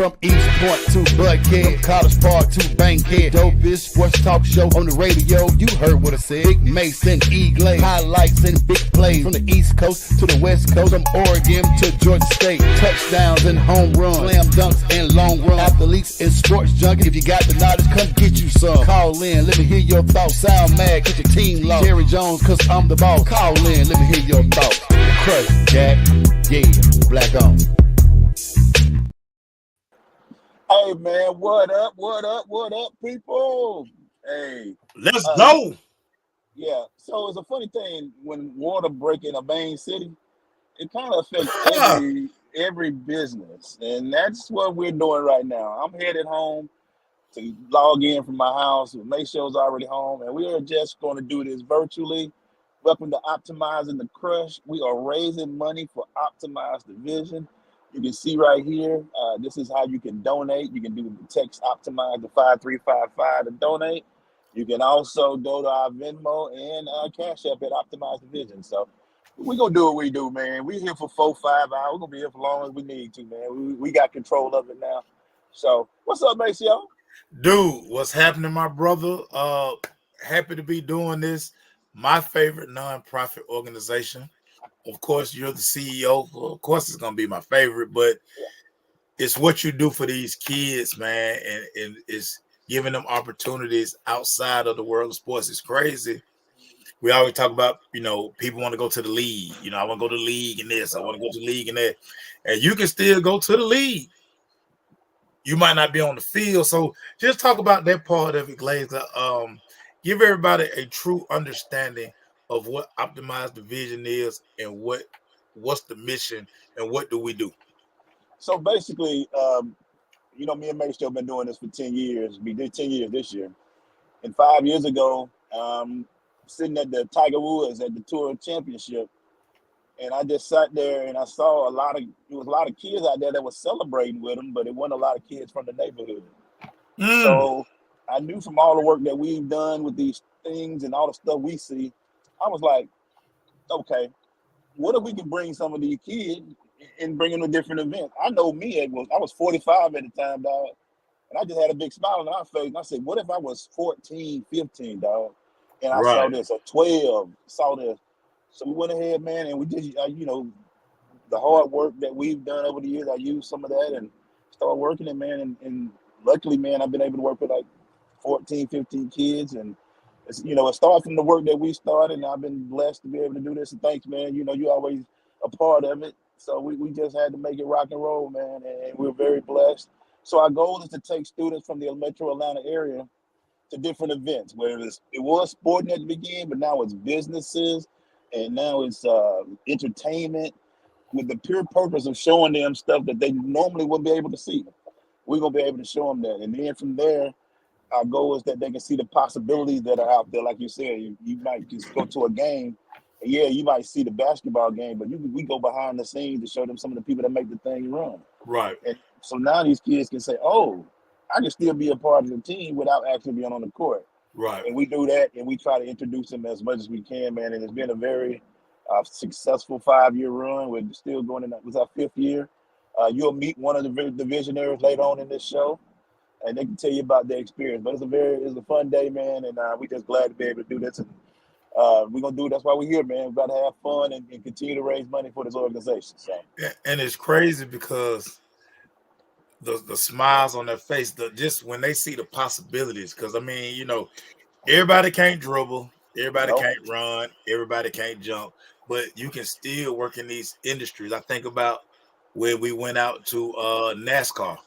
From East Point to Buckhead, from College Park to Bankhead, dopest sports talk show on the radio. You heard what I said. Big Mason, E-Glade, highlights and big plays from the East Coast to the West Coast, from Oregon to Georgia State. Touchdowns and home runs, slam dunks and long runs, athletes and sports junkies. If you got the knowledge, come get you some. Call in, let me hear your thoughts. Sound mad, get your team lost. Jerry Jones, cause I'm the boss. Call in, let me hear your thoughts. Crush, Jack, yeah, black on. Hey man, what up, people? Hey, let's go. Yeah, so it's a funny thing when water break in a main city, it kind of affects every business, and that's what we're doing right now. I'm headed home to log in from my house. Maysho's already home, and we are just going to do this virtually. Welcome to Optimizing the Crush. We are raising money for Optimize the Vision. You can see right here, this is how you can donate. You can do the text Optimize to 5355 to donate. You can also go to our Venmo and Cash App at Optimize the Vision. So we're going to do what we do, man. We're here for 4-5 hours. We're going to be here for as long as we need to, man. We got control of it now. So what's up, Maceo? Dude, what's happening, my brother? Happy to be doing this. My favorite nonprofit organization. Of course, you're the CEO. Well, of course, it's going to be my favorite, but it's what you do for these kids, man, and it's giving them opportunities outside of the world of sports. It's crazy. We always talk about, people want to go to the league. I want to go to the league in this. I want to go to the league in that. And you can still go to the league. You might not be on the field. So just talk about that part of it, Glazer. Give everybody a true understanding of what Optimize the Vision is and what's the mission and what do we do. So basically, me and Mace have been doing this for 10 years. We did 10 years this year. And 5 years ago, sitting at the Tiger Woods at the Tour Championship, and I just sat there and I saw a lot of kids out there that were celebrating with him, but it wasn't a lot of kids from the neighborhood. So I knew from all the work that we've done with these things and all the stuff we see, I was like, okay, what if we can bring some of these kids and bring them to different events? I know me, I was 45 at the time, dog, and I just had a big smile on my face. And I said, what if I was 14, 15, dog, and I saw this, or 12, saw this. So we went ahead, man, and we did, the hard work that we've done over the years, I used some of that and started working it, man, and luckily, man, I've been able to work with like 14, 15 kids, and it's, it started from the work that we started, and I've been blessed to be able to do this, and thanks, man. You're always a part of it, so we just had to make it rock and roll, man, and we're very blessed. So our goal is to take students from the metro Atlanta area to different events, where it was sporting at the beginning, but now it's businesses, and now it's entertainment, with the pure purpose of showing them stuff that they normally wouldn't be able to see. We're going to be able to show them that. And then from there, our goal is that they can see the possibilities that are out there. Like you said, you might just go to a game, and you might see the basketball game, but we go behind the scenes to show them some of the people that make the thing run. Right. And so now these kids can say, oh, I can still be a part of the team without actually being on the court. Right. And we do that, and we try to introduce them as much as we can, man. And it's been a very successful 5-year run. We're still going in. It's our 5th year. You'll meet one of the visionaries later on in this show, and they can tell you about their experience. But it's a fun day, man, and we're just glad to be able to do this. And we're gonna do it. That's why we're here, man. We've got to have fun and continue to raise money for this organization. So. And it's crazy because the smiles on their face, just when they see the possibilities. Because everybody can't dribble, everybody can't run, everybody can't jump, but you can still work in these industries. I think about when we went out to NASCAR,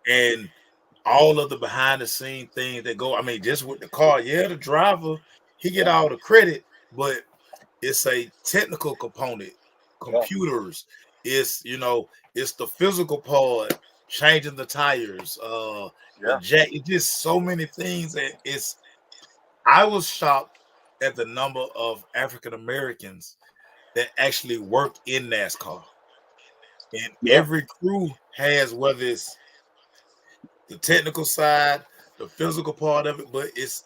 and all of the behind the scene things that go. Just with the car, the driver, he get all the credit, but it's a technical component, computers. It's it's the physical part, changing the tires, the jack. It's just so many things, and I was shocked at the number of African Americans that actually work in NASCAR. And every crew has, whether it's the technical side, the physical part of it, but it's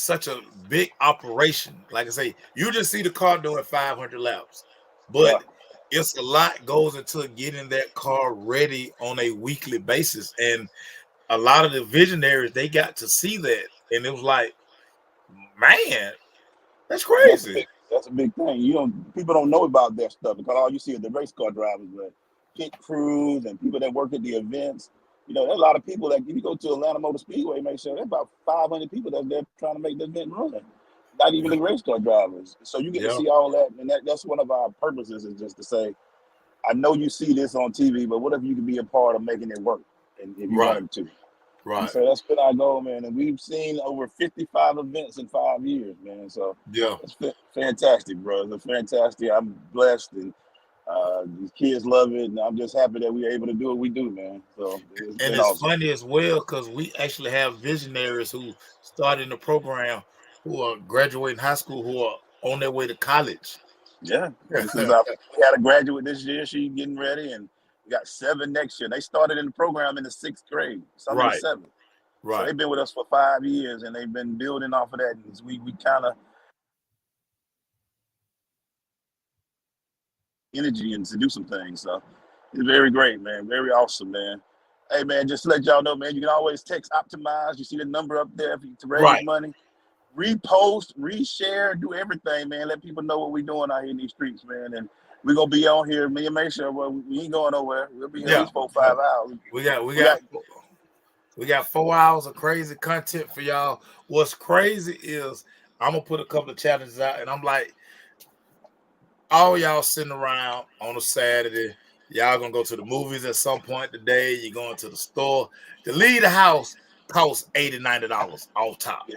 such a big operation. Like I say, you just see the car doing 500 laps, but it's a lot goes into getting that car ready on a weekly basis, and a lot of the visionaries they got to see that, and it was like, man, that's crazy. That's a big thing. People don't know about that stuff because all you see is the race car drivers, but pit crews and people that work at the events. There's a lot of people that if you go to Atlanta Motor Speedway, make sure there's about 500 people that's there trying to make the event run. Not even the race car drivers. So you get to Yeah, see all that, and that's one of our purposes is just to say, I know you see this on TV, but what if you could be a part of making it work, and if you right, wanted to? And right. so that's been our goal, man. And we've seen over 55 events in 5 years, man. So Yeah. it's fantastic, bro. It's fantastic. I'm blessed, and these kids love it, and I'm just happy that we're able to do what we do, man. So it's And been it's awesome. funny as well because we actually have visionaries who started in the program who are graduating high school who are on their way to college. Yeah. For instance, we had a graduate this year. She's getting ready, and we got 7 next year. They started in the program in the 6th grade, some in the Right, 7th. So right. they've been with us for 5 years, and they've been building off of that. And we kind of energy and to do some things. So it's very great, man. Very awesome, man. Hey, man, just to let y'all know, man, you can always text Optimize. You see the number up there to raise Right. money. Repost, reshare, do everything, man. Let people know what we're doing out here in these streets, man. And we're gonna be on here. Me and make sure we ain't going nowhere. We'll be here at Yeah. least 4 or Yeah. 5 hours. We got we We got got we got 4 hours of crazy content for y'all. What's crazy is I'm gonna put a couple of challenges out, and I'm like, all y'all sitting around on a Saturday, y'all gonna go to the movies at some point today. You're going to the store. To leave the house costs $80, $90 off top.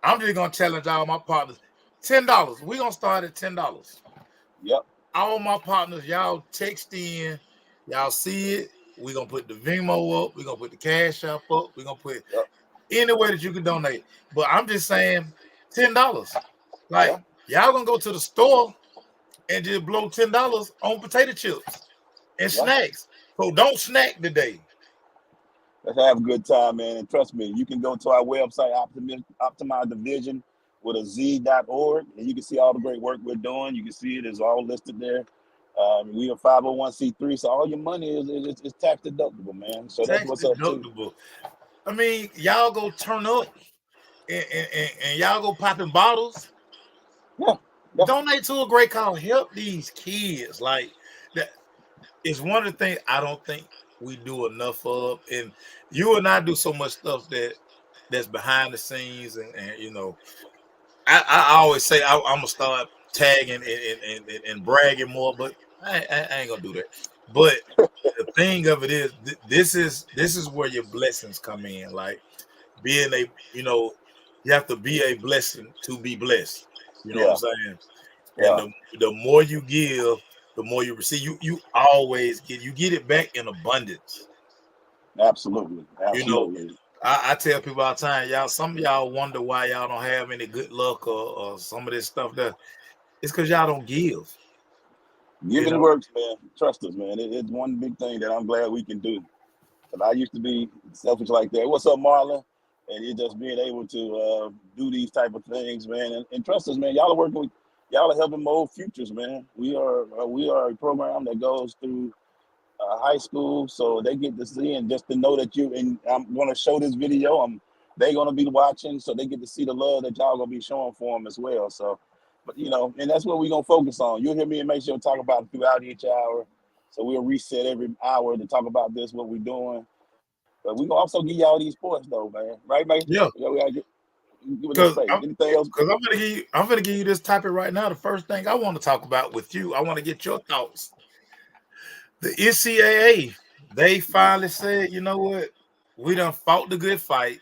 I'm just gonna challenge all my partners. $10. We're gonna start at $10. yep. All my partners, y'all text in, y'all see it. We're gonna put the Venmo up, we're gonna put the Cash App up, we're gonna put Yep. any way that you can donate. But I'm just saying $10. Yeah. Like y'all gonna go to the store and just blow $10 on potato chips and Yeah. snacks. So don't snack today. Let's have a good time, man. And trust me, you can go to our website, Optimize The Vizion with a Z.org, and you can see all the great work we're doing. You can see it is all listed there. We are 501c3, so all your money is tax deductible, man. So that's Tax what's up too. deductible. I mean, y'all go turn up and y'all go popping bottles. Yeah, yeah, Donate to a great cause. Help these kids. Like that is one of the things I don't think we do enough of. And you and I do so much stuff that's behind the scenes, and I always say I'm gonna start tagging and bragging more, but I ain't gonna do that. But the thing of it is, this is where your blessings come in. Like being you have to be a blessing to be blessed. You know what I'm yeah, saying? And yeah. the more you give, the more you receive. You always get it back in abundance. Absolutely, You know, absolutely. I tell people all the time, y'all. Some of y'all wonder why y'all don't have any good luck or some of this stuff. That it's because y'all don't give. You Giving know, works, man. Trust us, man. It's one big thing that I'm glad we can do. But I used to be selfish like that. What's up, Marlon? And it just being able to do these type of things, man. And trust us, man. Y'all are working with, y'all are helping mold futures, man. We are a program that goes through high school, so they get to see and just to know that you. And I'm going to show this video. They're going to be watching, so they get to see the love that y'all going to be showing for them as well. So, but and that's what we're going to focus on. You'll hear me and make sure to talk about it throughout each hour. So we'll reset every hour to talk about this, what we're doing. But we gonna also give y'all these points though, man. Right, man? yeah. Yeah, we gotta give it a Because space. Anything else? I'm gonna give you this topic right now. The first thing I want to talk about with you, I want to get your thoughts. The NCAA, they finally said, you know what? We done fought the good fight.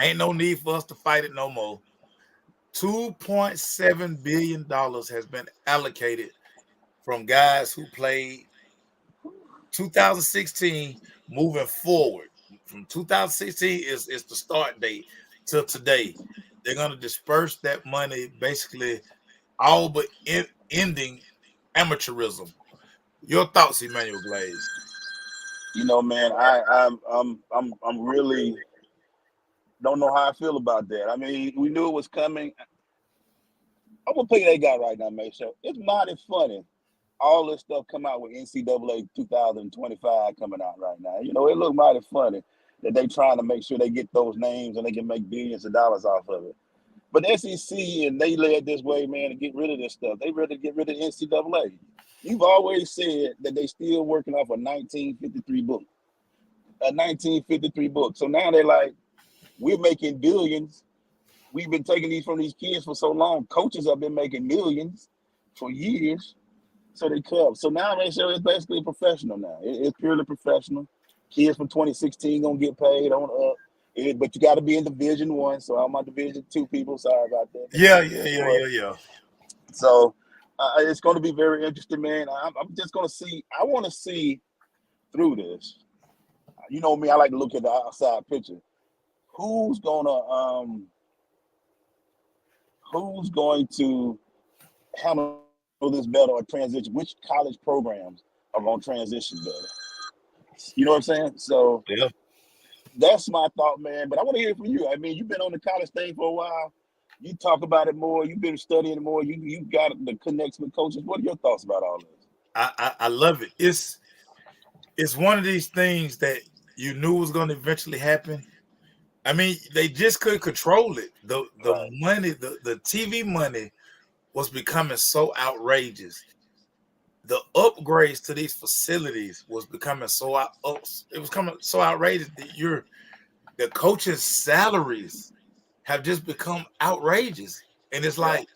Ain't no need for us to fight it no more. $2.7 billion has been allocated from guys who played 2016 moving forward. From 2016 is the start date till today. They're gonna disperse that money basically all but ending amateurism. Your thoughts, Emmanuel Glaze? Man, I'm really don't know how I feel about that. I mean, we knew it was coming. I'm gonna play that guy right now, man. So it's mighty funny. All this stuff come out with NCAA 2025 coming out right now. You know, it look mighty funny that they trying to make sure they get those names and they can make billions of dollars off of it. But the SEC and they led this way, man, to get rid of this stuff. They ready to get rid of NCAA. You've always said that they still working off a 1953 book. A 1953 book. So now they're like, we're making billions. We've been taking these from these kids for so long. Coaches have been making millions for years. So they cut. So now they show it's basically professional now. It's purely professional. Kids from 2016 gonna get paid on up. But you got to be in Division 1. So I'm on Division 2 people. Sorry about that. Yeah. So it's going to be very interesting, man. I'm just going to see. I want to see through this. You know me. I like to look at the outside picture. Who's going to handle this better or transition? Which college programs are going to transition better? You know what I'm saying? So Yeah. That's my thought, man. But I want to hear from you. I mean, you've been on the college thing for a while. You talk about it more. You've been studying more. You got the connects with coaches. What are your thoughts about all this? I love it. It's one of these things that you knew was going to eventually happen. I mean, they just couldn't control it. The Right. money, the TV money was becoming so outrageous. The upgrades to these facilities was becoming so outrageous that the coaches' salaries have just become outrageous. And it's like,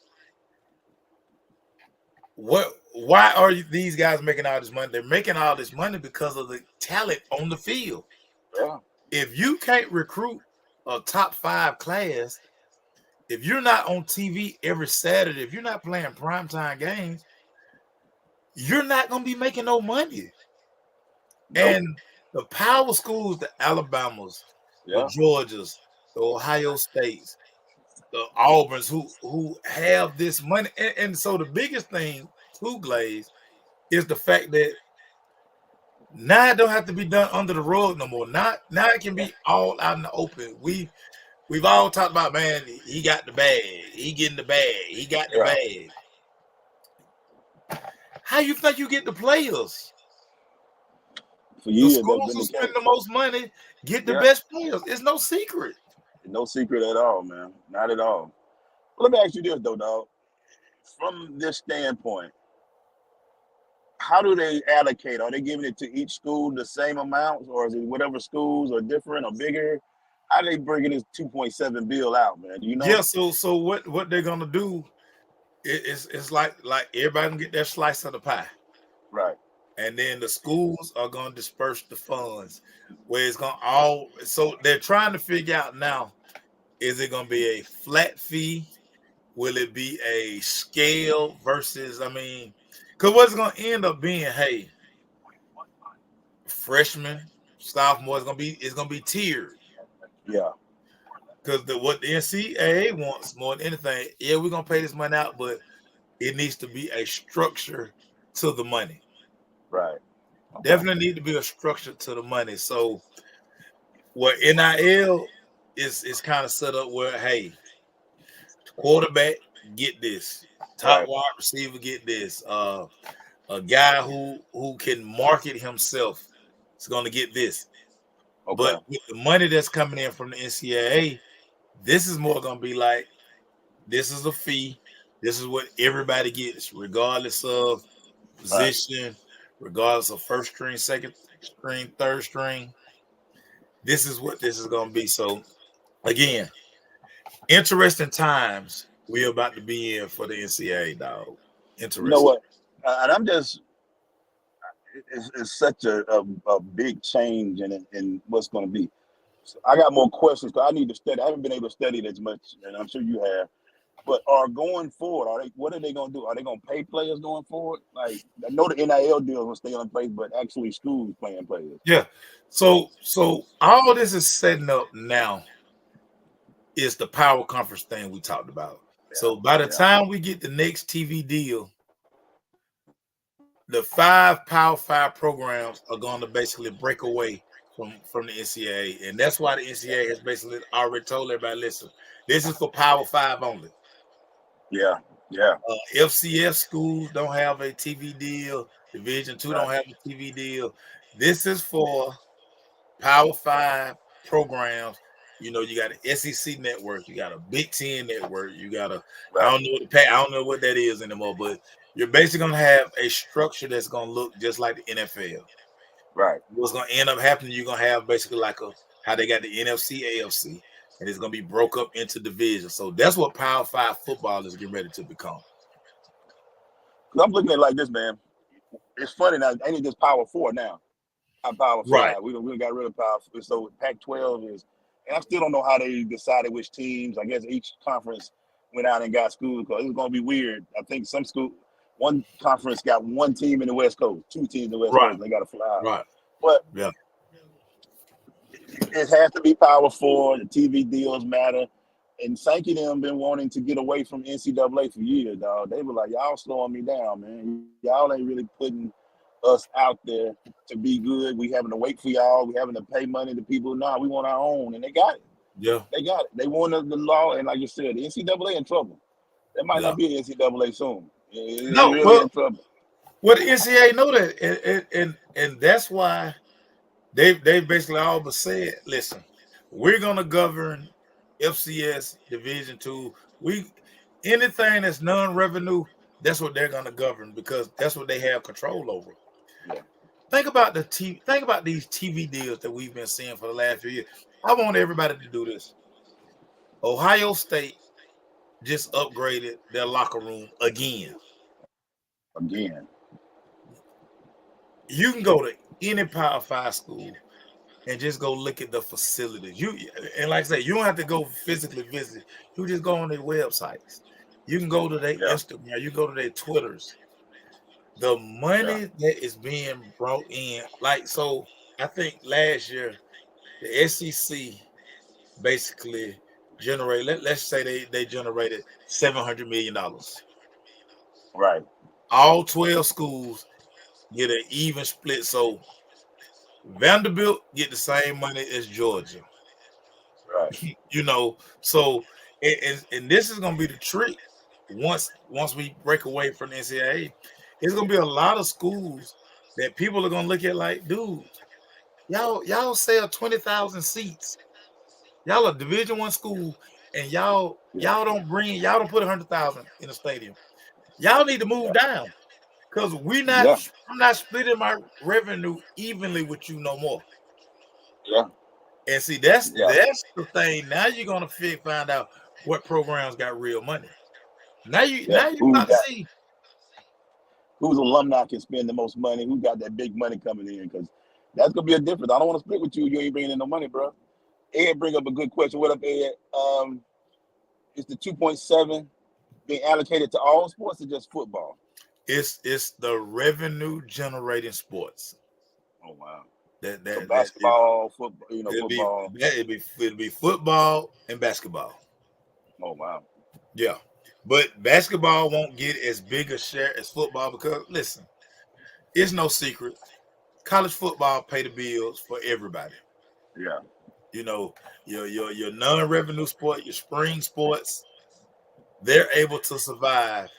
why are these guys making all this money? They're making all this money because of the talent on the field. Yeah. If you can't recruit a top 5 class, if you're not on TV every Saturday, if you're not playing primetime games, you're not going to be making no money. Nope. And the power schools, the Alabamas, the Georgias, the Ohio States, the Auburns, who have this money. And so the biggest thing to Glaze is the fact that now it don't have to be done under the rug no more. Now it can be all out in the open. We've all talked about, man, he got the bag. He getting the bag. He got the bag. How you think you get the players? For years, the schools who spend the most money get the best players. It's no secret. No secret at all, man. Not at all. Let me ask you this, though, dog. From this standpoint, how do they allocate? Are they giving it to each school the same amount, or is it whatever schools are different or bigger? How are they bringing this $2.7 billion out, man? Do you know? Yeah. So what they're gonna do? It's like everybody can get their slice of the pie, right? And then the schools are gonna disperse the funds where it's gonna all. So they're trying to figure out now: is it gonna be a flat fee? Will it be a scale versus? I mean, because what's gonna end up being, hey, freshman, sophomore it's gonna be tiered. Yeah. Because what the NCAA wants more than anything, we're gonna pay this money out, but it needs to be a structure to the money. Right. Okay. Definitely need to be a structure to the money. So what NIL is kind of set up where, hey, quarterback get this, top wide receiver get this, a guy who can market himself is going to get this. Okay. But with the money that's coming in from the NCAA, this is more going to be like, this is a fee. This is what everybody gets, regardless of position, regardless of first string, second string, third string. This is what this is going to be. So, again, interesting times we're about to be in for the NCAA, dog. Interesting. You know what? And I'm just, it's such a big change in what's going to be. So I got more questions because I need to study. I haven't been able to study it as much, and I'm sure you have. But going forward, what are they going to do? Are they going to pay players going forward? Like, I know the NIL deal will stay in place, but actually schools playing players. Yeah. So all this is setting up now is the power conference thing we talked about. Yeah. So by the time we get the next TV deal, the 5 Power 5 programs are going to basically break away from the NCAA. And that's why the NCAA has basically already told everybody, listen, this is for Power 5 only. Yeah. Yeah. FCS schools don't have a TV deal. Division two don't Right. have a TV deal. This is for Power Five programs. You know, you got an SEC network, you got a Big Ten network, you got a I Right. don't know what the I don't know what that is anymore, but you're basically gonna have a structure that's gonna look just like the NFL. Right. What's gonna end up happening? You're gonna have basically like a how they got the NFC, AFC, and it's gonna be broke up into divisions. So that's what Power Five football is getting ready to become. 'Cause I'm looking at it like this, man. It's funny now. Ain't it just Power Four now? Not Power Right, Five. We got rid of Power. So Pac-12 is, and I still don't know how they decided which teams. I guess each conference went out and got schools because it was gonna be weird. I think one conference got one team in the West Coast, two teams in the West right, Coast. And they got to fly out. right. But Yeah, it has to be Power Four. The TV deals matter. And Sankey them been wanting to get away from NCAA for years, dog. They were like, y'all slowing me down, man. Y'all ain't really putting us out there to be good. We having to wait for y'all. We having to pay money to people. Nah, we want our own. And they got it. yeah, They got it. They wanted the law. And like you said, the NCAA in trouble. There might yeah. not be an NCAA soon. They No, really well, in trouble. the NCAA know that, and that's why they basically all but said, listen, we're gonna govern FCS Division Two. We anything that's non-revenue, that's what they're gonna govern because that's what they have control over. Yeah. Think about these TV deals that we've been seeing for the last few years. I want everybody to do this. Ohio State just upgraded their locker room again. Again. You can go to any Power Five school and just go look at the facilities. And like I said, you don't have to go physically visit. You just go on their websites. You can go to their Yeah. Instagram. You go to their Twitters. The Yeah. money that is being brought in, like so, I think last year the SEC basically generated. Let's say they generated $700 million. Right. All 12 schools get an even split. So Vanderbilt get the same money as Georgia. Right. You know, so and this is gonna be the trick once we break away from the NCAA. It's gonna be a lot of schools that people are gonna look at like, dude, y'all sell 20,000 seats. Y'all a Division One school, and Yeah. y'all don't put 100,000 in a stadium. Y'all need to move Yeah. down because Yeah. I'm not splitting my revenue evenly with you no more. Yeah. And see, Yeah. that's the thing. Now you're gonna find out what programs got real money. Yeah. Now you about to see. Whose alumni can spend the most money? Who got that big money coming in? Because that's gonna be a difference. I don't want to split with you. You ain't bringing in no money, bro. Ed bring up a good question. What up, Ed? Is the 2.7 being allocated to all sports or just football? It's the revenue generating sports. Oh wow. That So that that it, basketball, football, it'll be football. it'll be football and basketball. Oh wow. Yeah. But basketball won't get as big a share as football because listen, it's no secret. College football pay the bills for everybody. Yeah. You know, your non-revenue sport, your spring sports, they're able to survive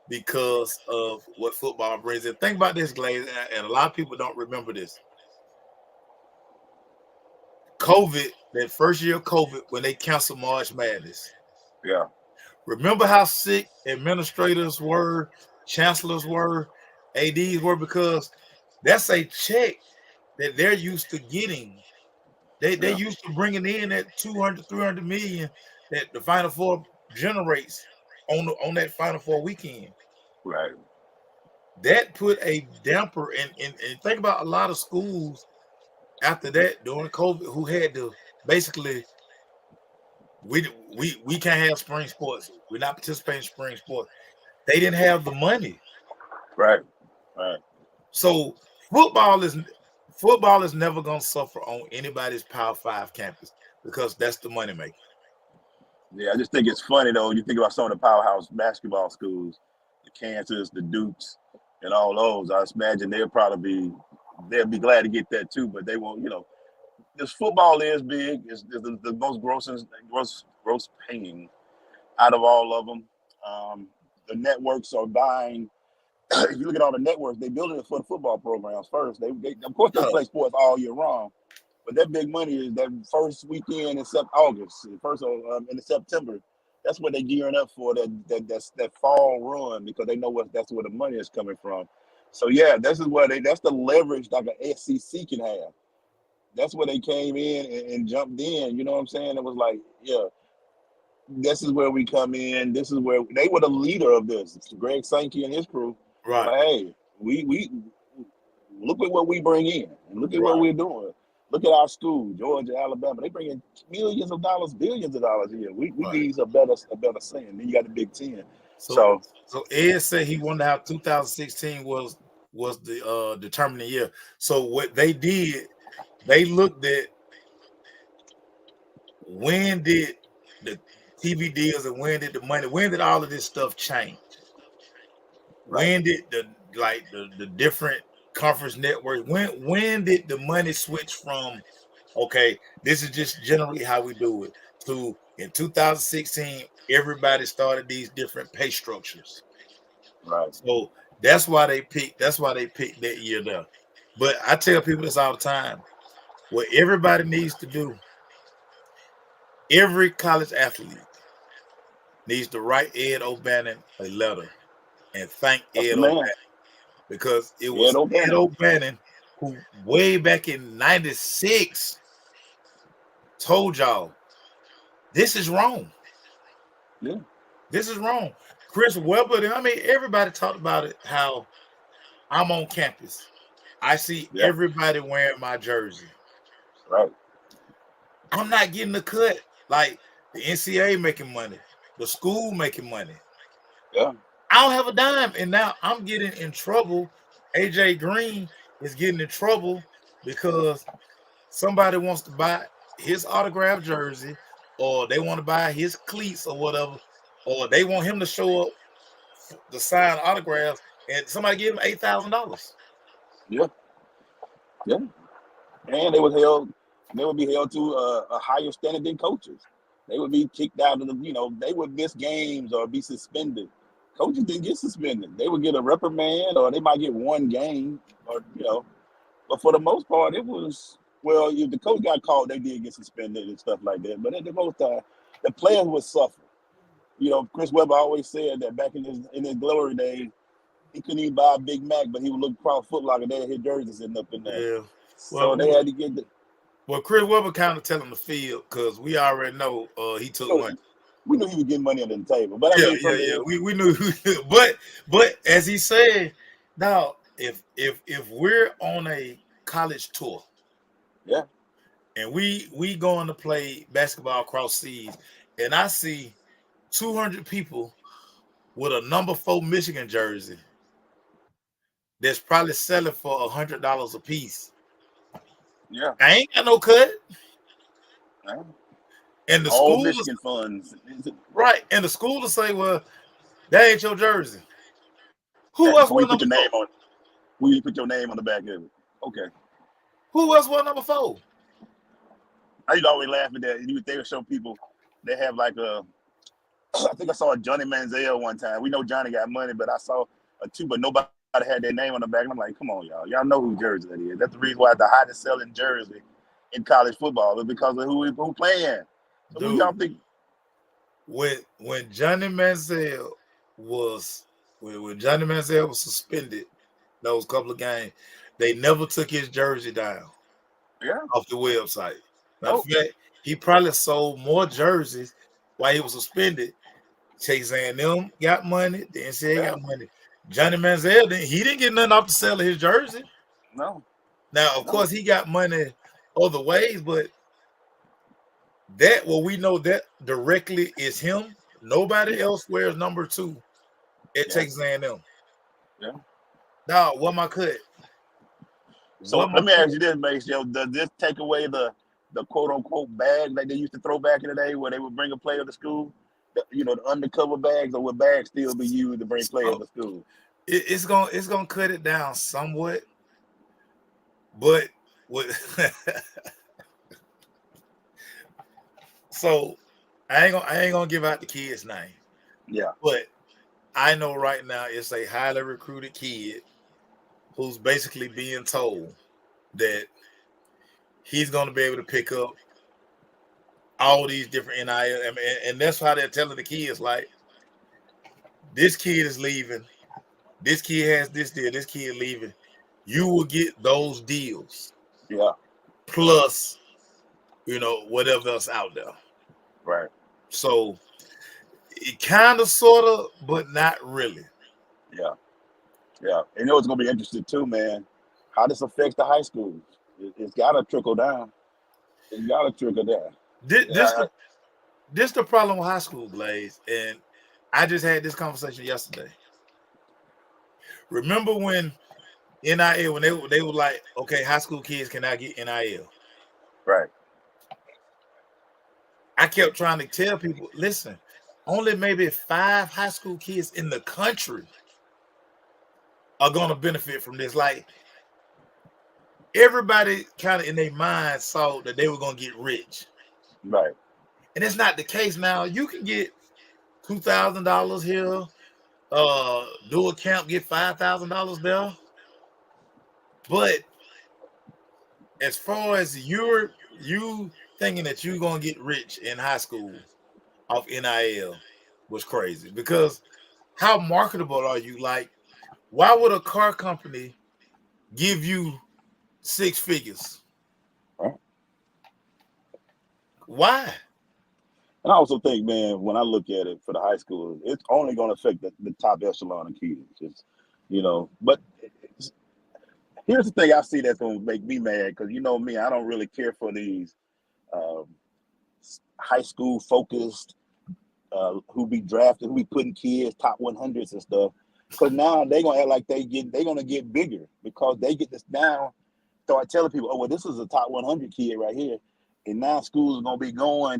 because of what football brings in. Think about this, Glaze, and a lot of people don't remember this. COVID, that first year of COVID, when they canceled March Madness. Yeah. Remember how sick administrators were, chancellors were, ADs were, because that's a check that they're used to getting. They Yeah. used to bringing in that 200, 300 million that the Final Four generates on that Final Four weekend. Right. That put a damper and think about a lot of schools after that during COVID who had to basically we can't have spring sports. We're not participating in spring sports. They didn't have the money. Right. Right. So football is never gonna suffer on anybody's Power Five campus because that's the money maker. Yeah. I just think it's funny though. You think about some of the powerhouse basketball schools, the Kansas, the Dukes, and all those. I imagine they'll be glad to get that too, but they won't. This football is big. It's the most gross paying out of all of them. the networks are buying. If you look at all the networks, they building it for the football programs first. They of course they play sports all year round, but that big money is that first weekend in August, first in September. That's what they're gearing up for that fall run because they know that's where the money is coming from. So yeah, that's the leverage like an SEC can have. That's where they came in and jumped in. You know what I'm saying? It was like, yeah, this is where we come in. This is where they were the leader of this. It's Greg Sankey and his crew. Right. Like, hey, we look at what we bring in and look at what Right. we're doing. Look at our school, Georgia, Alabama. They bring in millions of dollars, billions of dollars a year. We Right. need a better saying. Then you got the Big Ten. So Ed said he wanted to have 2016 was the determining year. So what they did, they looked at when did the TV deals and when did the money, when did all of this stuff change? Right. When did the different conference networks, when did the money switch from, okay, this is just generally how we do it, to in 2016, everybody started these different pay structures. Right. So that's why they picked that year there. But I tell people this all the time. What everybody needs to do, every college athlete needs to write Ed O'Bannon a letter and thank That's Ed the man. O'Bannon, because it was Ed O'Bannon who way back in 96 told y'all this is wrong. Yeah. This is wrong. Chris Webber, I mean, everybody talked about it, how I'm on campus. I see everybody wearing my jersey. Right. I'm not getting a cut. Like the NCAA making money, the school making money. Yeah. I don't have a dime, and now I'm getting in trouble. AJ Green is getting in trouble because somebody wants to buy his autographed jersey, or they want to buy his cleats or whatever, or they want him to show up to sign autographs, and somebody give him $8,000. Yeah. Yeah. And they would be held to a higher standard than coaches. They would be kicked out of they would miss games or be suspended. Coaches didn't get suspended. They would get a reprimand, or they might get one game, or But for the most part, it was, well, if the coach got caught, they did get suspended and stuff like that. But at the most time, the players would suffer. Chris Webber always said that back in his glory days, he couldn't even buy a Big Mac, but he would look across Foot Locker, they had his jerseys sitting up in there. Yeah. So they had to get the. Well, Chris Webber kind of telling the field, because we already know he took money. We knew he was getting money under the table, but we knew. But as he said, now if we're on a college tour, yeah, and we going to play basketball across seas, and I see 200 people with a number 4 Michigan jersey that's probably selling for $100 a piece. Yeah, I ain't got no cut. Yeah. And the all school Michigan funds, right? And the school will say, "Well, that ain't your jersey." Who else was number 4? Will you put your name on the back of it? Okay. Who else was number 4? I used to always laugh at that. They would show people, they have like I think I saw a Johnny Manziel one time. We know Johnny got money, but I saw a 2, but nobody had their name on the back. And I'm like, come on, y'all. Y'all know who jersey that is. That's the reason why the hottest selling jersey in college football is because of who playing. So Dude, who y'all think? When Johnny Manziel was suspended those couple of games, they never took his jersey down off the website. Matter of fact, he probably sold more jerseys while he was suspended. Chase A&M got money, the NCAA got money. Johnny Manziel didn't get nothing off the sale of his jersey. No. Now, of course, he got money other ways, but we know that directly is him. Nobody else wears number 2 at Texas A&M. Yeah. Now, what my cut? So let me ask you this, Mace. Does this take away the quote unquote bag that they used to throw back in the day, where they would bring a player to school? The undercover bags, or would bags still be used to bring players to school? It's gonna cut it down somewhat, but what? So I ain't gonna give out the kid's name. Yeah. But I know right now it's a highly recruited kid who's basically being told that he's going to be able to pick up all these different NIL, and that's how they're telling the kids, like, this kid is leaving, this kid has this deal, this kid leaving. You will get those deals. Yeah. Plus, whatever else out there. Right. So it kind of, sort of, but not really. Yeah. Yeah. And it's going to be interesting too, man, how this affects the high schools. It's got to trickle down. It's got to trickle down. This the problem with high school, Blaze. And I just had this conversation yesterday. Remember when NIL, when they were like, okay, high school kids cannot get NIL. Right. I kept trying to tell people, listen, only maybe 5 high school kids in the country are going to benefit from this. Like, everybody kind of in their mind saw that they were going to get rich. Right. And it's not the case now. You can get $2,000 here, do a camp, get $5,000 there. But as far as you thinking that you're going to get rich in high school off NIL was crazy. Because how marketable are you? Like, why would a car company give you 6 figures? Right. Why? And I also think, man, when I look at it for the high school, it's only going to affect the top echelon of kids. It's, but here's the thing I see that's going to make me mad, because me, I don't really care for these high school focused who be drafted, who be putting kids top 100s and stuff. Because now they're going to act like they're going to get bigger, because they get this now, start telling people, oh, well, this is a top 100 kid right here. And now schools are going to be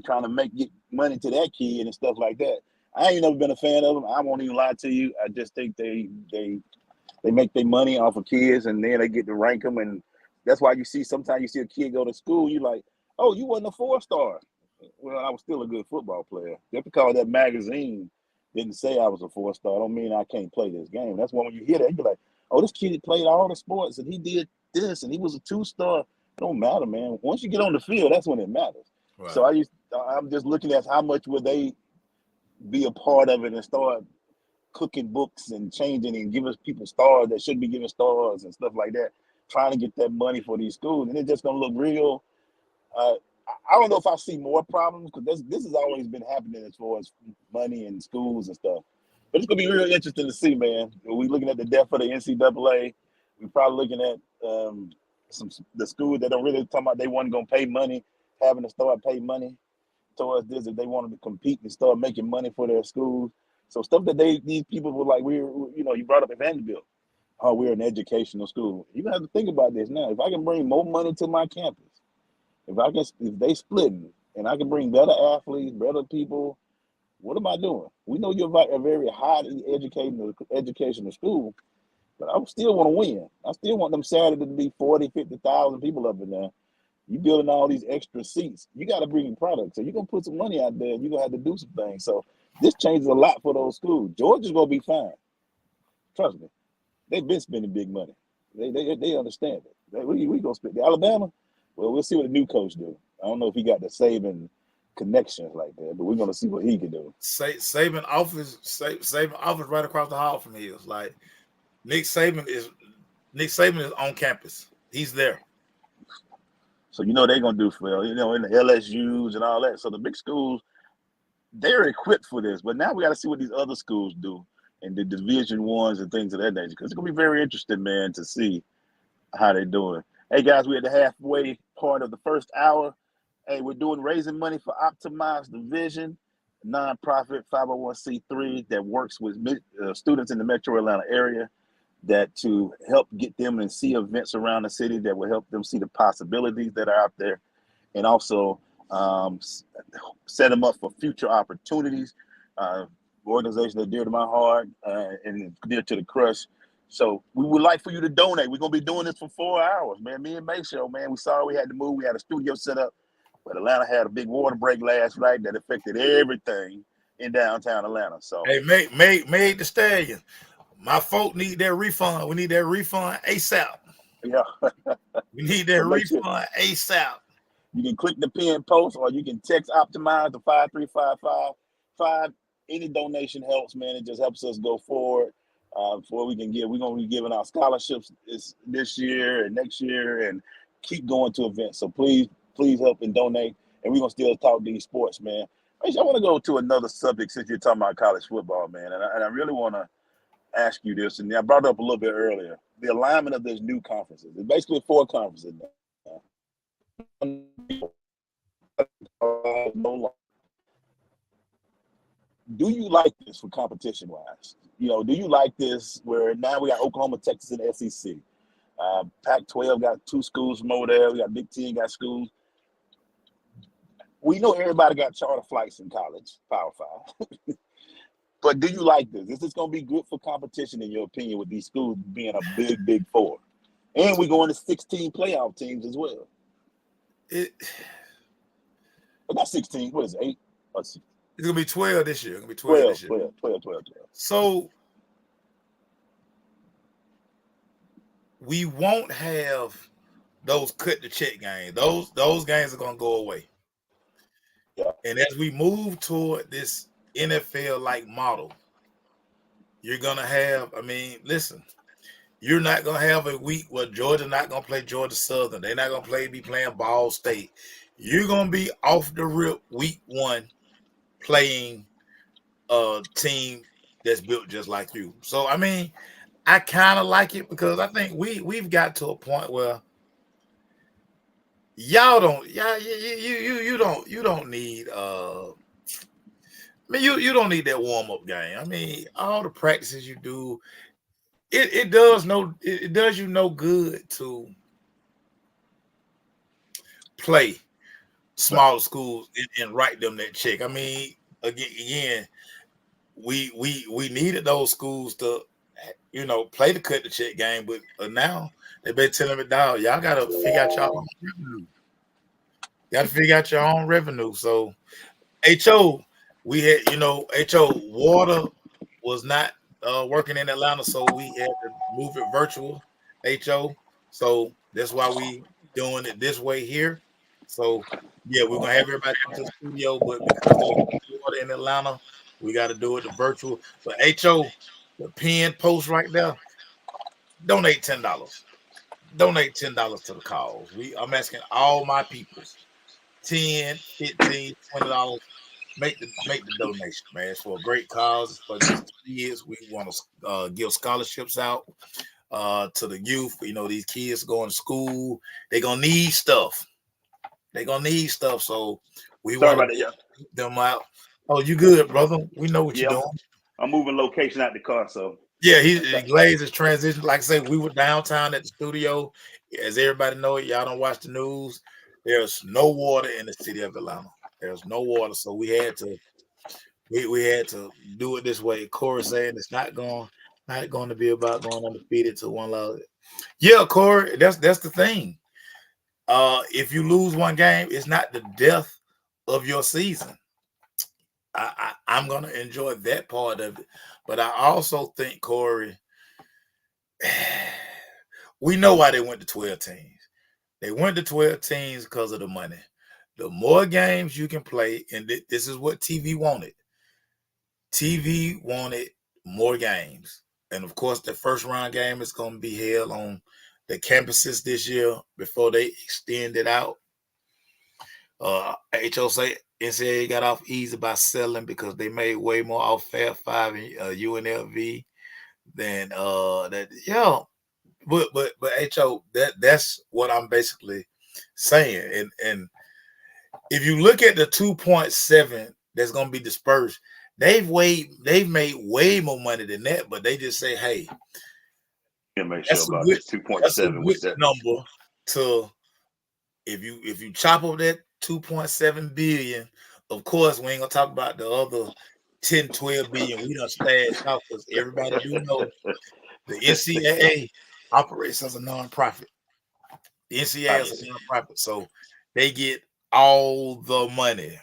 trying to get money to that kid and stuff like that. I ain't never been a fan of them. I won't even lie to you. I just think they make their money off of kids, and then they get to rank them. And that's why sometimes you see a kid go to school, you like, oh, you wasn't a 4-star. Well, I was still a good football player. Just because that magazine didn't say I was a 4-star, don't mean I can't play this game. That's why when you hear that, you're like, oh, this kid played all the sports, and he did this, and he was a 2-star. It don't matter, man. Once you get on the field, that's when it matters. Right. So I'm just looking at how much would they be a part of it and start cooking books and changing and giving people stars that shouldn't be giving stars and stuff like that, trying to get that money for these schools. And it's just going to look real. I don't know if I see more problems, because this has always been happening as far as money and schools and stuff. But it's going to be real interesting to see, man. We're looking at the death of the NCAA. We're probably looking at the schools that don't really talk about they weren't going to pay money, having to start pay money towards this if they wanted to compete and start making money for their schools. So stuff that these people were like, you brought up at Vanderbilt. Oh, we're an educational school. You have to think about this now. If I can bring more money to my campus, if they split and I can bring better athletes, better people, what am I doing? We know you're a very highly educational school, but I still want to win. I still want them Saturday to be 40, 50,000 people up in there. You building all these extra seats. You got to bring in products. So you're going to put some money out there. You're going to have to do some things. So this changes a lot for those schools. Georgia's going to be fine. Trust me. They've been spending big money. They understand it. We going to spend. Alabama, well, we'll see what the new coach do. I don't know if he got the saving connections like that, but we're going to see what he can do. Saban office right across the hall from his. Like, Nick Saban is on campus. He's there. So they're going to do well, in the LSUs and all that. So the big schools, they're equipped for this. But now we got to see what these other schools do, and the Division Ones and things of that nature. Because it's going to be very interesting, man, to see how they're doing. Hey, guys, we're at the halfway part of the first hour. Hey, we're raising money for Optimize The Vizion, a nonprofit 501c3 that works with students in the metro Atlanta area, that to help get them and see events around the city that will help them see the possibilities that are out there, and also set them up for future opportunities. Organization that's dear to my heart and dear to the crush. So we would like for you to donate. We're going to be doing this for 4 hours, man. Me and May Show, man, we saw we had to move. We had a studio set up, but Atlanta had a big water break last night that affected everything in downtown Atlanta. So hey, make the stallion. My folk need that refund. We need that refund ASAP. yeah, We need that so make sure refund ASAP. you can click the pin post or you can text Optimize to 53555. Any donation helps, man. It just helps us go forward. For what we can give, we're gonna be giving out scholarships this year and next year, and keep going to events. So please help and donate. And we're gonna still talk these sports, man. I want to go to another subject since you're talking about college football, man. And I really want to ask you this, and I brought it up a little bit earlier. The alignment of these new conferences. It's basically 4 conferences now. Do you like this for competition wise? Do you like this where now we got Oklahoma, Texas, and SEC? Pac-12 got 2 schools from over there. We got Big Ten got schools. We know everybody got charter flights in college, Power 5. But do you like this? Is this going to be good for competition, in your opinion, with these schools being a big 4? And we're going to 16 playoff teams as well. But not 16. What is it, 8? It's going to be 12 this year. It's going to be 12 this year. 12. So we won't have those cut the check games. Those games are going to go away. Yeah. And as we move toward this NFL-like model, you're going to have, listen, you're not going to have a week where Georgia not going to play Georgia Southern. They're not going to be playing Ball State. You're going to be off the rip week 1 playing a team that's built just like you. So, I kind of like it because I think we've got to a point where you don't need you don't need that warm-up game. All the practices you do, it does you no good to play smaller schools and write them that check. Again, we needed those schools to play the cut the check game, but now they've been telling me, dog, y'all gotta figure out your own revenue. So HO, we had, HO water was not working in Atlanta, so we had to move it virtual. HO, so that's why we doing it this way here. So yeah, we're gonna have everybody come to the studio, but because there's water in Atlanta, we got to do it the virtual. But HO, the pin post right there, donate $10. Donate $10 to the cause. I'm asking all my peoples, $10, $15, $20. Make the donation, man. It's for a great cause. It's for these kids. We want to give scholarships out to the youth. These kids going to school. They're gonna need stuff. So we want to get them out. Oh, you good, brother? We know what you're doing. I'm moving location out the car, so yeah, Glaze is transitioned. Like I say, we were downtown at the studio. As everybody know, y'all don't watch the news. There's no water in the city of Atlanta. There's no water, so we had to do it this way. Corey saying it's not going to be about going undefeated to one loss. Yeah, Corey, that's the thing. If you lose one game, it's not the death of your season. I'm going to enjoy that part of it. But I also think, Corey, we know why they went to 12 teams. They went to 12 teams because of the money. The more games you can play, and this is what TV wanted. TV wanted more games. And, of course, the first round game is going to be held on the campuses this year before they extend it out. HOC NCAA got off easy by selling because they made way more off Fab 5 and UNLV than that. Yeah, but HO, that's what I'm basically saying. And if you look at the 2.7 that's going to be dispersed, they've made way more money than that. But they just say, hey, that's a good 2.7 number to if you chop up that 2.7 billion. Of course, we ain't gonna talk about the other 10, 12 billion we done stashed out because everybody do know the NCAA operates as a nonprofit. The NCAA is a nonprofit, so they get all the money.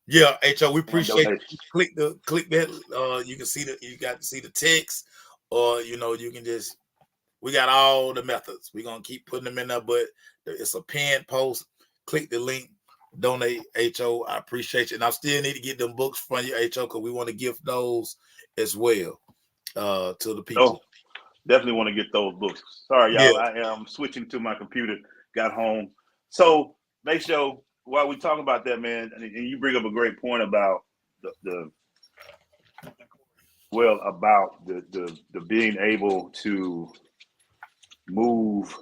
Yeah, HO, we and appreciate donations. you. Click that. You can see you got to see the text, or you can just. We got all the methods. We're gonna keep putting them in there, but it's a pinned post. Click the link, donate, HO. I appreciate you. And I still need to get them books from you, HO, because we want to gift those as well to the people. Oh, definitely want to get those books. Sorry, Yeah. y'all. I am switching to my computer. Got home. So make sure while we talk about that, man, and you bring up a great point about the being able to move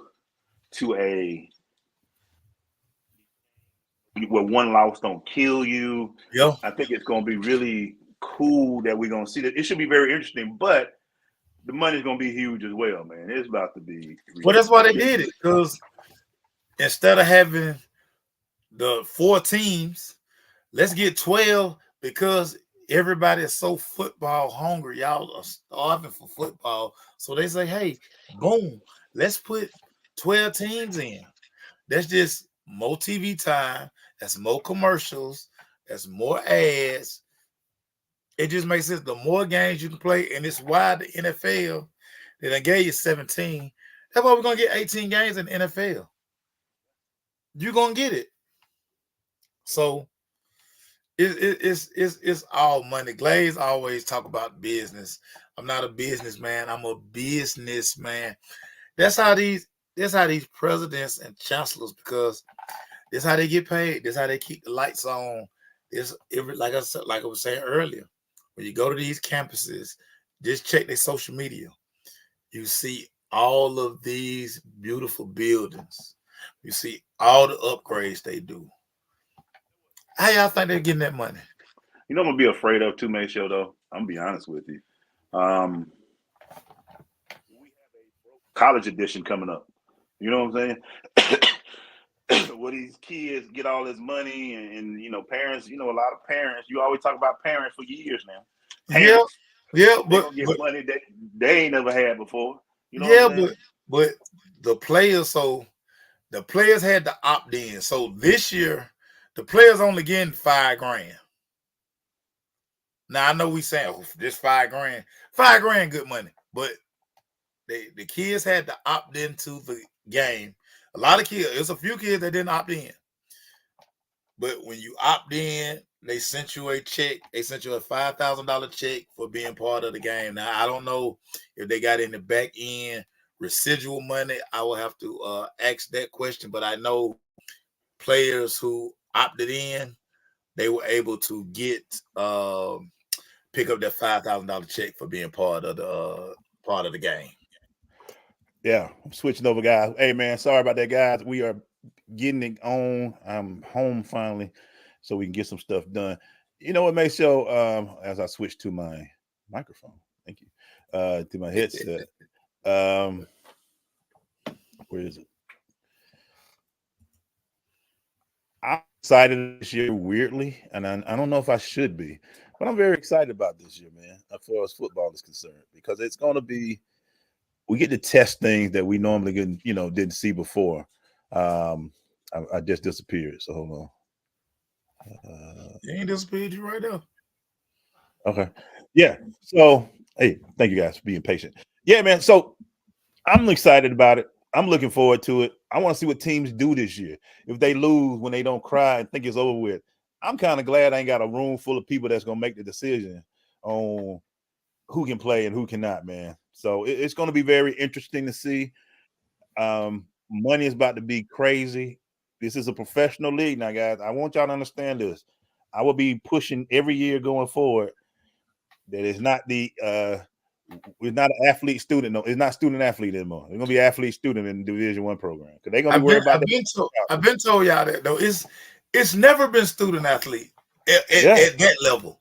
to a where one loss don't kill you. Yeah. I think it's going to be really cool that we're going to see that. It should be very interesting, but the money's going to be huge as well, man. It's about to be. Well, that's why they did it, because instead of having the 4 teams, let's get 12, because everybody is so football hungry. Y'all are starving for football. So they say, hey, boom, let's put 12 teams in. That's just more TV time. That's more commercials. That's more ads. It just makes sense. The more games you can play, and it's why the NFL, they gave you 17. That's why we're going to get 18 games in the NFL. You're going to get it. So it's all money. Glaze always talk about business. I'm not a businessman. I'm a businessman. That's how these presidents and chancellors, because this how they get paid. This how they keep the lights on. Like I was saying earlier, when you go to these campuses, just check their social media. You see all of these beautiful buildings. You see all the upgrades they do. How y'all think they're getting that money? You know what I'm going to be afraid of too, Maceo, though? I'm going to be honest with you. We have a college edition coming up. You know what I'm saying? Where these kids get all this money and parents, a lot of parents, you always talk about parents for years now. Parents, yeah, they're going to get money that they ain't never had before. You know what I'm saying? But the players, had to opt in. So this year, the players only getting $5,000. Now I know we saying, oh, this $5,000, good money, but the kids had to opt into the game. A lot of kids, there's a few kids that didn't opt in, but when you opt in, they sent you a check. They sent you a $5,000 check for being part of the game. Now I don't know if they got in the back end residual money. I will have to ask that question, but I know players who opted in, they were able to get pick up that $5,000 check for being part of the game. Yeah, I'm switching over, guys. Hey, man, sorry about that, guys. We are getting it on. I'm home finally, so we can get some stuff done. You know what, Maceo? As I switch to my microphone, thank you, to my headset. Where is it? I'm excited this year, weirdly, and I don't know if I should be, but I'm very excited about this year, man, as far as football is concerned, because it's going to be. We get to test things that we normally didn't see before. I just disappeared, so hold on. You ain't disappeared, you right there. Okay. Yeah. So, hey, thank you guys for being patient. Yeah, man. So I'm excited about it. I'm looking forward to it. I want to see what teams do this year. If they lose, when they don't cry and think it's over with. I'm kind of glad I ain't got a room full of people that's going to make the decision on who can play and who cannot, man. So it's going to be very interesting to see. Money is about to be crazy. This is a professional league now, guys. I want y'all to understand this. I will be pushing every year going forward that it's not it's not an athlete student. No, it's not student athlete anymore. It's gonna be athlete student in the Division I program because they're gonna be worried about. I've been told y'all that though. It's never been student athlete at that level.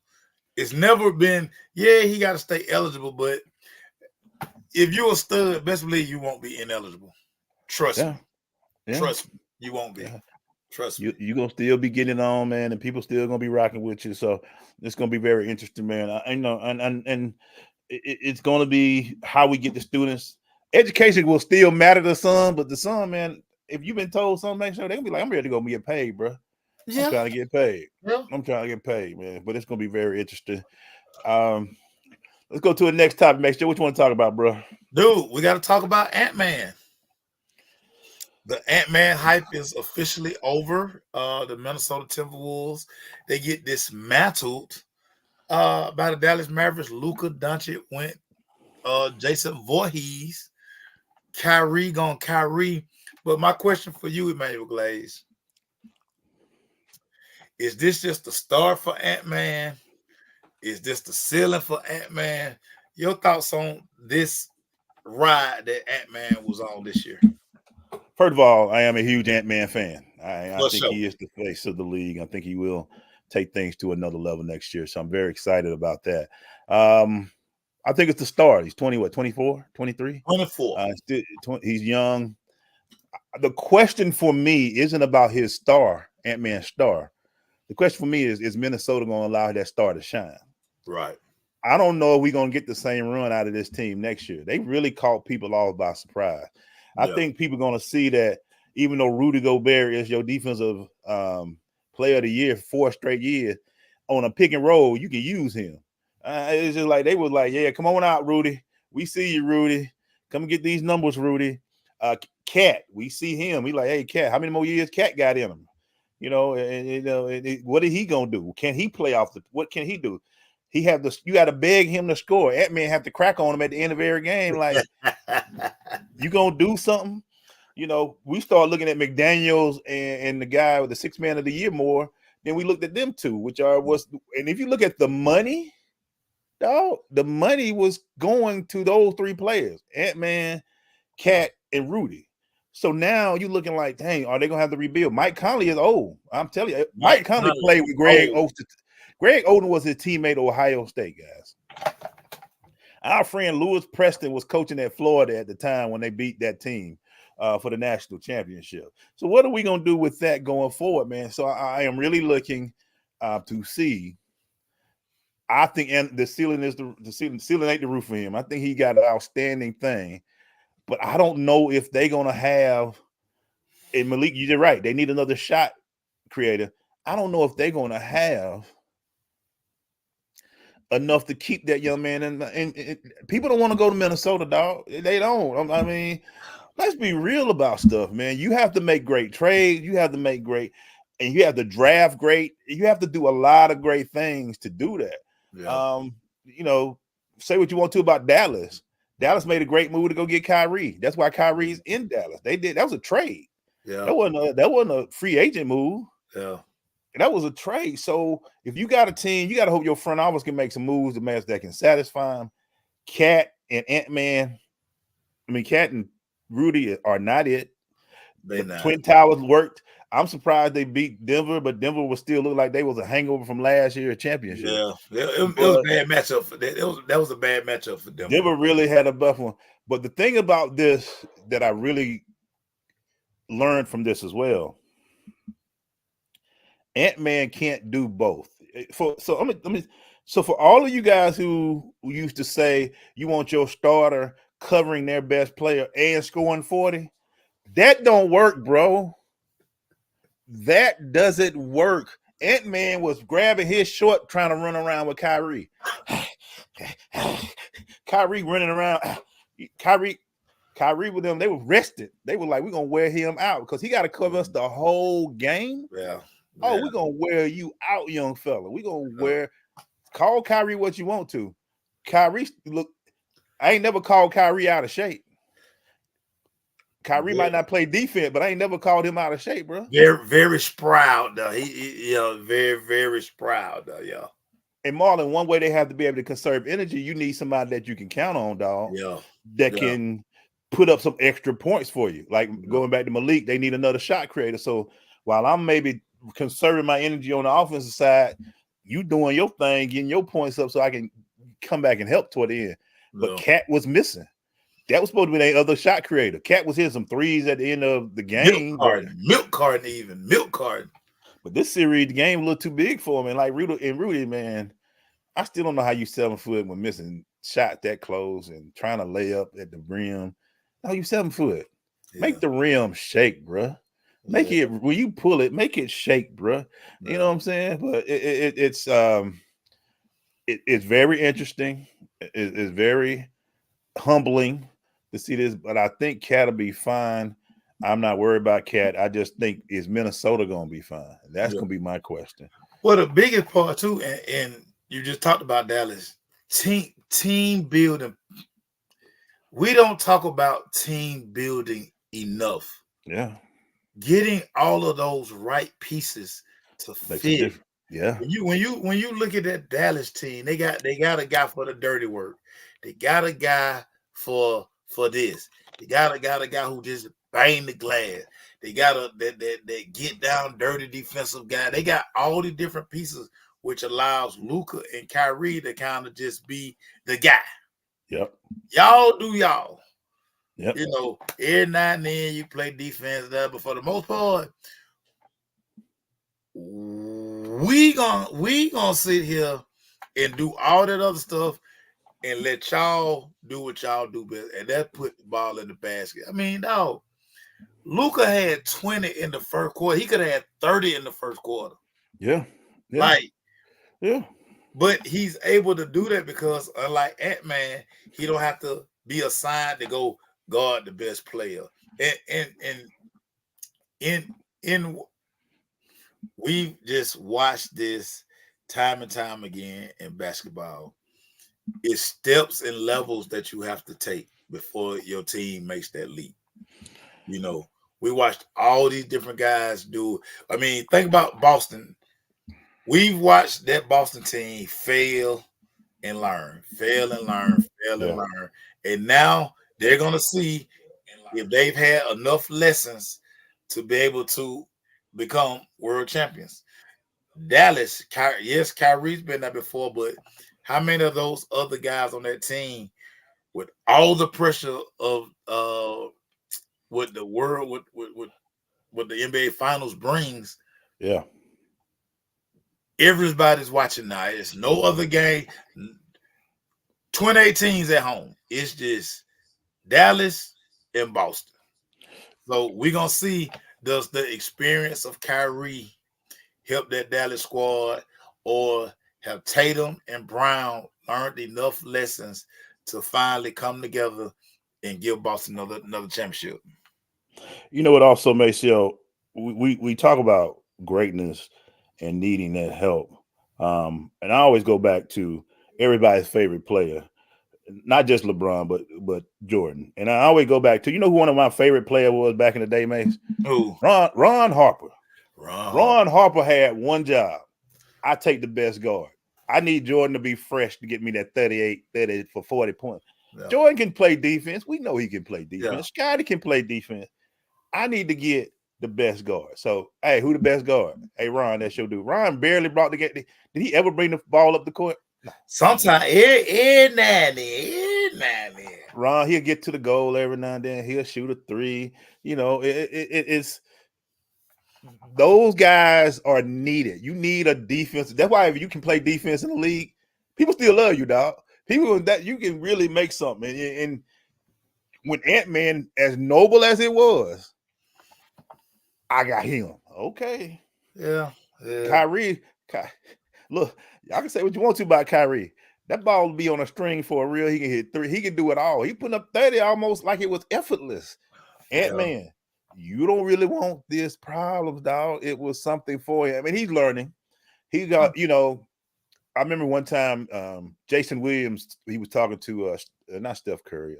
It's never been. Yeah, he got to stay eligible, but if you're a stud, best believe you won't be ineligible. Trust me. Yeah. Trust me, you won't be. Yeah. Trust me. You're gonna still be getting on, man, and people still gonna be rocking with you. So it's gonna be very interesting, man. I know, and it's gonna be how we get the students. Education will still matter to some, but the some, man, if you've been told something, make sure they're gonna be like, I'm ready to go get paid, bro. Yeah. I'm trying to get paid. Yeah. I'm trying to get paid, man. But it's gonna be very interesting. Let's go to the next topic. Make sure what you want to talk about, bro. Dude, we got to talk about Ant-Man. The Ant-Man hype is officially over. The Minnesota Timberwolves, they get dismantled by the Dallas Mavericks. Luka Doncic went. Jason Voorhees, Kyrie gone Kyrie. But my question for you, Emmanuel Glaze, is this just the start for Ant-Man? Is this the ceiling for Ant-Man? Your thoughts on this ride that Ant-Man was on this year? First of all, I am a huge Ant-Man fan. I For think sure. he is the face of the league. I think he will take things to another level next year. So I'm very excited about that. I think it's the start. He's 20, what, 24, 23? 24. He's young. The question for me isn't about his star, Ant-Man's star. The question for me is Minnesota going to allow that star to shine? Right. I don't know if we're going to get the same run out of this team next year. They really caught people off by surprise. I think people are going to see that even though Rudy Gobert is your defensive player of the year 4 straight years, on a pick and roll, you can use him. It's just like they was like, yeah, come on out, Rudy. We see you, Rudy. Come get these numbers, Rudy. Cat, we see him. We like, hey, Cat, how many more years Cat got in him? You know, what is he gonna do? Can he play off the? What can he do? You got to beg him to score. Ant-Man have to crack on him at the end of every game. Like, you gonna do something? You know, we start looking at McDaniels and the guy with the 6th man of the year more than we looked at them two, and if you look at the money, dog, the money was going to those 3 players: Ant-Man, Cat, and Rudy. So now you're looking like, dang, are they gonna have to rebuild? Mike Conley is old. I'm telling you, Mike Conley played with Greg Oden. Greg Oden was his teammate at Ohio State, guys. Our friend Lewis Preston was coaching at Florida at the time when they beat that team for the national championship. So what are we gonna do with that going forward, man? So I am really looking to see. I think and the ceiling is the ceiling ain't the roof for him. I think he got an outstanding thing, but I don't know if they're gonna have. And Malik, you're right. They need another shot creator. I don't know if they're gonna have enough to keep that young man. And people don't want to go to Minnesota, dog. They don't. I mean, let's be real about stuff, man. You have to make great trades. You have to make great, and you have to draft great. You have to do a lot of great things to do that. Yeah. You know, say what you want to about Dallas. Dallas made a great move to go get Kyrie. That's why Kyrie's in Dallas. They did. That was a trade. Yeah. That wasn't a free agent move. Yeah. That was a trade. So if you got a team, you got to hope your front office can make some moves that can satisfy them. Cat and Ant-Man, Cat and Rudy are not it. The Twin Towers worked. I'm surprised they beat Denver, but Denver will still look like they was a hangover from last year's championship. Yeah, it was a bad matchup for that. That was a bad matchup for Denver. Denver really had a buff one. But the thing about this that I really learned from this as well, Ant-Man can't do both. So for all of you guys who used to say you want your starter covering their best player and scoring 40, that don't work, bro. That doesn't work. Ant-Man was grabbing his short trying to run around with Kyrie. Kyrie running around. Kyrie with them, they were rested. They were like, we're going to wear him out because he got to cover us the whole game. Yeah. Oh, we're going to wear you out, young fella. We're going to call Kyrie what you want to. Kyrie, look, I ain't never called Kyrie out of shape. Kyrie might not play defense, but I ain't never called him out of shape, bro. Very, very sprout, though. He very, very sprout, though, yeah. And Marlon, one way they have to be able to conserve energy, you need somebody that you can count on, dog. Yeah. That can put up some extra points for you. Like going back to Malik, they need another shot creator. So while I'm maybe conserving my energy on the offensive side, you doing your thing, getting your points up so I can come back and help toward the end. But Cat was missing. That was supposed to be their other shot creator. Cat was hitting some threes at the end of the game. Milk carton. But this series, the game looked too big for him. And like Rudy, man, I still don't know how you 7 foot when missing shot that close and trying to lay up at the rim. How you 7 foot? Yeah. Make the rim shake, bro. Make it when you pull it, make it shake, bro. You know what I'm saying? But it's very interesting. It's very humbling to see this, but I think Cat will be fine. I'm not worried about Cat. I just think is Minnesota gonna be fine? That's gonna be my question. Well, the biggest part too, and you just talked about Dallas team building. We don't talk about team building enough. Yeah, getting all of those right pieces to makes a fit. difference. Yeah. When you look at that Dallas team, they got a guy for the dirty work. They got a guy for this. They got a guy who just bang the glass. They got that get down dirty defensive guy. They got all the different pieces, which allows Luka and Kyrie to kind of just be the guy. Yep. Y'all do y'all. Yep. You know, every now and then you play defense there, but for the most part, we gonna sit here and do all that other stuff and let y'all do what y'all do best, and that put the ball in the basket. I mean, no, Luka had 20 in the first quarter. He could have had 30 in the first quarter. Yeah. Yeah. But he's able to do that because unlike Ant-Man, he don't have to be assigned to go guard the best player. And we just watched this time and time again in basketball. It's steps and levels that you have to take before your team makes that leap. You know, we watched all these different guys do. I mean, think about Boston. We've watched that Boston team fail and learn, fail and learn, fail and learn. And now they're going to see if they've had enough lessons to be able to become world champions. Dallas, yes, Kyrie's been there before, but how many of those other guys on that team, with all the pressure of what the world, what the NBA Finals brings, everybody's watching now. It's no other game. 28 teams at home. It's just Dallas and Boston. So we're gonna see, does the experience of Kyrie help that Dallas squad, or have Tatum and Brown learned enough lessons to finally come together and give Boston another championship? You know what also, Maceo, we talk about greatness and needing that help. And I always go back to everybody's favorite player, not just LeBron, but Jordan. And I always go back to, you know who one of my favorite player was back in the day, Mace? Who? Ron Harper. Ron Harper had one job. I take the best guard. I need Jordan to be fresh to get me that 30 for 40 points. Yeah. Jordan can play defense. We know he can play defense. Yeah. Scotty can play defense. I need to get the best guard. So, hey, who the best guard? Hey, Ron, that's your dude. Ron barely brought the game. Did he ever bring the ball up the court? No. Sometimes, every now and then. Ron, he'll get to the goal every now and then. He'll shoot a three. You know, it's those guys are needed. You need a defense. That's why if you can play defense in the league, people still love you, dog. People that you can really make something. And when Ant-Man, as noble as it was, I got him. Okay. Yeah. Kyrie, look, y'all can say what you want to about Kyrie. That ball will be on a string for a real. He can hit three. He can do it all. He putting up 30 almost like it was effortless. Ant-Man, you don't really want this problems, dog. It was something for him. I mean, he's learning. He got, you know, I remember one time Jason Williams, he was talking to not Steph Curry,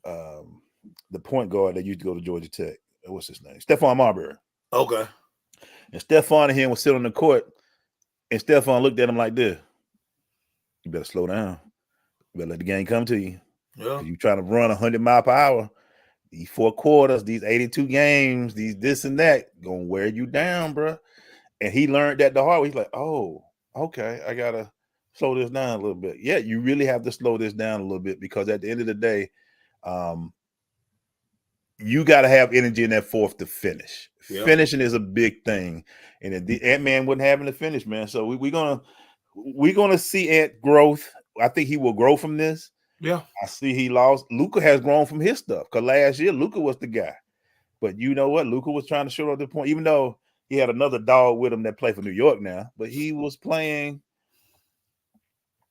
the point guard that used to go to Georgia Tech. What's his name? Stephon Marbury. Okay. And Stephon and him was sitting on the court, and Stephon looked at him like this. You better slow down. You better let the game come to you. Yeah. You trying to run 100 miles per hour. These 4 quarters, these 82 games, these this and that, gonna wear you down, bro. And he learned that the hard way. He's like, oh, okay, I gotta slow this down a little bit. Yeah, you really have to slow this down a little bit, because at the end of the day, you got to have energy in that fourth to finish. Yep. Finishing is a big thing, and the Ant-Man wasn't having to finish, man. So we're gonna see Ant growth. I think he will grow from this. Yeah, I see he lost. Luka has grown from his stuff, because last year Luka was the guy. But you know what? Luka was trying to show up the point, even though he had another dog with him that played for New York now, but he was playing.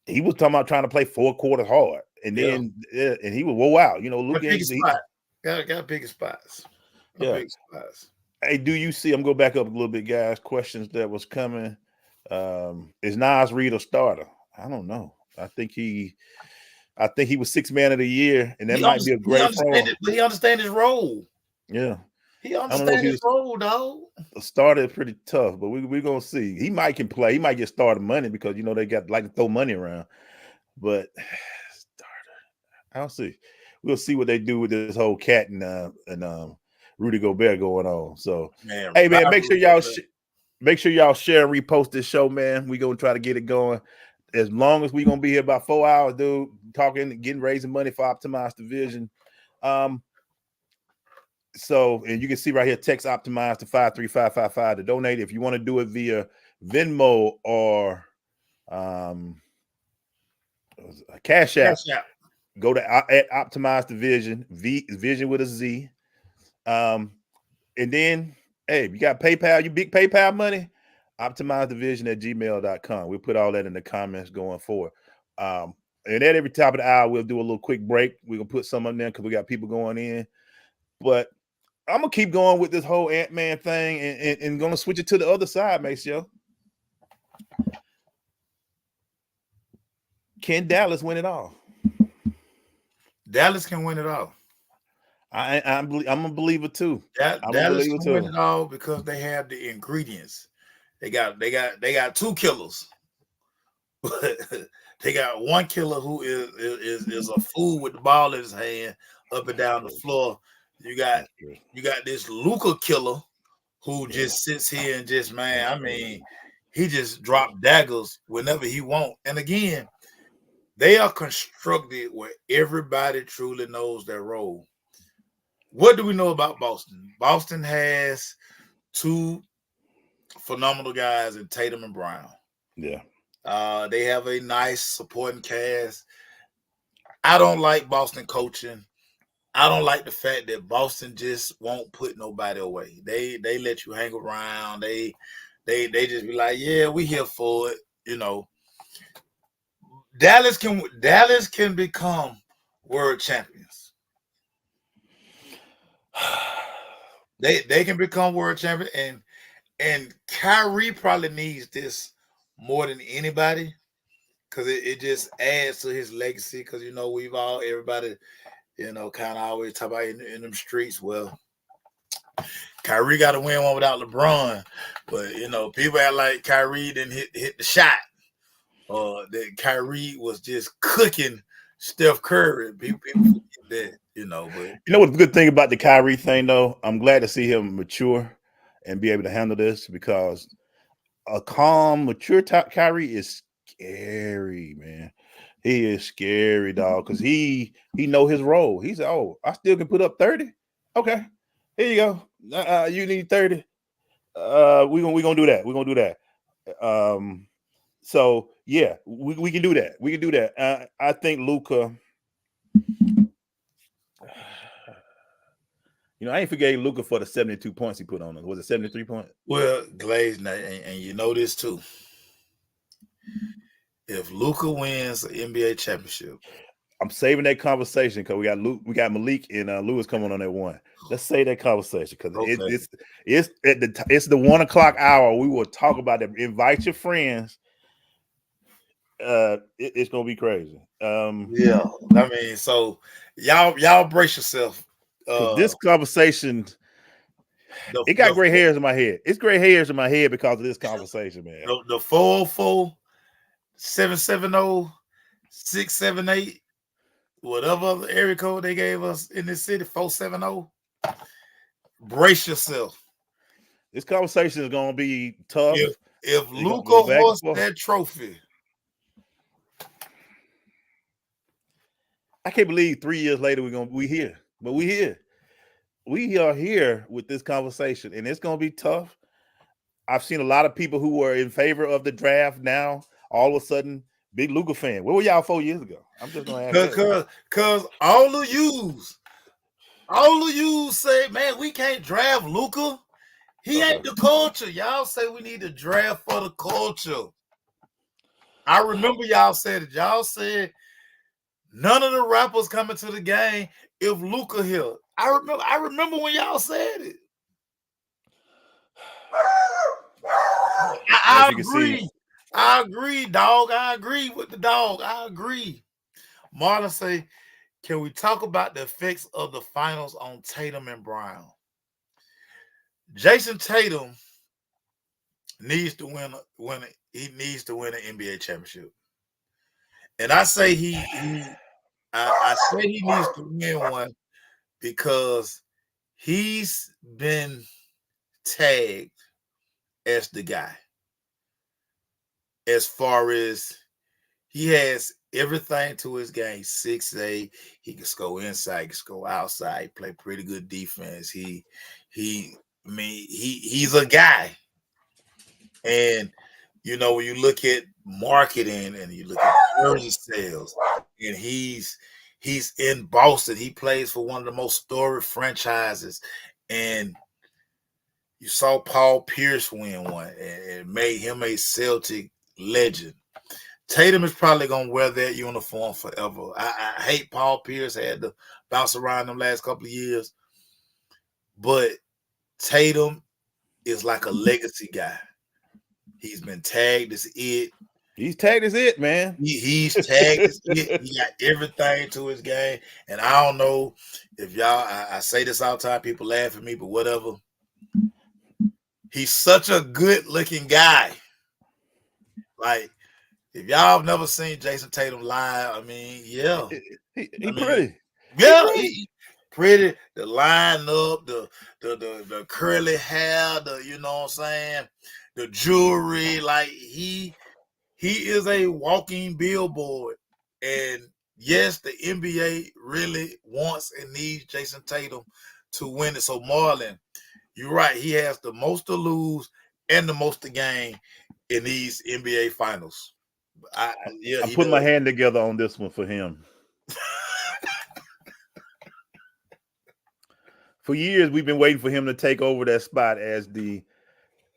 He was talking about trying to play 4 quarters hard, and then and he would roll out. You know, Luka big spot. Got bigger spots. Big spots. Hey, do you see? I'm going to go back up a little bit, guys. Questions that was coming. Is Nas Reed a starter? I don't know. I think he was 6th man of the year, and that might be a great but he understands his role. Yeah. He understands his role, dog. The starter is pretty tough, but we're gonna see. He might can play. He might get started money because you know they got like to throw money around. But starter, I don't see. We'll see what they do with this whole Cat and Rudy Gobert going on. So, hey man, make sure y'all share and repost this show, man. We gonna try to get it going. As long as we gonna be here about 4 hours, dude, talking, raising money for Optimize The Vizion. So, and you can see right here, text Optimize to 53555 to donate. If you want to do it via Venmo or Cash App, go to at Optimize The Vizion, Vision with a Z. And then, hey, you got PayPal, you big PayPal money, optimizethevision@gmail.com. We'll put all that in the comments going forward. And at every top of the hour, we'll do a little quick break. We're going to put some on there because we got people going in. But I'm going to keep going with this whole Ant-Man thing and going to switch it to the other side, Maceo. Can Dallas win it all? Dallas can win it all. I'm a believer too. Dallas can win it all because they have the ingredients. They got 2 killers. They got one killer who is a fool with the ball in his hand up and down the floor. You got this Luka killer who just sits here and just, man, I mean, he just dropped daggers whenever he wants. And again, they are constructed where everybody truly knows their role. What do we know about Boston? Boston has 2 phenomenal guys in Tatum and Brown. Yeah. They have a nice supporting cast. I don't like Boston coaching. I don't like the fact that Boston just won't put nobody away. They let you hang around. They just be like, yeah, we here for it. You know, Dallas can become world champions. They can become world champion, and Kyrie probably needs this more than anybody because it just adds to his legacy. Because you know everybody. You know, kind of always talk about in them streets. Well, Kyrie got to win one without LeBron, but you know, people act like Kyrie didn't hit the shot, or that Kyrie was just cooking Steph Curry. People forget that, you know. But you know what the good thing about the Kyrie thing, though, I'm glad to see him mature and be able to handle this because a calm, mature Kyrie is scary, man. He is scary, dog, because he know his role. He said, "Oh, I still can put up 30. Okay, here you go. You need 30. We gonna do that. We're gonna do that. So yeah, we can do that. We can do that. I think Luka. You know, I ain't forgave Luka for the 72 points he put on us. Was it 73 points? Well, Glaze, and you know this too. If Luka wins the NBA championship, I'm saving that conversation because we got Malik and Lewis coming on at 1. Let's save that conversation because it's the 1 o'clock hour. We will talk about it. Invite your friends. It's gonna be crazy. Yeah, I mean, so y'all brace yourself. This conversation, it got gray hairs in my head. It's gray hairs in my head because of this conversation, man. The 404. 770 678, whatever other area code they gave us in this city, 470. Brace yourself. This conversation is gonna be tough. If Luka hosts that trophy, I can't believe 3 years later we here. But we here. We are here with this conversation, and it's gonna be tough. I've seen a lot of people who were in favor of the draft now. All of a sudden, big Luka fan. Where were y'all 4 years ago? I'm just gonna ask. Cause all of yous All of you say, man, we can't draft Luka. He ain't the culture. Y'all say we need to draft for the culture. I remember y'all said it. Y'all said none of the rappers coming to the game if Luka here. I remember when y'all said it. I agree. I agree, dog. I agree with the dog. I agree. Marlon say, can we talk about the effects of the finals on Tatum and Brown? Jason Tatum needs to win. He needs to win an NBA championship, and I say I say he needs to win one because he's been tagged as the guy. As far as he has everything to his game, 6'8", he can score inside, he can score outside, play pretty good defense. He's a guy. And you know, when you look at marketing and you look at jersey sales, and he's in Boston, he plays for one of the most storied franchises, and you saw Paul Pierce win one and made him a Celtic legend. Tatum is probably going to wear that uniform forever. I hate Paul Pierce. Had to bounce around them last couple of years. But Tatum is like a legacy guy. He's been tagged as it. He's tagged as it, man. He's tagged as it. He got everything to his game. And I don't know if y'all, I say this all the time, people laugh at me, but whatever. He's such a good-looking guy. Like, if y'all have never seen Jason Tatum live, I mean, yeah. He pretty. Yeah, he pretty. The line up, the curly hair, you know what I'm saying? The jewelry, like he is a walking billboard. And yes, the NBA really wants and needs Jason Tatum to win it. So Marlon, you're right. He has the most to lose and the most to gain in these NBA finals. I'm putting my hand together on this one for him. For years, we've been waiting for him to take over that spot as the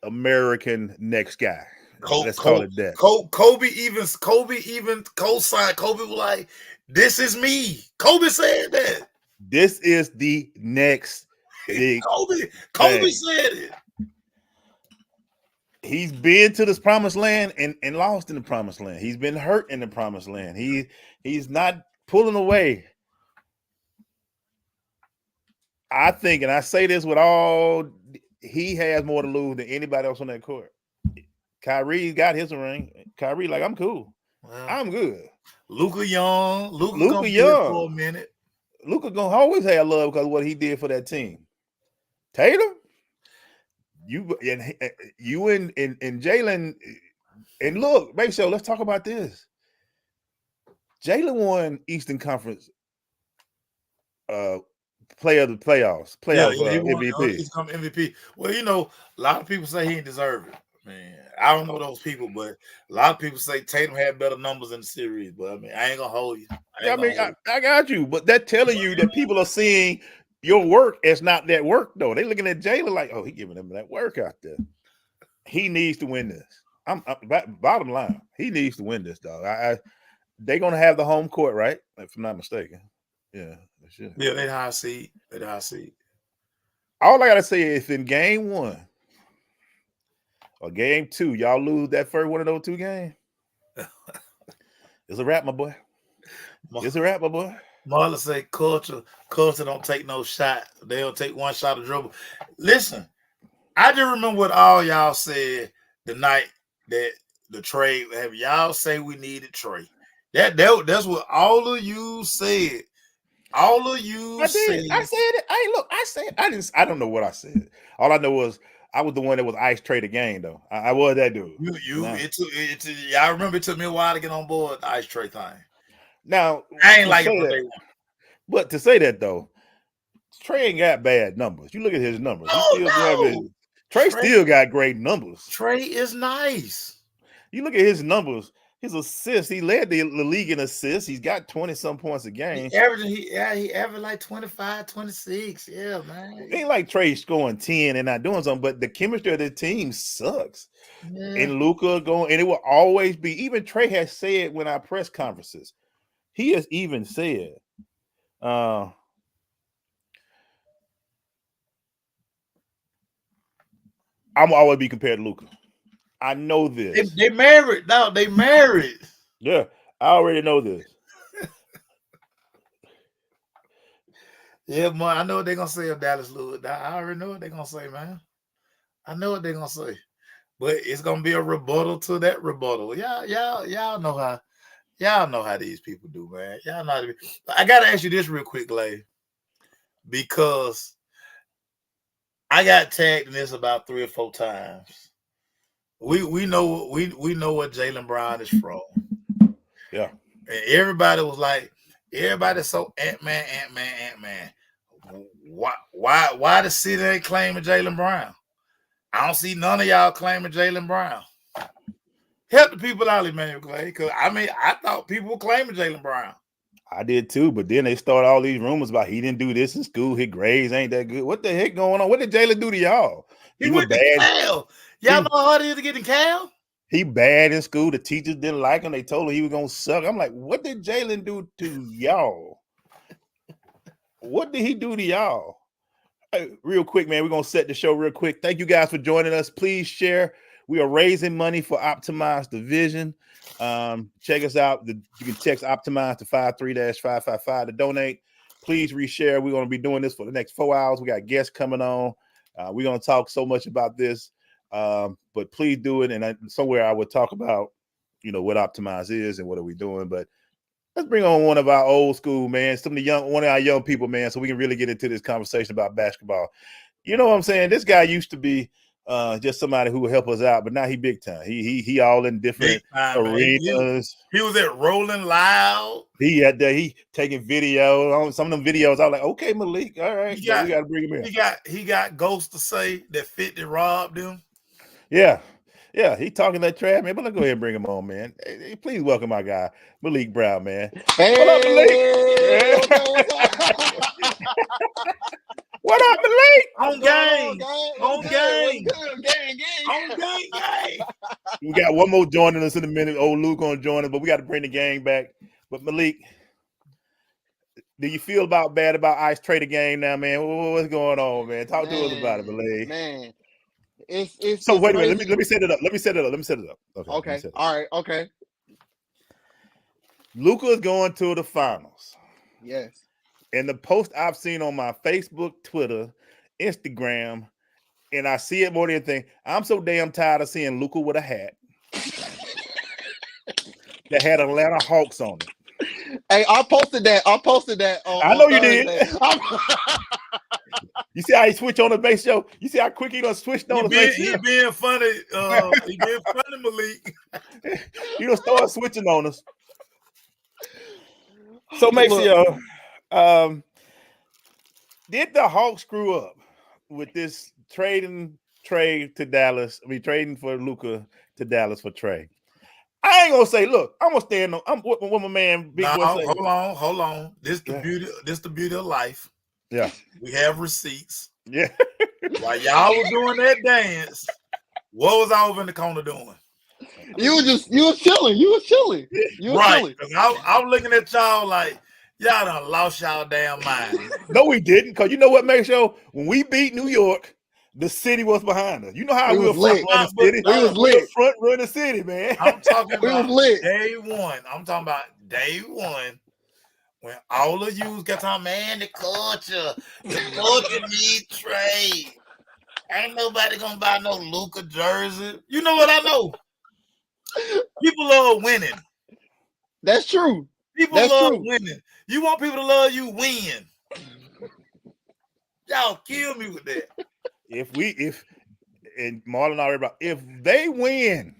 American next guy. Let's call it that. Kobe even co-signed. Kobe was like, "This is me." Kobe said that. This is the next big. Kobe said it. He's been to this promised land and lost in the promised land. He's been hurt in the promised land. He's not pulling away. I think, and I say this with all, he has more to lose than anybody else on that court. Kyrie got his ring. Kyrie, like, I'm cool. Well, I'm good. Luka young for a minute. Luka gonna always have love because of what he did for that team. Tatum, you and Jalen, and look, baby, so let's talk about this. Jalen won Eastern Conference player of the playoffs. MVP. He's come MVP. Well, you know, a lot of people say he didn't deserve it. Man, I don't know those people, but a lot of people say Tatum had better numbers in the series. But I mean, I ain't gonna hold you. I got you, but that telling you that people are seeing your work as not that work, though. They looking at Jalen like, oh, he giving them that work out there. He needs to win this. Bottom line, he needs to win this, dog. They're gonna have the home court, right? If I'm not mistaken. Yeah, they should. Yeah, they high seed. All I gotta say is, in game 1 or game 2, y'all lose that first one of those 2 games, it's a wrap, my boy. It's a wrap, my boy. Marlon say culture don't take no shot. They don't take one shot of dribble. Listen, I just remember what all y'all said the night that the trade. Have y'all say we needed Trey? That's what all of you said. All of you I said it. I don't know what I said. All I know was I was the one that was ice trade the game, though. I was that dude. I remember it took me a while to get on board the ice trade thing. Now I ain't like it from day one. But to say that, though, Trey ain't got bad numbers. You look at his numbers. Trey still got great numbers. Trey is nice. You look at his numbers. his assists. He led the league in assists. He's got 20-some points a game. He averaged like 25, 26. Yeah, man. It ain't like Trey scoring 10 and not doing something, but the chemistry of the team sucks. Yeah. And Luka going, and it will always be. Even Trey has said when our press conferences, he has even said, I'm always be compared to Luka. I know this. They married. No, they married. Yeah, I already know this. Yeah, man. I know what they're gonna say of Dallas Lewis. I already know what they're gonna say, man. I know what they're gonna say. But it's gonna be a rebuttal to that rebuttal. Y'all know how these people do, man. Y'all know how to be. I gotta ask you this real quick, Lay, because I got tagged in this about 3 or 4 times. We know what Jaylen Brown is from. Yeah. And everybody was like, everybody's so Ant-Man. Why the city ain't claiming Jaylen Brown? I don't see none of y'all claiming Jaylen Brown. Help the people out, Emmanuel Clay, because I thought people were claiming Jaylen Brown. I did too, but then they start all these rumors about he didn't do this in school. His grades ain't that good. What the heck going on? What did Jaylen do to y'all? He went to Cal. Y'all know how hard it is to get in Cal? He bad in school. The teachers didn't like him. They told him he was gonna suck. I'm like, what did Jaylen do to y'all? What did he do to y'all? Hey, real quick, man, we're gonna set the show real quick. Thank you guys for joining us. Please share. We are raising money for Optimize The Vizion. Check us out. You can text Optimize to 53-555 to donate. Please reshare. We're going to be doing this for the next 4 hours. We got guests coming on. We're going to talk so much about this, but please do it. And somewhere I would talk about, what Optimize is and what are we doing. But let's bring on one of our old school, man, one of our young people, man, so we can really get into this conversation about basketball. You know what I'm saying? This guy used to be just somebody who would help us out, but now he big time. He all in different arenas. He was at Rolling Loud. He taking videos on some of them videos. I was like, okay, Malik, all right, we got to bring him in. He got ghosts to say that 50 robbed him. Yeah, he talking that trash, man. But let's go ahead and bring him on, man. Hey, please welcome my guy Malik Brown, man. Hey, what up, Malik? What up, Malik? On game. We got one more joining us in a minute. Old Luke gonna join us, but we got to bring the gang back. But Malik, do you feel bad about Ice trade the game now, man? What's going on, man? Talk to us about it, Malik. Man, it's so wait a minute. Let me set it up. Let me set it up. Okay. All right. Okay. Luka is going to the finals. Yes. And the post I've seen on my Facebook, Twitter, Instagram, and I see it more than anything. I'm so damn tired of seeing Luka with a hat that had Atlanta Hawks on it. Hey, I posted that. I know you did. You see how he switched on the base show? You see how quick he done switched on the base show? He being funny. He being funny, Malik. He done started switching on us. So make sure. Did the Hawks screw up with this trading to Dallas? Trading for Luka to Dallas for Trey. I ain't gonna say. Look, I'm gonna stand on. I'm what my man. Big Hold on. This the beauty. This the beauty of life. Yeah, we have receipts. Yeah. While y'all was doing that dance, what was I over in the corner doing? You was chilling. Right. I'm looking at y'all like. Y'all done lost y'all damn mind. No, we didn't. Because you know what, make sure when we beat New York, the city was behind us. You know how we were front run the city? We was lit. Front run the city, man. I'm talking about lit. day one. I'm talking about day one when all of you got talking, man, the culture needs trade. Ain't nobody gonna buy no Luka jersey. You know what I know? People love winning. That's true. People love winning. You want people to love you, win. Y'all kill me with that. And Marlon already about if they win.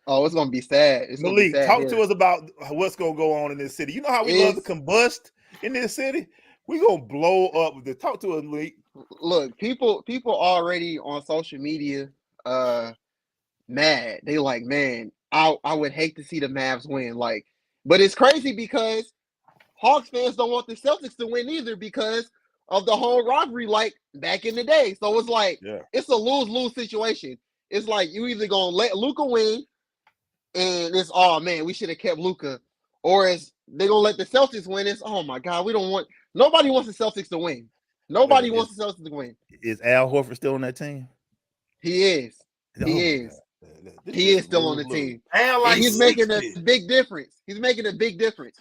Oh, it's gonna be sad. Malik, talk to us about what's gonna go on in this city. You know how we love to combust in this city? We're gonna blow up with it. Talk to us, Malik. Look, people already on social media mad. They like, man, I would hate to see the Mavs win. Like, but it's crazy because Hawks fans don't want the Celtics to win either because of the whole rivalry, like back in the day. So it's like it's a lose-lose situation. It's like you either gonna let Luka win, and it's man, we should have kept Luka, or it's they gonna let the Celtics win. It's oh my god, nobody wants the Celtics to win. Nobody wants the Celtics to win. Is Al Horford still on that team? He is. He is. He is still on the team. Al like he's 60. making a big difference. He's making a big difference.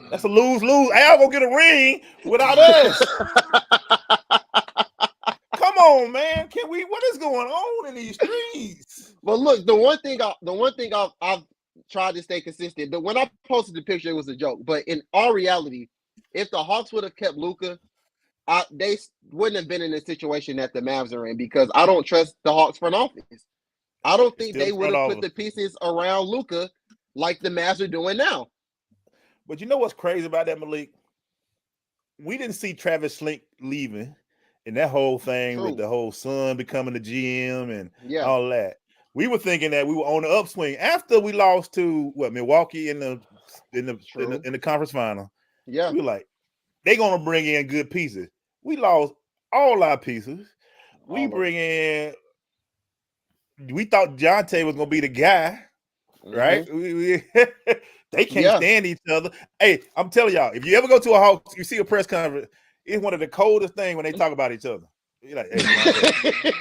That's a lose-lose. Al gonna get a ring without us. Come on, man. What is going on in these streets? But look, the one thing I've tried to stay consistent, but when I posted the picture, it was a joke. But in all reality, if the Hawks would have kept Luka, they wouldn't have been in the situation that the Mavs are in because I don't trust the Hawks front office. I don't think they would have put the pieces around Luka like the Mavs are doing now. But you know what's crazy about that, Malik? We didn't see Travis Schlenk leaving and that whole thing with the whole son becoming the GM and all that. We were thinking that we were on the upswing after we lost to Milwaukee in the conference final. Yeah, we were like, they're gonna bring in good pieces. We lost all our pieces. We thought Jonte was gonna be the guy, right? They can't stand each other. Hey, I'm telling y'all, if you ever go to a Hawks, you see a press conference, it's one of the coldest things when they talk about each other. You're like, hey,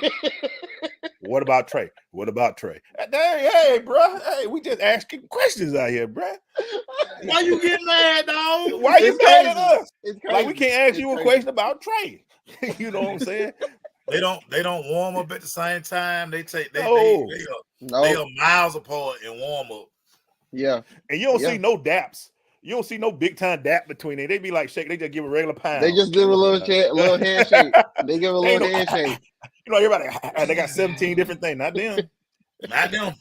what about Trey? What about Trey? Hey, bro. Hey, we just asking questions out here, bro. Why you getting mad, dog? Why you mad at us? Like we can't ask you a question about Trey. You know what I'm saying? They don't warm up at the same time. They are miles apart in warm up. Yeah, and you don't see no daps. You don't see no big time dap between them. They be like shake. They just give a regular pound. They just give a little handshake. They give a little handshake. You know, everybody they got 17 different things. Not them. Not them.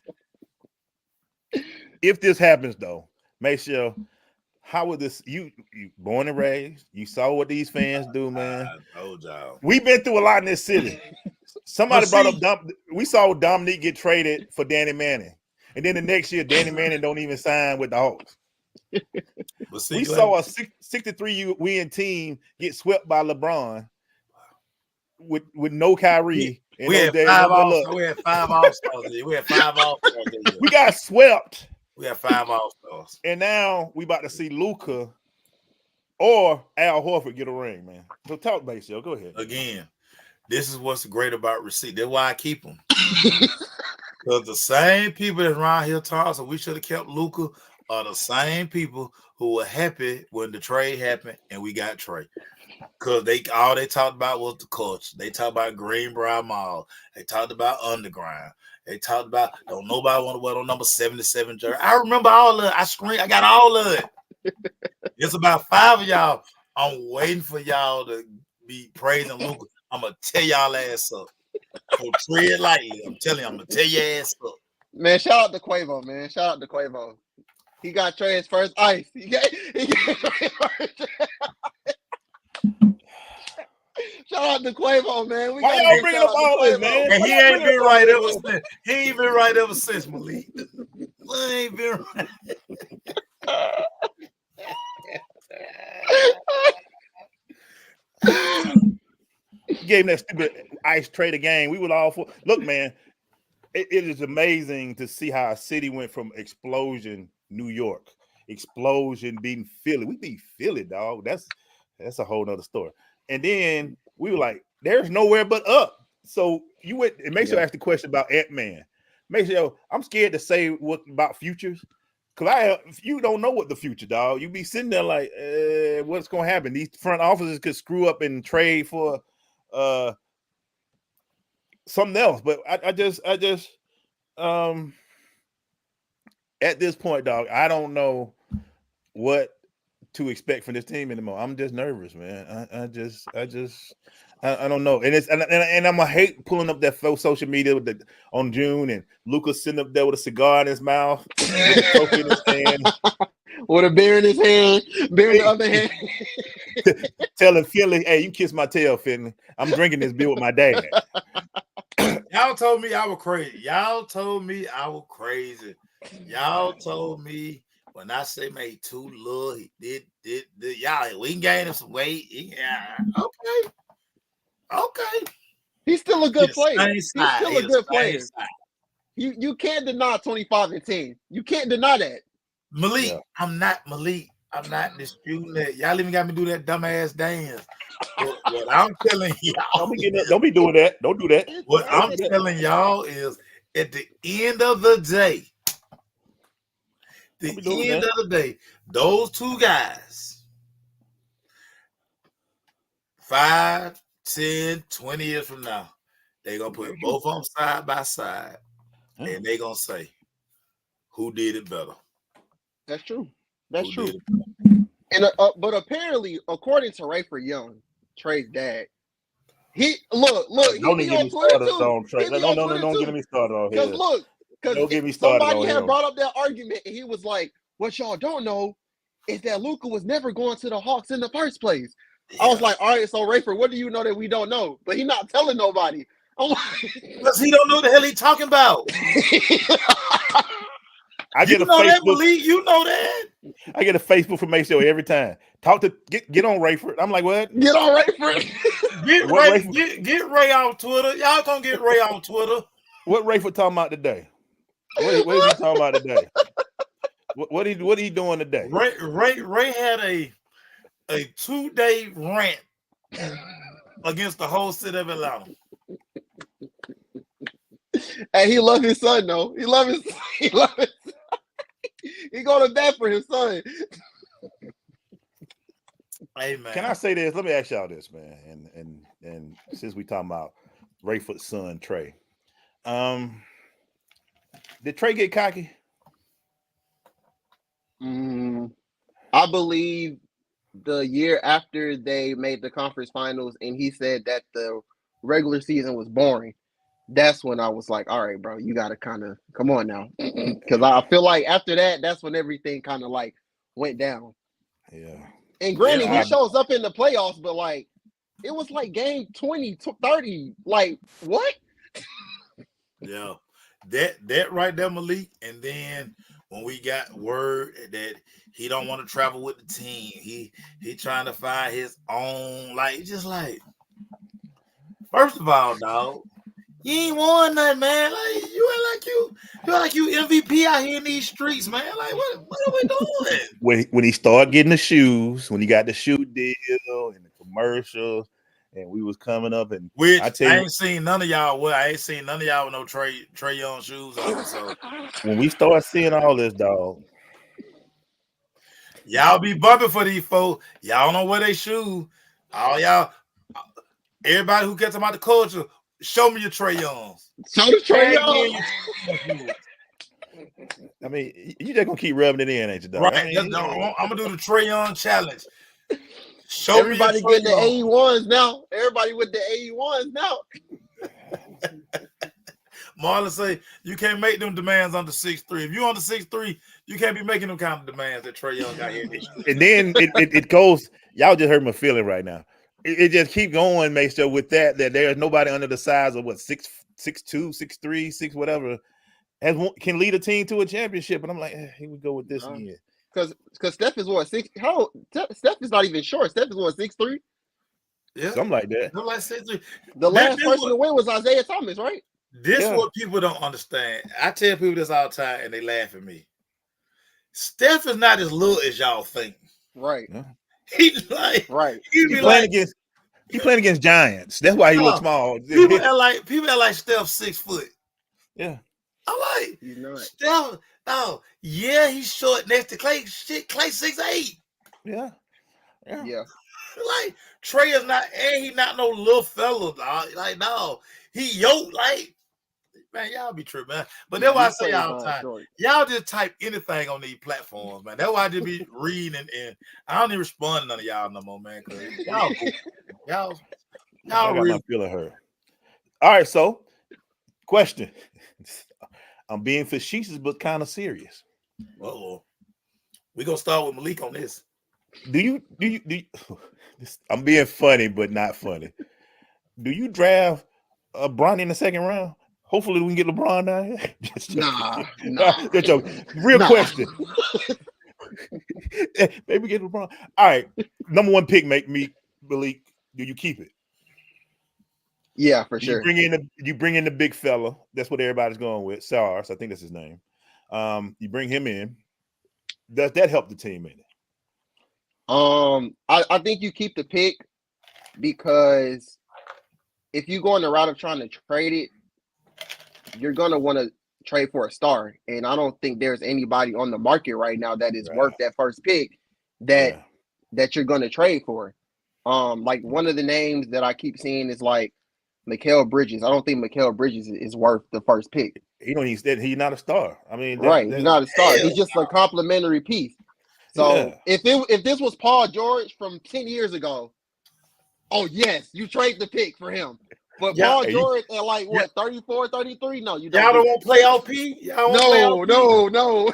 If this happens though, make sure. How would this? You born and raised? You saw what these fans do, man. I told y'all. We've been through a lot in this city. Somebody brought up we saw Dominique get traded for Danny Manning, and then the next year Danny Manning don't even sign with the Hawks. We saw a 63 win team get swept by LeBron with no Kyrie. We had 5 All-Stars. We had 5 All-Stars. We got swept. We have 5 All-Stars. And now we about to see Luka or Al Horford get a ring, man. So talk base, yo. Go ahead. Again, this is what's great about receipt. That's why I keep them. Because the same people that's around here talking, so we should have kept Luka, are the same people who were happy when the trade happened and we got Trey. Because all they talked about was the culture. They talked about Greenbrier Mall. They talked about Underground. They talked about don't nobody want to wear on number 77 jersey. I remember all of it. I got all of it. It's about 5 of y'all. I'm waiting for y'all to be praising Luka. I'm gonna tear y'all ass up. So tread lightly. I'm telling you, I'm gonna tear your ass up. Man, shout out to Quavo, man. Shout out to Quavo. He got Trey's first ice. He got Trey's first. Shout out to Quavo, man. Why y'all bringing up all this, man? And he ain't been right ever since. He ain't been right ever since, Malik. He ain't been right. Gave him that stupid ice trade again. We were all for. Look, man, it is amazing to see how a city went from explosion, New York, explosion beating Philly. We beat Philly, dog. That's a whole nother story. And then we were like, there's nowhere but up. So you went and make sure I ask the question about Ant-Man. Make sure I'm scared to say what about futures. Because you don't know what the future, dog. You be sitting there like, what's going to happen? These front offices could screw up and trade for something else. But I just at this point, dog, I don't know what to expect from this team anymore. I'm just nervous, man. I don't know. And I'm gonna hate pulling up that social media on June and Lucas sitting up there with a cigar in his mouth, with a trophy in his hand. With a beer in his hand, beer in the other hand. Telling Finley, hey, you kiss my tail, Finley. I'm drinking this beer with my dad. Y'all told me I was crazy. Y'all told me when I say made too little, he did y'all. We can gain him some weight. Yeah, okay. He's still a good player. He's still a good player. Side. You can't deny 25 and 10. You can't deny that. Malik, yeah. I'm not disputing that. Y'all even got me do that dumbass dance. What I'm telling y'all, don't be doing that. Don't do that. What I'm telling y'all is, at the end of the day, those two guys, 5, 10, 20 years from now, they're gonna put both of them side by side, and they're gonna say, who did it better? That's true. That's true. And but apparently, according to Rayford Young, Trey's dad, he look. Don't even get me started on Trey. No, don't get me started on here. Because somebody had brought up that argument, and he was like, "What y'all don't know is that Luka was never going to the Hawks in the first place." Yeah. I was like, "All right, so Rayford, what do you know that we don't know?" But he's not telling nobody. Because he don't know the hell he's talking about. I get you know that. I get a Facebook from Maceo every time. Get on Rayford. I'm like, what? Get on Rayford. Get Ray on Twitter. Y'all gonna get Ray on Twitter. What Rayford talking about today? What is he talking about today? What he doing today? Ray had a 2-day rant against the whole city of Atlanta. And he love his son though. He love his son. He go to bat for his son. Hey man, can I say this? Let me ask y'all this, man. And since we talking about Rayford's son Trey, did Trey get cocky? I believe the year after they made the conference finals, and he said that the regular season was boring. That's when I was like, all right, bro, you got to kind of come on now. Because I feel like after that, that's when everything kind of like went down. Yeah. And granted, he shows up in the playoffs, but like, it was like game 20, 30. Like, what? Yeah. That right there, Malik. And then when we got word that he don't want to travel with the team, he trying to find his own, like, just like, first of all, dog, you ain't won nothing, man. Like, you act like you MVP out here in these streets, man. Like, what are we doing? When he started getting the shoes, when he got the shoe deal and the commercials, and we was coming up, and which I ain't seen none of y'all. Well, I ain't seen none of y'all with no Trey Young shoes on. So when we start seeing all this, dog, y'all be bumping for these folks. Y'all know where they shoes. All y'all, everybody who gets about the culture. Show me your Trey Youngs. Show the Trey Youngs. I mean, you just gonna keep rubbing it in, ain't you, dog? Right. I'm gonna do the Trey Young challenge. Show everybody getting the AE1s now. Everybody with the AE1s now. Marlon say you can't make them demands under 6'3". If you on the 6'3", you can't be making them kind of demands that Trey Young got here. And then it goes. Y'all just hurt my feeling right now. It just keep going, Maester, with that there's nobody under the size of what 6'2", 6'3", 6 whatever can lead a team to a championship. And I'm like, here we go with this again. Because Steph is what 6? How Steph is not even short. Steph is what 6'3". Yeah, something like that. I'm like 6'3". The last person to win was Isaiah Thomas, right? This is what people don't understand. I tell people this all the time, and they laugh at me. Steph is not as little as y'all think. Right. Yeah. He's like right. He's playing against giants. That's why he looks small. People are like Steph 6 foot. Yeah. I'm like Steph. Oh, yeah, he's short next to Clay. Shit, Clay 6'8". Yeah. Like Trey is not, and he not no little fella, dog. Like, no, he yoked. Like, man, y'all be tripping, man. But that's why I say all the time, y'all just type anything on these platforms, man. That's why I just be reading and I don't even respond to none of y'all no more, man. Cause y'all got really my feeling hurt. All right, so question. I'm being facetious, but kind of serious. Uh-oh. We're gonna start with Malik on this. Do you I'm being funny, but not funny. Do you draft Bronny in the second round? Hopefully we can get LeBron down here. Nah. Real question. Maybe get LeBron. All right. Number one pick, make me Malik. Do you keep it? Yeah, for sure. You bring in the big fella. That's what everybody's going with. SARS, I think that's his name. You bring him in. Does that help the team in it? I think you keep the pick because if you go on the route of trying to trade it, you're gonna want to trade for a star, and I don't think there's anybody on the market right now that is worth that first pick that you're gonna trade for. Like one of the names that I keep seeing is like Mikal Bridges. I don't think Mikal Bridges is worth the first pick. He don't even he's not a star. I mean, he's not a star. He's just a complimentary piece. So if this was Paul George from 10 years ago, oh yes, you trade the pick for him. But Paul George at like what 34, 33? No, you don't. Y'all don't want to play LP? No.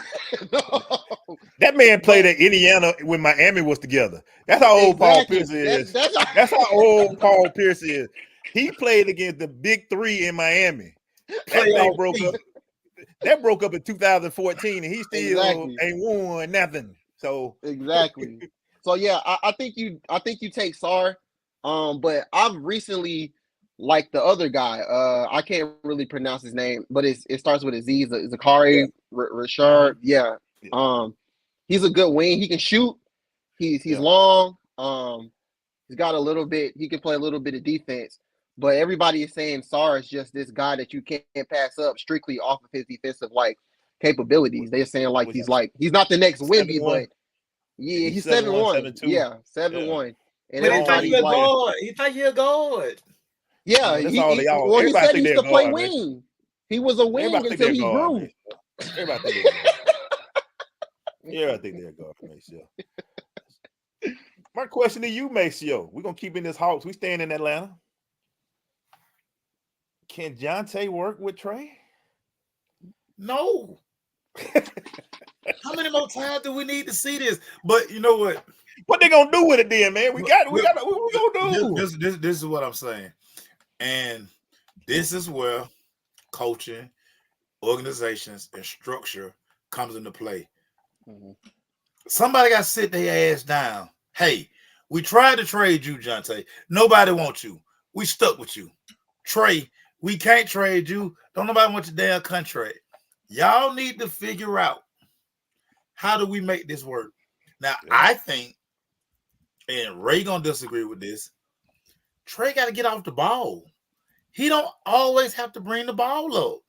That man played at Indiana when Miami was together. That's how old Paul Pierce is. That's how old Paul Pierce is. He played against the big three in Miami. That broke up in 2014, and he still ain't won nothing. So exactly. So yeah, I think you take Sar. But I've recently liked the other guy. I can't really pronounce his name, but it starts with a Z. Zakari Richard. Yeah. He's a good wing. He can shoot. He's long. He's got a little bit. He can play a little bit of defense. But everybody is saying Sar is just this guy that you can't pass up strictly off of his defensive capabilities. They're saying he's not the next Wemby, but yeah, he's 7'1". Yeah, 7'1". And everybody's like, he thought you're God. Yeah, he said he used to play wing. He was a wing until he grew. Everybody think they're God for Maceo. My question to you, Maceo, we're gonna keep in this Hawks. We staying in Atlanta. Can Jonte work with Trey? No. How many more times do we need to see this? But you know what? What they gonna do with it then, man? What we gonna do? This is what I'm saying. And this is where coaching, organizations, and structure comes into play. Mm-hmm. Somebody got to sit their ass down. Hey, we tried to trade you, Jonte. Nobody wants you. We stuck with you. Trey, we can't trade you. Don't nobody want your damn contract. Y'all need to figure out how do we make this work. Now, I think, and Ray gonna disagree with this, Trey got to get off the ball. He don't always have to bring the ball up.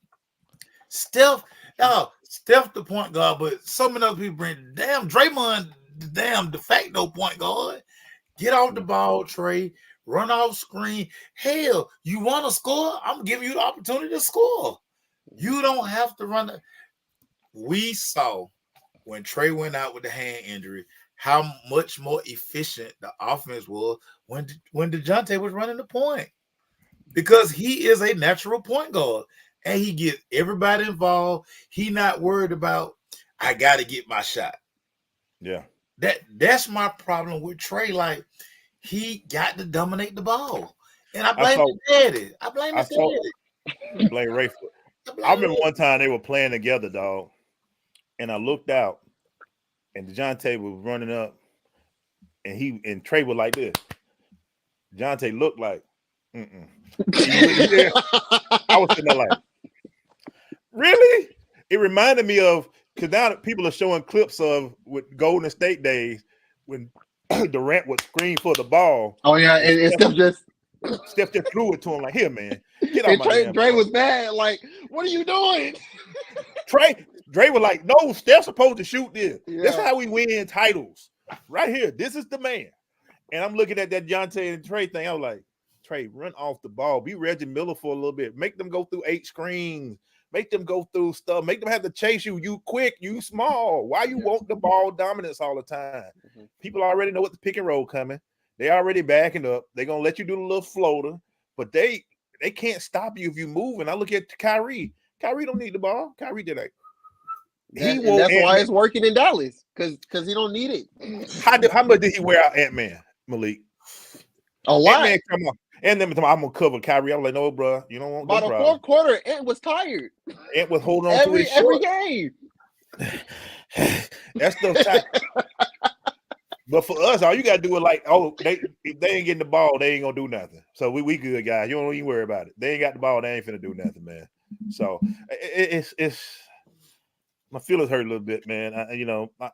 Steph the point guard, but so many other people bring Draymond, the damn de facto point guard. Get off the ball, Trey. Run off screen. Hell, you want to score? I'm giving you the opportunity to score. You don't have to run. We saw when Trey went out with the hand injury how much more efficient the offense was when DeJounte was running the point, because he is a natural point guard and he gets everybody involved. He not worried about, I got to get my shot. Yeah. That's my problem with Trey. Like, he got to dominate the ball. And I blame his daddy. I blame his daddy. Blame Ray. I remember one time they were playing together, dog. And I looked out and DeJounte was running up and Trey was like this. DeJounte looked like, I was sitting there like, really? It reminded me of, because now people are showing clips of with Golden State days when Durant would scream for the ball. Oh yeah, and Steph just threw it to him like, here, man, get out my Dre was mad, like, what are you doing? Dre was like, no, Steph's supposed to shoot this. Yeah. That's how we win titles. Right here. This is the man. And I'm looking at that Jonte and Trey thing. I was like, Trey, run off the ball. Be Reggie Miller for a little bit. Make them go through 8 screens. Make them go through stuff. Make them have to chase you. You quick, you small. Why you want the ball dominance all the time? Mm-hmm. People already know what the pick and roll coming. They already backing up. They're going to let you do the little floater. But they can't stop you if you move. And I look at Kyrie. Kyrie don't need the ball. Kyrie did that. That's why it's working in Dallas, because he don't need it. How much did he wear out Ant-Man, Malik? A lot. And then I'm gonna cover Kyrie. I'm like, no, bro, you don't want by them the problems. fourth quarter. Ant was tired. Ant was holding on to his every short. game. That stuff tight. But for us, all you gotta do is like, if they ain't getting the ball, they ain't gonna do nothing. So we good, guys. You don't even worry about it. They ain't got the ball, they ain't finna do nothing, man. So it's my feelings hurt a little bit, man.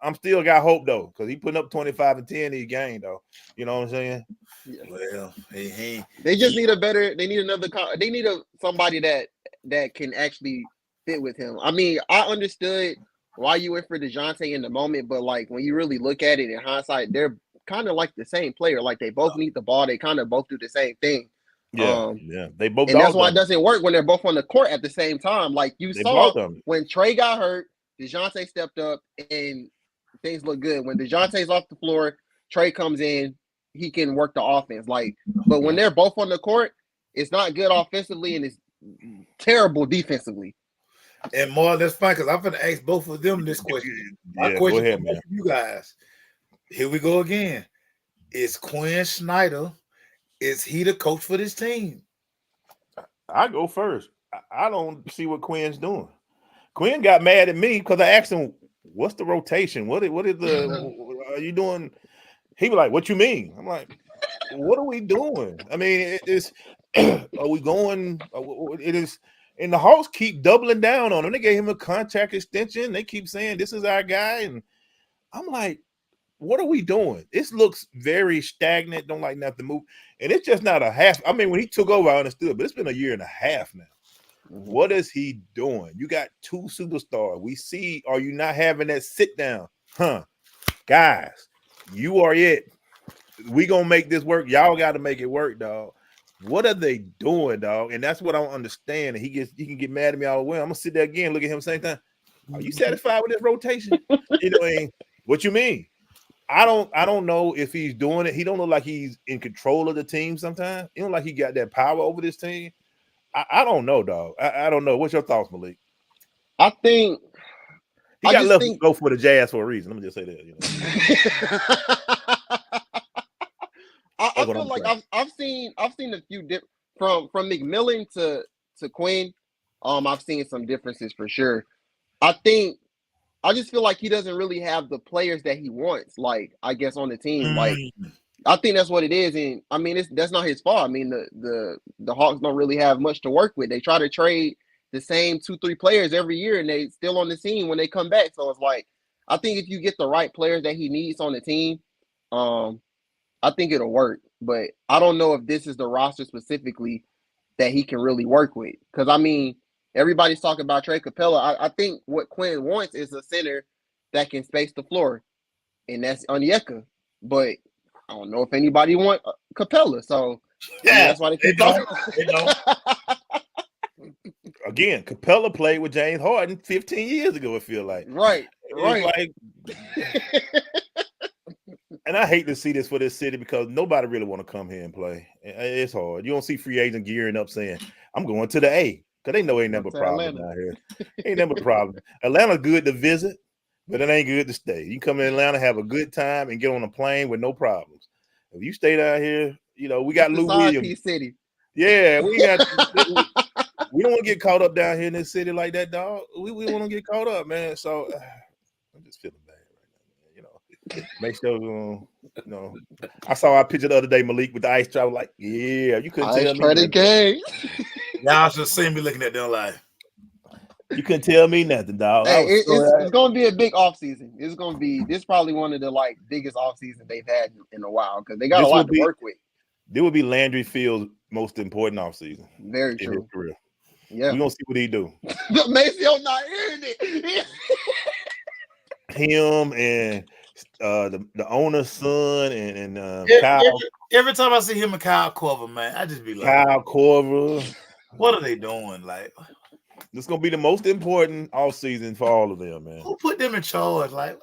I'm still got hope though, because he putting up 25 and 10 in these game though. You know what I'm saying? Yeah. Well, they just need they need another. They need somebody that can actually fit with him. I mean, I understood why you went for DeJounte in the moment, but like when you really look at it in hindsight, they're kind of like the same player. Like they both need the ball. They kind of both do the same thing. Yeah. They both, and that's why it doesn't work when they're both on the court at the same time. Like you saw when Trey got hurt, DeJounte stepped up and things look good. When DeJounte's off the floor, Trey comes in, he can work the offense. But when they're both on the court, it's not good offensively and it's terrible defensively. And more, that's fine because I'm going to ask both of them this question. My question go ahead, man. For you guys. Here we go again. Is Quinn Snyder, is he the coach for this team? I go first. I don't see what Quinn's doing. Quinn got mad at me because I asked him, "What's the rotation? What is the? Are you doing?" He was like, "What you mean?" I'm like, "What are we doing?" I mean, are we going? It is, and the Hawks keep doubling down on him. They gave him a contract extension. They keep saying this is our guy, and I'm like, what are we doing? This looks very stagnant. Don't like nothing move, and it's just not a half. I mean, when he took over, I understood, but it's been a year and a half now. Mm-hmm. What is he doing? You got two superstars. We see, are you not having that sit down? Guys, you are it. We gonna make this work. Y'all got to make it work, dog. What are they doing, dog? And that's what I don't understand. And he can get mad at me all the way. I'm gonna sit there again, look at him same time. Are you satisfied with this rotation? What you mean? I don't know if he's doing it. He don't look like he's in control of the team sometimes. He don't like he got that power over this team. I don't know, dog. I don't know. What's your thoughts, Malik? I think he got left to go for the Jazz for a reason. Let me just say that. I feel like I've seen a few from McMillan to Quinn. I've seen some differences for sure. I just feel like he doesn't really have the players that he wants. Like I guess on the team, like. I think that's what it is, and I mean that's not his fault. I mean the Hawks don't really have much to work with. They try to trade the same 2-3 players every year, and they still on the scene when they come back. So it's like I think if you get the right players that he needs on the team, I think it'll work. But I don't know if this is the roster specifically that he can really work with. Because I mean everybody's talking about Trey Capella. I think what Quinn wants is a center that can space the floor, and that's Onyeka. But I don't know if anybody want Capella, so that's why they keep talking. Again, Capella played with James Harden 15 years ago. It feels like right. Like, and I hate to see this for this city because nobody really want to come here and play. It's hard. You don't see free agents gearing up saying, "I'm going to the A," because they know ain't never a problem down here. Ain't never a problem. Atlanta's good to visit, but it ain't good to stay. You come in Atlanta, have a good time, and get on a plane with no problems. If you stay down here, we got Lou Williams. City. Yeah, we don't want to get caught up down here in this city like that, dog. We want to get caught up, man. So I'm just feeling bad right now, man. Make sure, I saw our picture the other day, Malik, with the ice tray. I was like, yeah, you couldn't tell me nothing. Game. Y'all should see me looking at them like. You couldn't tell me nothing, dog. Hey, it's going to be a big offseason. It's going to be this probably one of the biggest offseasons they've had in a while because they got a lot to work with. This would be Landry Field's most important offseason. Very true. Yeah, we're gonna see what he do. Maceo not hearing it. Him and the owner's son and Kyle. Every time I see him and Kyle Korver, man, I just be like, Kyle Korver. What are they doing? Like. This is gonna be the most important offseason for all of them, man. Who put them in charge? Like,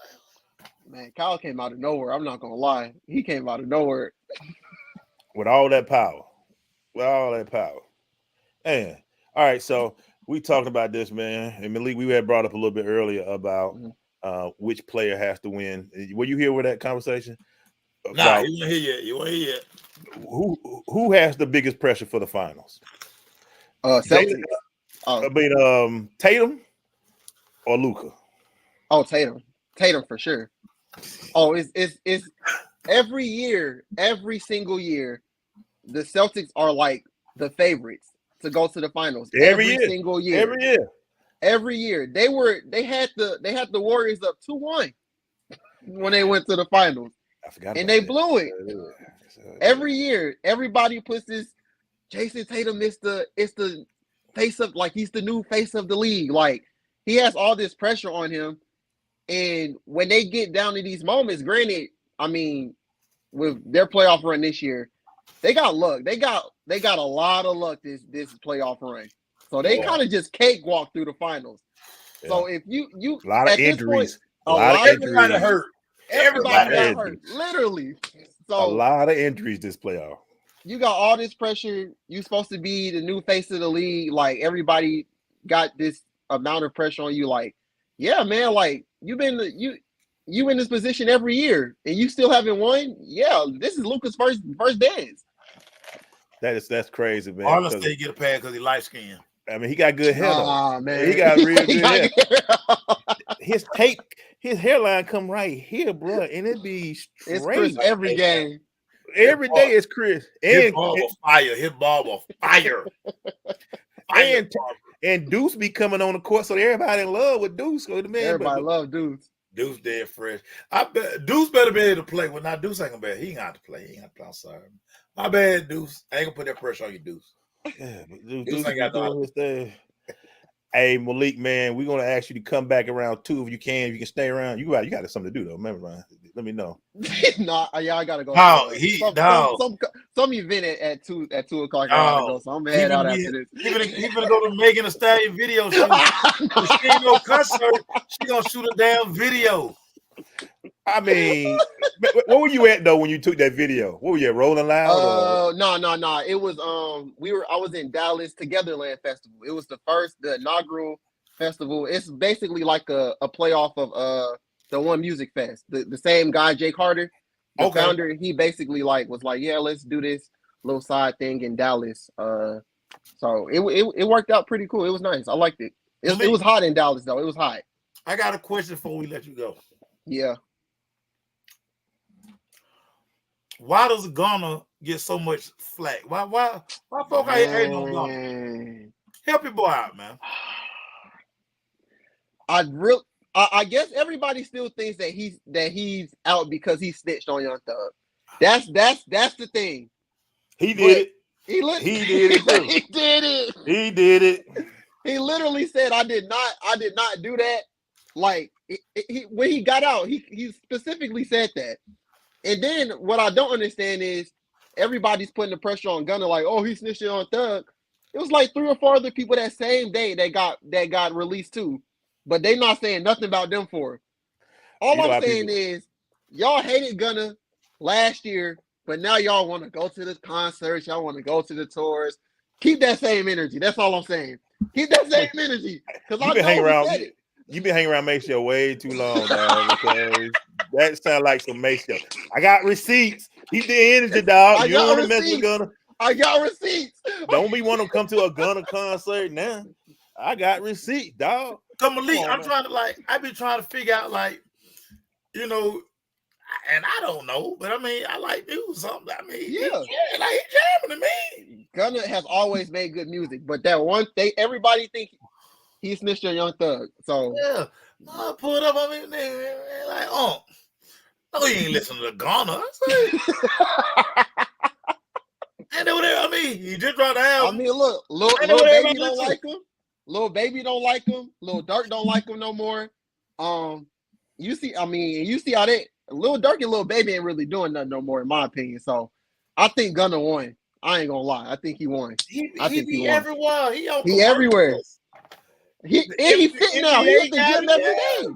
man, Kyle came out of nowhere. I'm not gonna lie. He came out of nowhere. With all that power. Man. All right, so we talked about this, man. And Malik, we had brought up a little bit earlier about which player has to win. Were you here with that conversation? Nah, you weren't here yet. Who who has the biggest pressure for the finals? Celtics. Tatum or Luka? Oh, Tatum for sure. Oh, it's every single year, the Celtics are like the favorites to go to the finals. Every single year. Every year. They had the Warriors up 2-1 when they went to the finals. I forgot. And they blew it. Every year, everybody puts this Jason Tatum is the face of, like, he's the new face of the league. Like, he has all this pressure on him. And when they get down to these moments, granted, I mean, with their playoff run this year, they got luck. They got a lot of luck this playoff run. So they kind of just cakewalk through the finals. Yeah. So if you a lot of injuries, point, a lot of everybody hurt. Everybody got hurt. Literally. So a lot of injuries this playoff. You got all this pressure. You're supposed to be the new face of the league. Like, everybody got this amount of pressure on you. Like, yeah, man, like, you in this position every year and you still haven't won. Yeah, this is Luka's first dance. That's crazy, man. Honestly, get a pad because he light skinned. I mean, he got good hair. Man, he got real good hair. His hairline come right here, bro, and it be straight. It's Chris every game. Every day is Chris. His ball of fire. His ball of fire. And Deuce be coming on the court, so everybody in love with Deuce. Everybody love Deuce. Deuce dead fresh. I bet Deuce better be able to play. Well, not Deuce ain't gonna be. He ain't got to play. I'm sorry. My bad, Deuce. I ain't gonna put that pressure on you, Deuce. Yeah, but Deuce ain't got no thing. Hey, Malik, man, we're gonna ask you to come back around 2 if you can. If you can stay around, you got something to do though. Remember, let me know. Yeah, I gotta go. Some event at 2 o'clock. I gotta go, so I'm head out after this. He's gonna go to Megan Thee Stallion video shoot. If she ain't no concert, she gonna shoot a damn video. I mean, what were you at though when you took that video? What were you at, Rolling Loud? No. It was I was in Dallas Togetherland Festival. It was the inaugural festival. It's basically like a playoff of the One Music Fest. The same guy, Jake Harder, the founder, he basically was like, yeah, let's do this little side thing in Dallas. So it worked out pretty cool. It was nice. I liked it. It was hot in Dallas though. It was hot. I got a question before we let you go. Yeah. Why does Gunna get so much flack? Why folk ain't hating on Gunna? Help your boy out, man. I guess everybody still thinks that he's out because he snitched on Young Thug. That's the thing. He did it. He did it too. He did it. He literally said, I did not do that. Like, when he got out, he specifically said that. And then what I don't understand is everybody's putting the pressure on Gunna, like, oh, he snitched on Thug. It was like 3 or 4 other people that same day that got released too, but they not saying nothing about them for it. All I'm saying is y'all hated Gunna last year, but now y'all want to go to the concerts, y'all want to go to the tours. Keep that same energy. That's all I'm saying. Keep that same energy. Because you've been hanging around Maceo way too long, dog. Because that sounds like some Maceo. I got receipts. Keep the energy, dog. You don't want to mess with Gunna. I got receipts. Don't be want to come to a Gunna concert now. I got receipts, dog. Come Malik, I've been trying to figure out, like, and I don't know, but I mean, I like do something. I mean, yeah, he's jamming to me. Gunna has always made good music, but that one thing, everybody think he snitched on Young Thug. So yeah, I pulled up on me, like, no, you ain't listening to Gunna. And over there, I mean, he just dropped the album. I mean, look, Lil Baby don't like him. Lil Baby don't like him. Lil Durk don't like him no more. You see how that Lil Durk and Lil Baby ain't really doing nothing no more, in my opinion. So I think Gunna won. I ain't gonna lie. I think he won. He everywhere. He everywhere. He fitting now. He in the gym every day.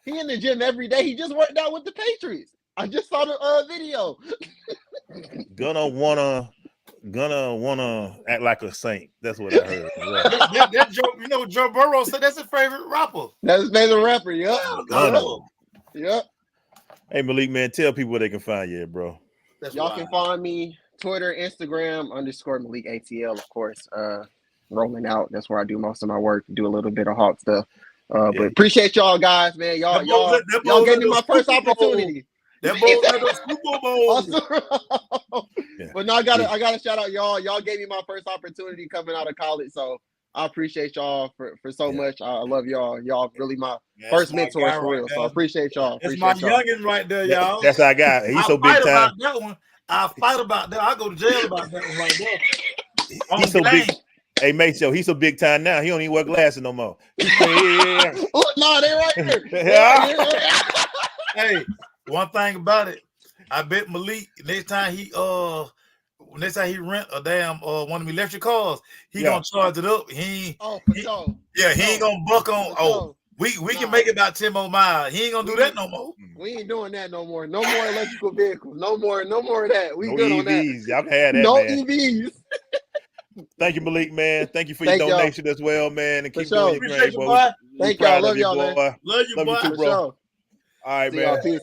He in the gym every day. He just worked out with the Patriots. I just saw the video. Gunna wanna act like a saint. That's what I heard. that Joe Burrow said that's his favorite rapper. That's his favorite rapper. Yep. Hey Malik, man, tell people where they can find you, bro. Y'all can find me Twitter, Instagram, _Malik ATL, of course. Rolling out. That's where I do most of my work. Do a little bit of Hawk stuff. But appreciate y'all guys, man. Y'all gave me my first opportunity. That bowl at the Super Bowl. But no, I gotta shout out y'all. Y'all gave me my first opportunity coming out of college. So I appreciate y'all for so much. I love y'all. Y'all really my first mentors for real. So I appreciate y'all. That's my youngin right there, y'all. That's our guy. He's so big time. About that one. I fight about that. I go to jail about that one right there. He's so big. Hey, mate, so he's so big time now. He don't even wear glasses no more. No, they right here. Hey, one thing about it, I bet Malik next time he rent a damn one of the electric cars, he gonna charge it up. He ain't gonna buck on. We can make it about 10 more miles. He ain't gonna do that no more. We ain't doing that no more. No more electrical vehicles. No more of that. We good EVs. on that. Y'all can have that. No man. EVs. Thank you, Malik, man. Thank you for your donation as well, man. And keep doing your great, boy. boy. Thank y'all. Love y'all, man. Love you, boy. Love you too, bro. All right, see man. Y'all. Peace.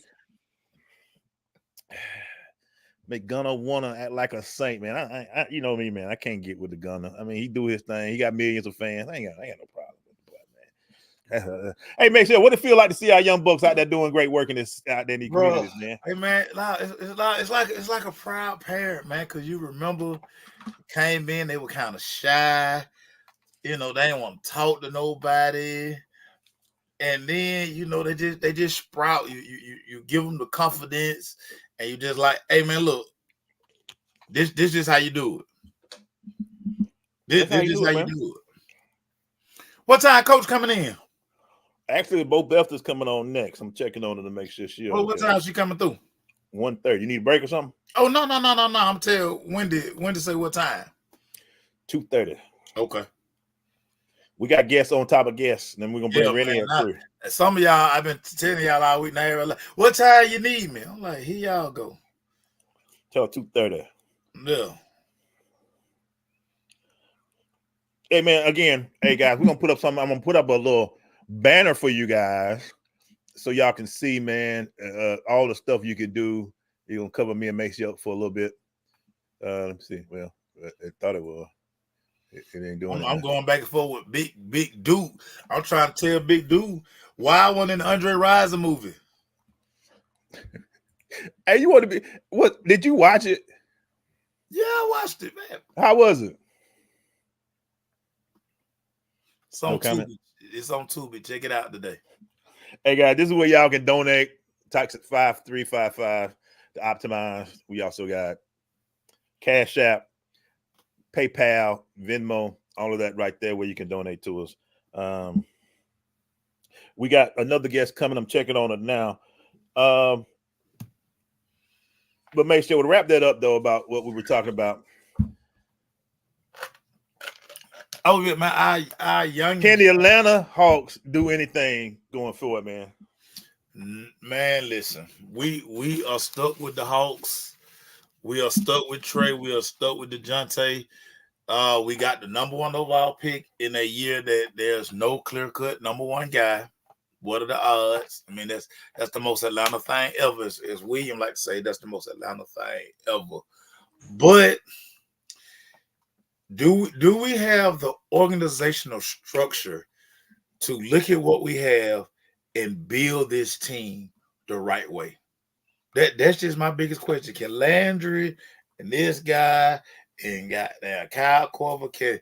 Make Gunna wanna act like a saint, man. I you know me, man. I can't get with the Gunna. I mean, he do his thing. He got millions of fans. I ain't got no problem with the boy, man. Hey, make sure what it feel like to see our young bucks out there doing great work in this out there in these communities, man. Hey, man, it's like a proud parent, man. Cause you remember came in, they were kind of shy. You know, they didn't want to talk to nobody. And then, you know, they just sprout. You give them the confidence, and you just like, hey man, look, this is how you do it. This is how you do it. What time coach coming in? Actually, both Beth's coming on next. I'm checking on her to make sure she. Well, what time is she coming through? 1:30. You need a break or something? Oh no. I'm tell Wendy say what time. 2:30. Okay. We got guests on top of guests, and then we're gonna bring Rennie in through. Some of y'all, I've been telling y'all all week now. Like, what time you need me? I'm like, here y'all go. Till 2:30. Yeah. Hey man, again, hey guys, we're gonna put up something. I'm gonna put up a little banner for you guys so y'all can see, man, all the stuff you can do. You're gonna cover me and Macy up for a little bit. Let me see. Well, I thought it was. It ain't doing it. I'm going back and forth with Big Dude. I'm trying to tell Big Dude why I want in the Andre Rison movie. Hey, you want to be what? Did you watch it? Yeah, I watched it, man. How was it? It's on Tubi. It's on Tubi. Check it out today. Hey guys, this is where y'all can donate. Tax at 5355 to Optimize. We also got Cash App, PayPal, Venmo, all of that right there where you can donate to us. We got another guest coming. I'm checking on it now. But make sure to wrap that up though about what we were talking about. Oh yeah, man, our young. Can the Atlanta Hawks do anything going forward, man? Man, listen, we are stuck with the Hawks. We are stuck with Trey. We are stuck with DeJounte. We got the number one overall pick in a year that there's no clear-cut number one guy. What are the odds? I mean, that's the most Atlanta thing ever. As William like to say, that's the most Atlanta thing ever. But do we have the organizational structure to look at what we have and build this team the right way? That's just my biggest question. Can Landry and this guy and Kyle Korver,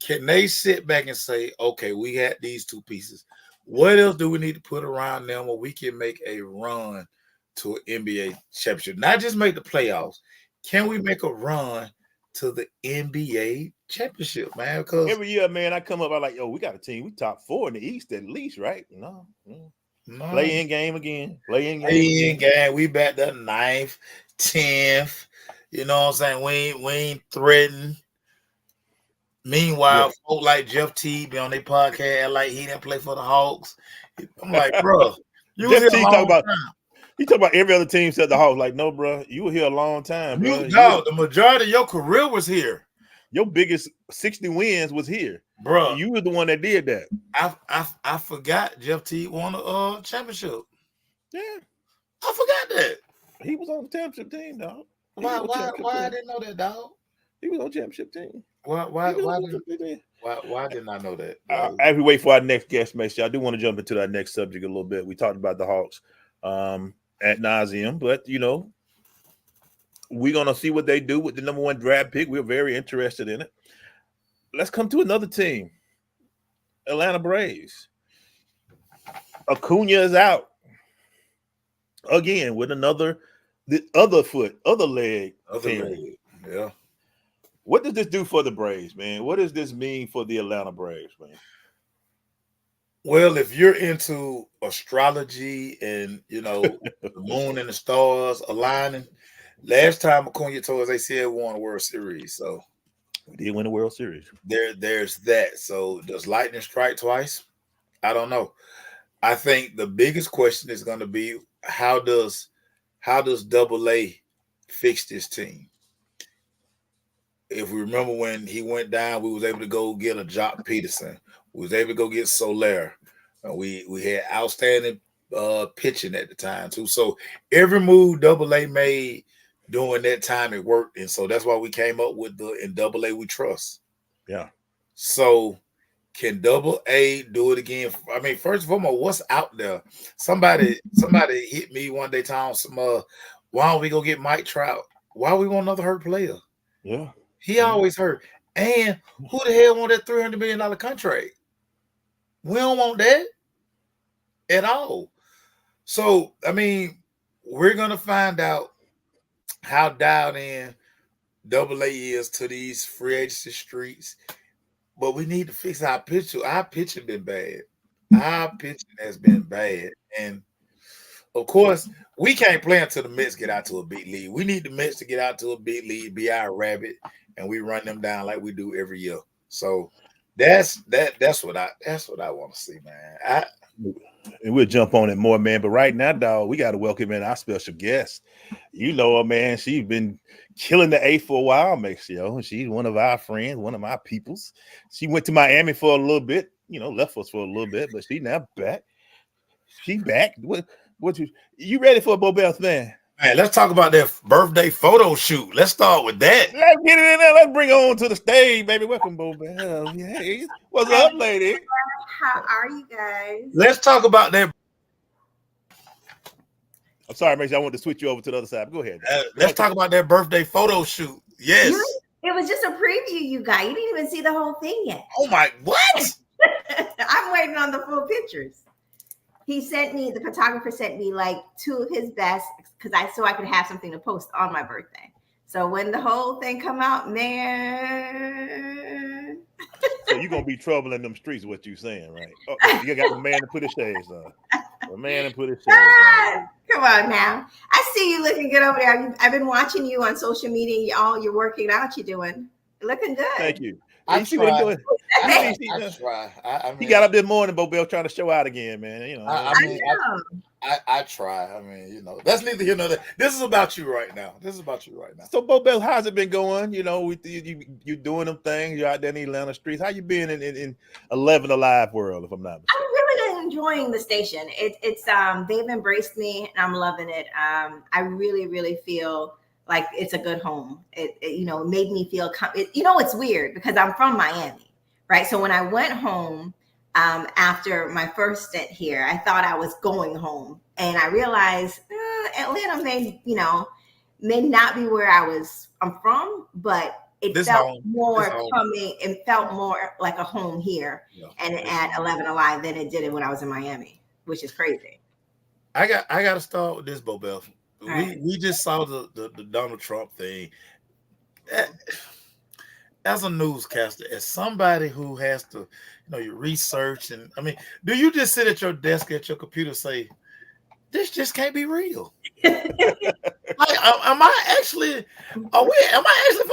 can they sit back and say, okay, we had these two pieces. What else do we need to put around them where we can make a run to an NBA championship? Not just make the playoffs. Can we make a run to the NBA championship, man? Because every year, man, I come up, I'm like, yo, we got a team. We top 4 in the East at least, right? No. Play in game again. Play in game. We back the 9th, 10th. You know what I'm saying? We ain't threatening. Meanwhile, folk like Jeff T be on their podcast like he didn't play for the Hawks. I'm like, bro, you Jeff T talk about every other team said the Hawks. Like, no, bro, you were here a long time, bro. The majority of your career was here. Your biggest 60 wins was here, bro. You were the one that did that. I forgot Jeff T won a championship. Yeah, I forgot that he was on the championship team, dog. Why I didn't know that, dog? He was on championship team. Why didn't I know that? As we wait for our next guest, make sure I do want to jump into that next subject a little bit. We talked about the Hawks ad nauseum, but we're gonna see what they do with the number 1 draft pick. We're very interested in it. Let's come to another team, Atlanta Braves. Acuna is out again with the other leg. Yeah. What does this do for the Braves, man? What does this mean for the Atlanta Braves, man? Well, if you're into astrology and the moon and the stars aligning, last time Acuna told us they said we won a World Series, so we did win the World Series. There's that. So does lightning strike twice? I don't know. I think the biggest question is going to be how does AA fix this team? If we remember when he went down, we was able to go get a Jock Peterson. We was able to go get Soler. We had outstanding pitching at the time too. So every move AA made during that time, it worked, and so that's why we came up with in AA we trust. Yeah. So can AA do it again? I mean, first of all, what's out there? Somebody hit me one day telling some why don't we go get Mike Trout? Why we want another hurt player? Yeah. He always hurt. And who the hell want that $300 million contract? We don't want that at all. So, I mean, we're going to find out how dialed in AA is to these free agency streets. But we need to fix our pitching. Our pitching been bad. Our pitching has been bad. And, of course, we can't play until the Mets get out to a big lead. We need the Mets to get out to a big lead, be our rabbit, and we run them down like we do every year. So that's what I want to see, man. And we'll jump on it more, man. But right now, dog, we got to welcome in our special guest. You know her, man. She's been killing the A for a while, makes she's one of our friends, one of my peoples. She went to Miami for a little bit, left us for a little bit, but she's now back. She back. What you ready for, Bo Bells, man? Man, let's talk about that birthday photo shoot. Let's start with that. Let's get it in there. Let's bring her on to the stage, baby. Welcome, Bo Bells. Hey, what's up, lady? How are you guys? Let's talk about that. I'm sorry, Mason. I want to switch you over to the other side. Go ahead. Let's talk about that birthday photo shoot. Yes. It was just a preview, you guys. You didn't even see the whole thing yet. Oh, my, what? I'm waiting on the full pictures. The photographer sent me like 2 of his best so I could have something to post on my birthday. So when the whole thing come out, man. So you're going to be trouble in them streets, what you saying, right? Oh, you got the man to put his shades on. The man to put his shades on. Come on now. I see you looking good over there. I've been watching you on social media. You're working out. You're doing. You're looking good. Thank you. I try. He got up this morning, Bo Bell, trying to show out again, man. I try. I mean, that's neither here nor there. This is about you right now. So, Bo Bell, how's it been going? You doing them things. You're out there in the Atlanta streets. How you been in 11 Alive world, if I'm not mistaken? I'm really enjoying the station. It's they've embraced me, and I'm loving it. I really, really feel like it's a good home. It made me feel. It's weird because I'm from Miami, right? So when I went home. After my first stint here, I thought I was going home, and I realized Atlanta may not be where I'm from, but it felt more coming. It felt more like a home here and at 11 Alive than it did when I was in Miami, which is crazy. I got to start with this, Bo Bell. Right. We just saw the Donald Trump thing. As a newscaster, as somebody who has to, you research, and I mean, do you just sit at your desk at your computer and say, "This just can't be real"? Am I actually going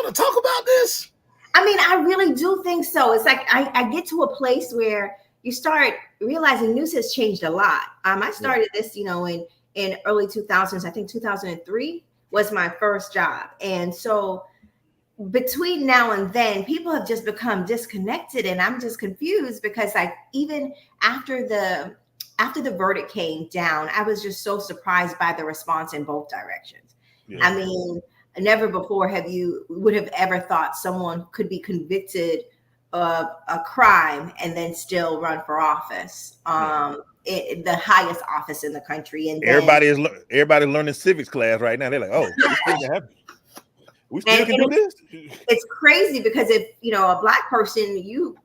to talk about this? I mean, I really do think so. It's like I get to a place where you start realizing news has changed a lot. I started this, in early 2000s. I think 2003 was my first job, and so. Between now and then, people have just become disconnected, and I'm just confused because, even after the verdict came down, I was just so surprised by the response in both directions. Yeah. I mean, never before would have ever thought someone could be convicted of a crime and then still run for office, the highest office in the country. And everybody's learning civics class right now. They're like, oh, this thing can happen. We still can do this. It's crazy because if a black person, you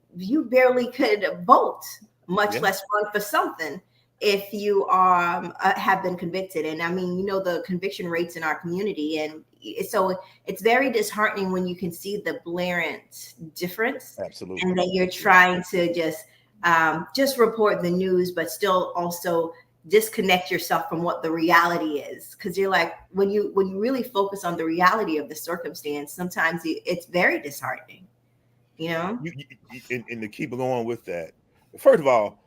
barely could vote, much less run for something if you have been convicted. And I mean, the conviction rates in our community, and so it's very disheartening when you can see the blatant difference. Absolutely. And that you're trying to just report the news, but still also disconnect yourself from what the reality is, because you're like, when you really focus on the reality of the circumstance, sometimes it's very disheartening. And to keep going with that, first of all,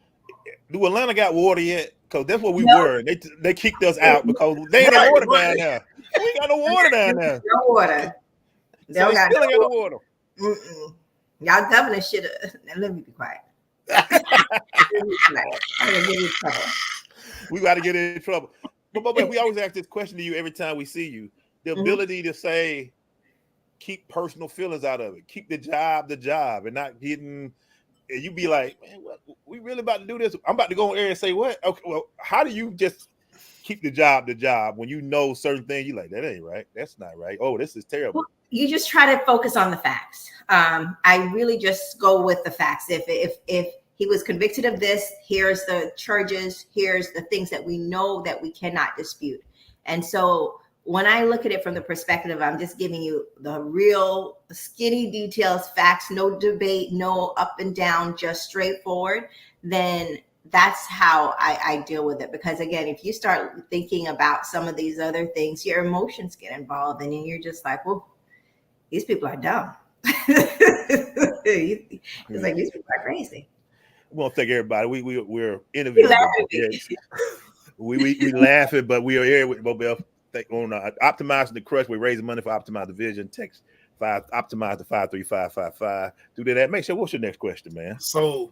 do Atlanta got water yet? Because that's what we were. They kicked us out because they ain't no water down there. We ain't got no water down there. No water. They still ain't got no water. Y'all governor should have. Let me be quiet. We got to get in trouble. But we always ask this question to you every time we see you: the ability to say, keep personal feelings out of it, keep the job, and not getting. And you be like, man, what, we really about to do this? I'm about to go on air and say what? Okay, well, how do you just keep the job when you know certain things? You like, that ain't right. That's not right. Oh, this is terrible. Well, you just try to focus on the facts. I really just go with the facts. If he was convicted of this, here's the charges, here's the things that we know that we cannot dispute. And so when I look at it from the perspective, I'm just giving you the real skinny details, facts, no debate, no up and down, just straightforward, then that's how I deal with it. Because again, if you start thinking about some of these other things, your emotions get involved, and then you're just like, well, these people are dumb. It's like, these people are crazy. We want to thank everybody. We're interviewing. We laughing, but we are here with Mobile. On Optimizing the Crush. We're raising money for Optimize the Vision. Text Optimize to 53555. Do that. Make sure. What's your next question, man? So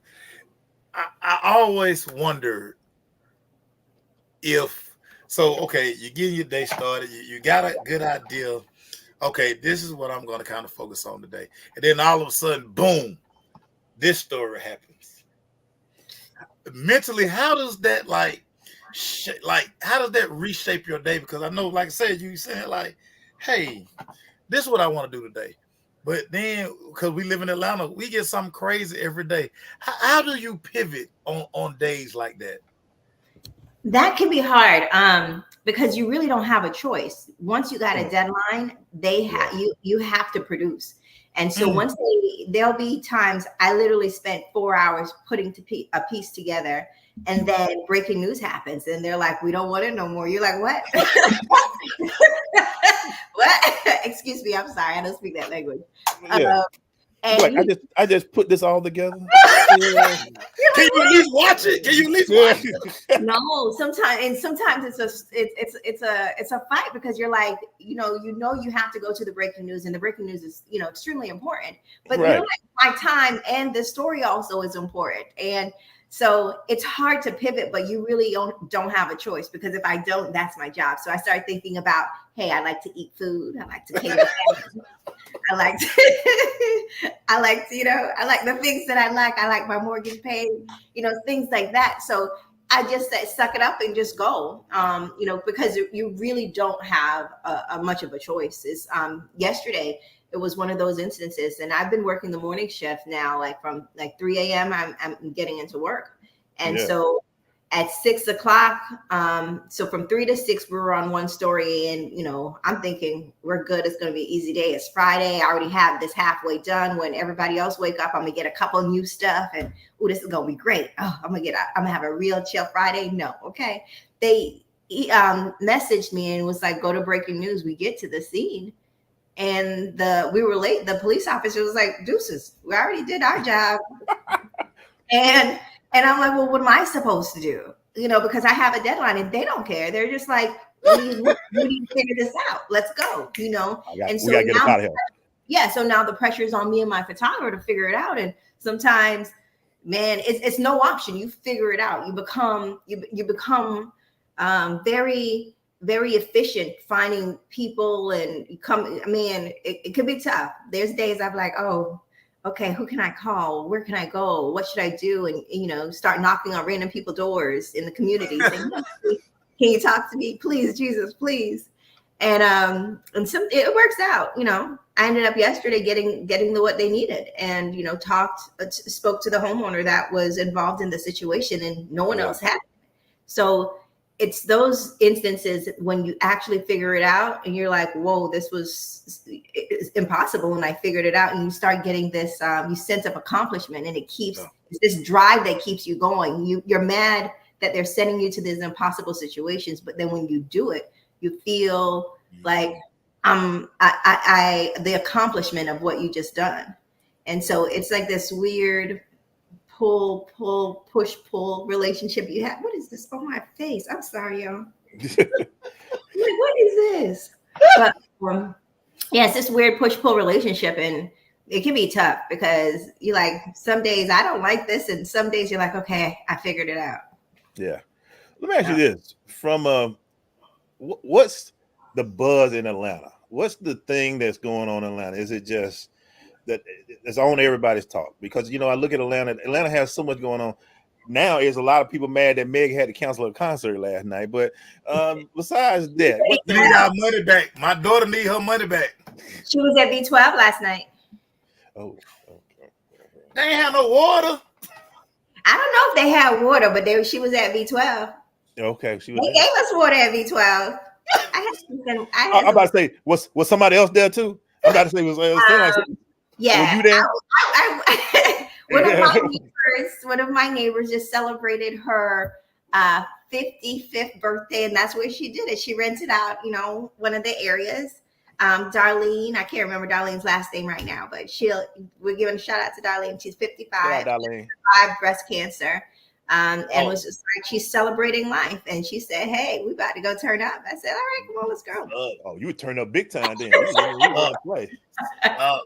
I always wonder okay, you're getting your day started. You got a good idea. Okay, this is what I'm going to kind of focus on today. And then all of a sudden, boom, this story happens. Mentally, how does that how does that reshape your day? Because I know, like I said, you said like, hey, this is what I want to do today. But then, because we live in Atlanta, we get something crazy every day. How do you pivot on days like that? That can be hard because you really don't have a choice. Once you got a deadline, you have to produce. And so once there'll be times I literally spent 4 hours putting a piece together, and then breaking news happens, and they're like, we don't want it no more. You're like, what? What? Excuse me, I'm sorry, I don't speak that language. And I just put this all together. Can you at least watch it? Can you at least watch it? No, sometimes it's a fight, because you're like, you have to go to the breaking news, and the breaking news is extremely important. But my time and the story also is important, and so it's hard to pivot, but you really don't have a choice, because if I don't, that's my job. So I started thinking about, hey, I like to eat food. I like to cater. I like the things that I like. I like my mortgage paid, things like that. So I just said, suck it up and just go, because you really don't have a much of a choice. Yesterday, it was one of those instances, and I've been working the morning shift now, like from 3 a.m. I'm getting into work. And so at 6 o'clock, so from 3 to 6, we were on one story, and, I'm thinking we're good. It's going to be an easy day. It's Friday. I already have this halfway done. When everybody else wake up, I'm going to get a couple new stuff, and, this is going to be great. Oh, I'm going to have a real chill Friday. No. Okay. They messaged me and was like, go to breaking news. We get to the scene, and we were late. The police officer was like, deuces, we already did our job. And I'm like, well, what am I supposed to do? Because I have a deadline, and they don't care. They're just like, we need to figure this out. Let's go, we got to get out of here. Yeah. So now the pressure is on me and my photographer to figure it out. And sometimes, man, it's no option. You figure it out. You become very very efficient finding people and come. I mean, it could be tough. There's days I'm like, oh, okay, who can I call? Where can I go? What should I do? And, you know, start knocking on random people's doors in the community saying, can you talk to me? Please, Jesus, please. And some, it works out, you know. I ended up yesterday getting what they needed, and, you know, spoke to the homeowner that was involved in the situation, and no one else had. So it's those instances when you actually figure it out and you're like, whoa, this was impossible. And I figured it out, and you start getting this you sense of accomplishment, and it keeps it's this drive that keeps you going. You're mad that they're sending you to these impossible situations, but then when you do it, you feel like the accomplishment of what you just done. And so it's like this weird push-pull relationship you have. What is this on my face? I'm sorry, y'all. Like, what is this? But yeah, it's this weird push-pull relationship, and it can be tough because you like, some days I don't like this, and some days you're like, okay, I figured it out. Yeah. Let me ask you this: from what's the buzz in Atlanta? What's the thing that's going on in Atlanta? Is it just that it's on everybody's talk? Because, you know, I look at Atlanta. Atlanta has so much going on. Now is a lot of people mad that Meg had to cancel a concert last night. But besides that, we need our money back. My daughter need her money back. She was at V12 last night. Oh, they ain't have no water. I don't know if they had water, but she was at V12. Okay, they gave us water at V12. I'm about to say, was somebody else there too? I'm about to say, yeah. Were you there? One of my neighbors just celebrated her 55th birthday, and that's where she did it. She rented out, you know, one of the areas. Darlene, I can't remember Darlene's last name right now, but we're giving a shout out to Darlene. She's 55, Darlene. breast cancer. And was just like, she's celebrating life, and she said, "Hey, we about to go turn up." I said, "All right, come on, let's go." Oh, you would turn up big time then. What else?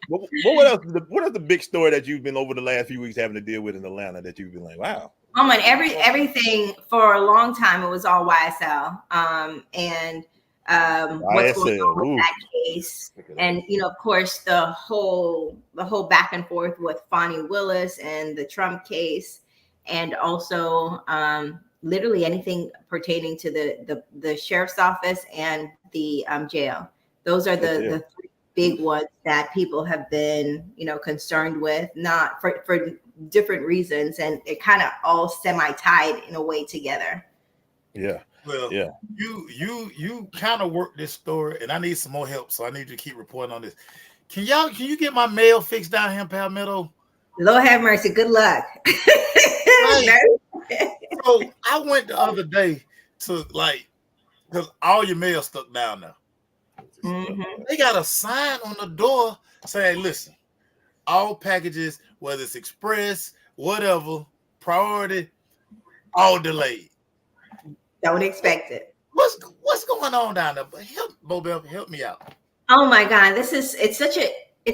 What is the big story that you've been over the last few weeks having to deal with in Atlanta that you've been like, wow? Oh man, everything for a long time it was all YSL, and what's going on with that case, and, you know, of course, the whole back and forth with Fonnie Willis and the Trump case. And also literally anything pertaining to the sheriff's office and the jail. Those are the three big ones that people have been, you know, concerned with, not for different reasons. And it kind of all semi-tied in a way together. Yeah. Well, yeah. You kind of work this story, and I need some more help. So I need you to keep reporting on this. Can you get my mail fixed down here in Palmetto? Lord have mercy. Good luck. So I went the other day to, like, because all your mail stuck down there. Mm-hmm. They got a sign on the door saying, listen, all packages, whether it's express, whatever, priority, all delayed. Don't expect it. What's going on down there? But help me out. Oh my God, it's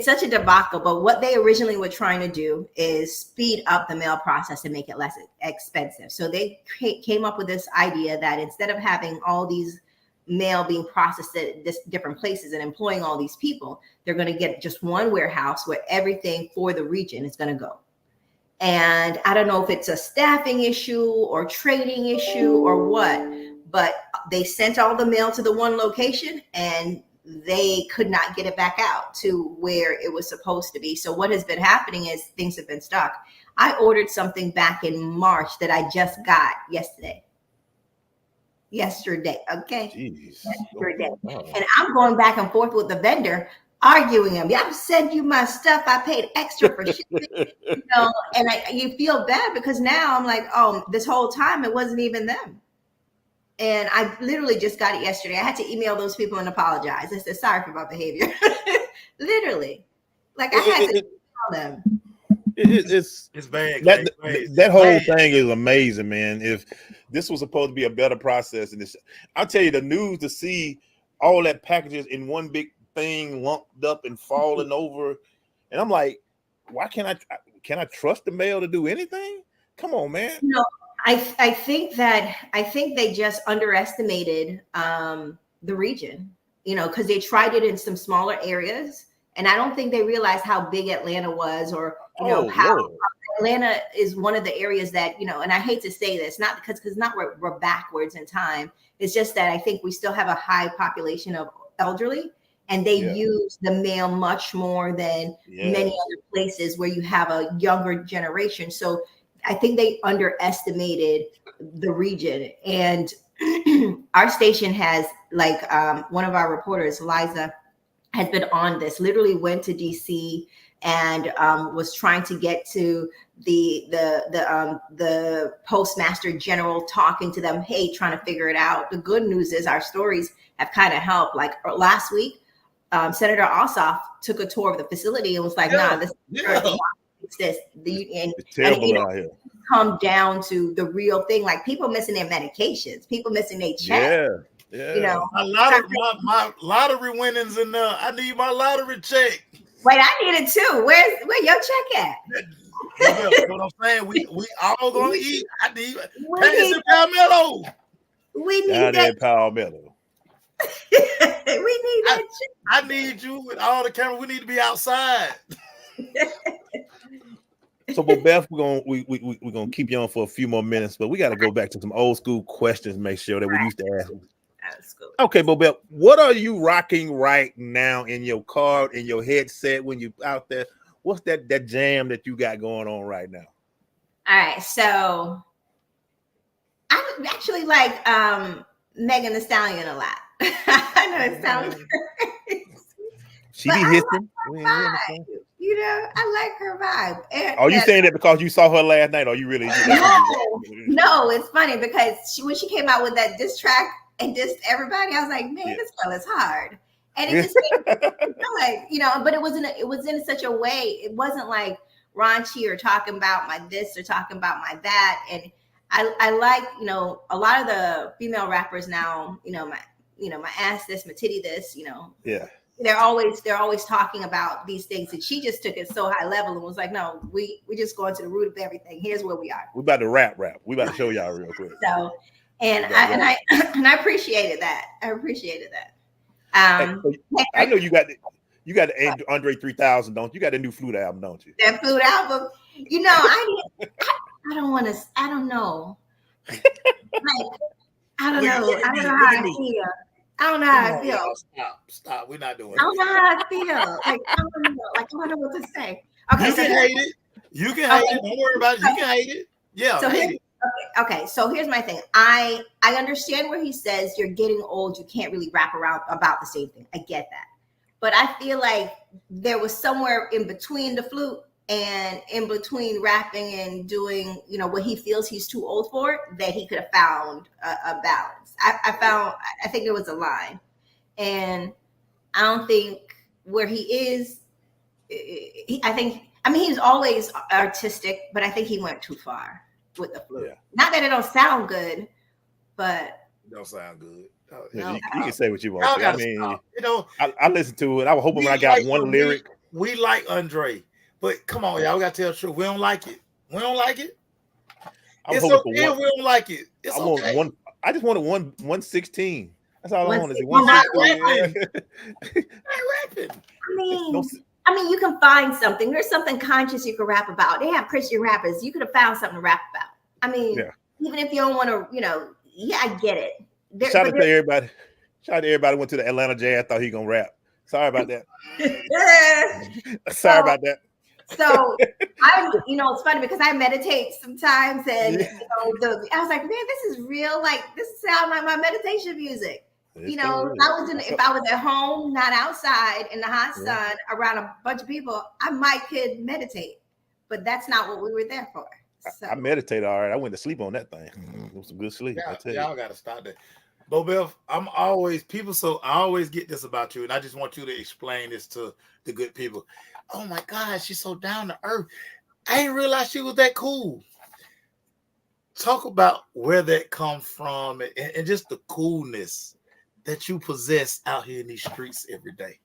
such a debacle. But what they originally were trying to do is speed up the mail process and make it less expensive. So they came up with this idea that instead of having all these mail being processed at different places and employing all these people, they're going to get just one warehouse where everything for the region is going to go. And I don't know if it's a staffing issue or trading issue or what, but they sent all the mail to the one location and they could not get it back out to where it was supposed to be. So what has been happening is things have been stuck. I ordered something back in March that I just got yesterday. Okay. Jeez. Yesterday. Oh. And I'm going back and forth with the vendor, arguing him. Yeah, I've sent you my stuff. I paid extra for shipping. You know, and you feel bad because now I'm like, oh, this whole time it wasn't even them. And I literally just got it yesterday. I had to email those people and apologize. I said, sorry for my behavior. Literally. Like I had to tell them. It's bad. That whole thing is amazing, man. If this was supposed to be a better process, and this, I'll tell you, the news to see all that packages in one big thing lumped up and falling over, and I'm like, why can't I trust the mail to do anything? Come on, man. No, I think they just underestimated the region, because they tried it in some smaller areas, and I don't think they realized how big Atlanta was, or how Lord. Atlanta is one of the areas that, and I hate to say this, not because not we're backwards in time. It's just that I think we still have a high population of elderly, and they use the mail much more than many other places where you have a younger generation. So I think they underestimated the region. And our station has, like, one of our reporters, Liza, has been on this, literally went to DC and was trying to get to the postmaster general, talking to them, hey, trying to figure it out. The good news is our stories have kind of helped. Like last week, Senator Ossoff took a tour of the facility and was like, nah, this is terrible out here. Come down to the real thing, like people missing their medications, people missing their check. Yeah. A lot of my lottery winnings in there. I need my lottery check. Wait, I need it too. Where your check at? You know what I'm saying? We all gonna eat. I need Paris and Palmetto. We need down that Palmetto. we need that check. I need you with all the cameras. We need to be outside. So, but Beth, we're gonna keep you on for a few more minutes, but we got to go back to some old school questions. Make sure that we used to ask. That's cool. Okay, Bobette, what are you rocking right now in your car, in your headset when you out there? What's that jam that you got going on right now? All right, so I actually like Megan Thee Stallion a lot. I know it sounds crazy. She be hissing. I like her vibe. Are you saying that because you saw her last night, or you really? No, it's funny because when she came out with that diss track and dissed everybody, I was like, man, this girl is hard. And it just like, but it was in such a way. It wasn't like raunchy or talking about my this or talking about my that. And I like, a lot of the female rappers now, my ass this, my titty this, Yeah. They're always talking about these things, and she just took it so high level and was like, no, we just going to the root of everything. Here's where we are. We about to rap. We about to show y'all real quick. So, and I appreciated that. I know you got the Andre 3000, don't you? Got the new Flute album, don't you? That Flute album. I don't want to. I don't know. I don't know how I feel. I don't know how I feel. Stop. We're not doing it. I don't know how I feel. Like, I don't know. Like, I don't know what to say. Okay, you can hate it. You can hate it. Don't worry about it. You can hate it. Yeah. So okay. So here's my thing. I understand where he says you're getting old. You can't really wrap around about the same thing. I get that. But I feel like there was somewhere in between the flute and in between rapping and doing, what he feels he's too old for, that he could have found a balance. I think there was a line, and I don't think where he is. He's always artistic, but I think he went too far with the flute. Yeah. Not that it don't sound good, but it don't sound good. You can say what you want. I mean, I listened to it. I was hoping when I got one lyric. We like Andre, but come on, y'all, we gotta tell the truth. We don't like it. It's okay. We don't like it. It's okay. I just wanted 116. That's all I wanted. Not rapping. I mean, you can find something. There's something conscious you can rap about. They have Christian rappers. You could have found something to rap about. I mean, even if you don't want to, I get it. Shout out to everybody. Went to the Atlanta Jazz. Thought he gonna rap. Sorry about that. Sorry about that. So it's funny because I meditate sometimes, and I was like, man, this is real. Like, this sounds like my meditation music. If I was at home, not outside in the hot sun around a bunch of people, I could meditate. But that's not what we were there for. So. I meditated all right. I went to sleep on that thing. It was some good sleep. I tell you. Y'all gotta stop that. Bobelle, I always get this about you, and I just want you to explain this to the good people. Oh my God, she's so down to earth. I didn't realize she was that cool. Talk about where that comes from and just the coolness that you possess out here in these streets every day.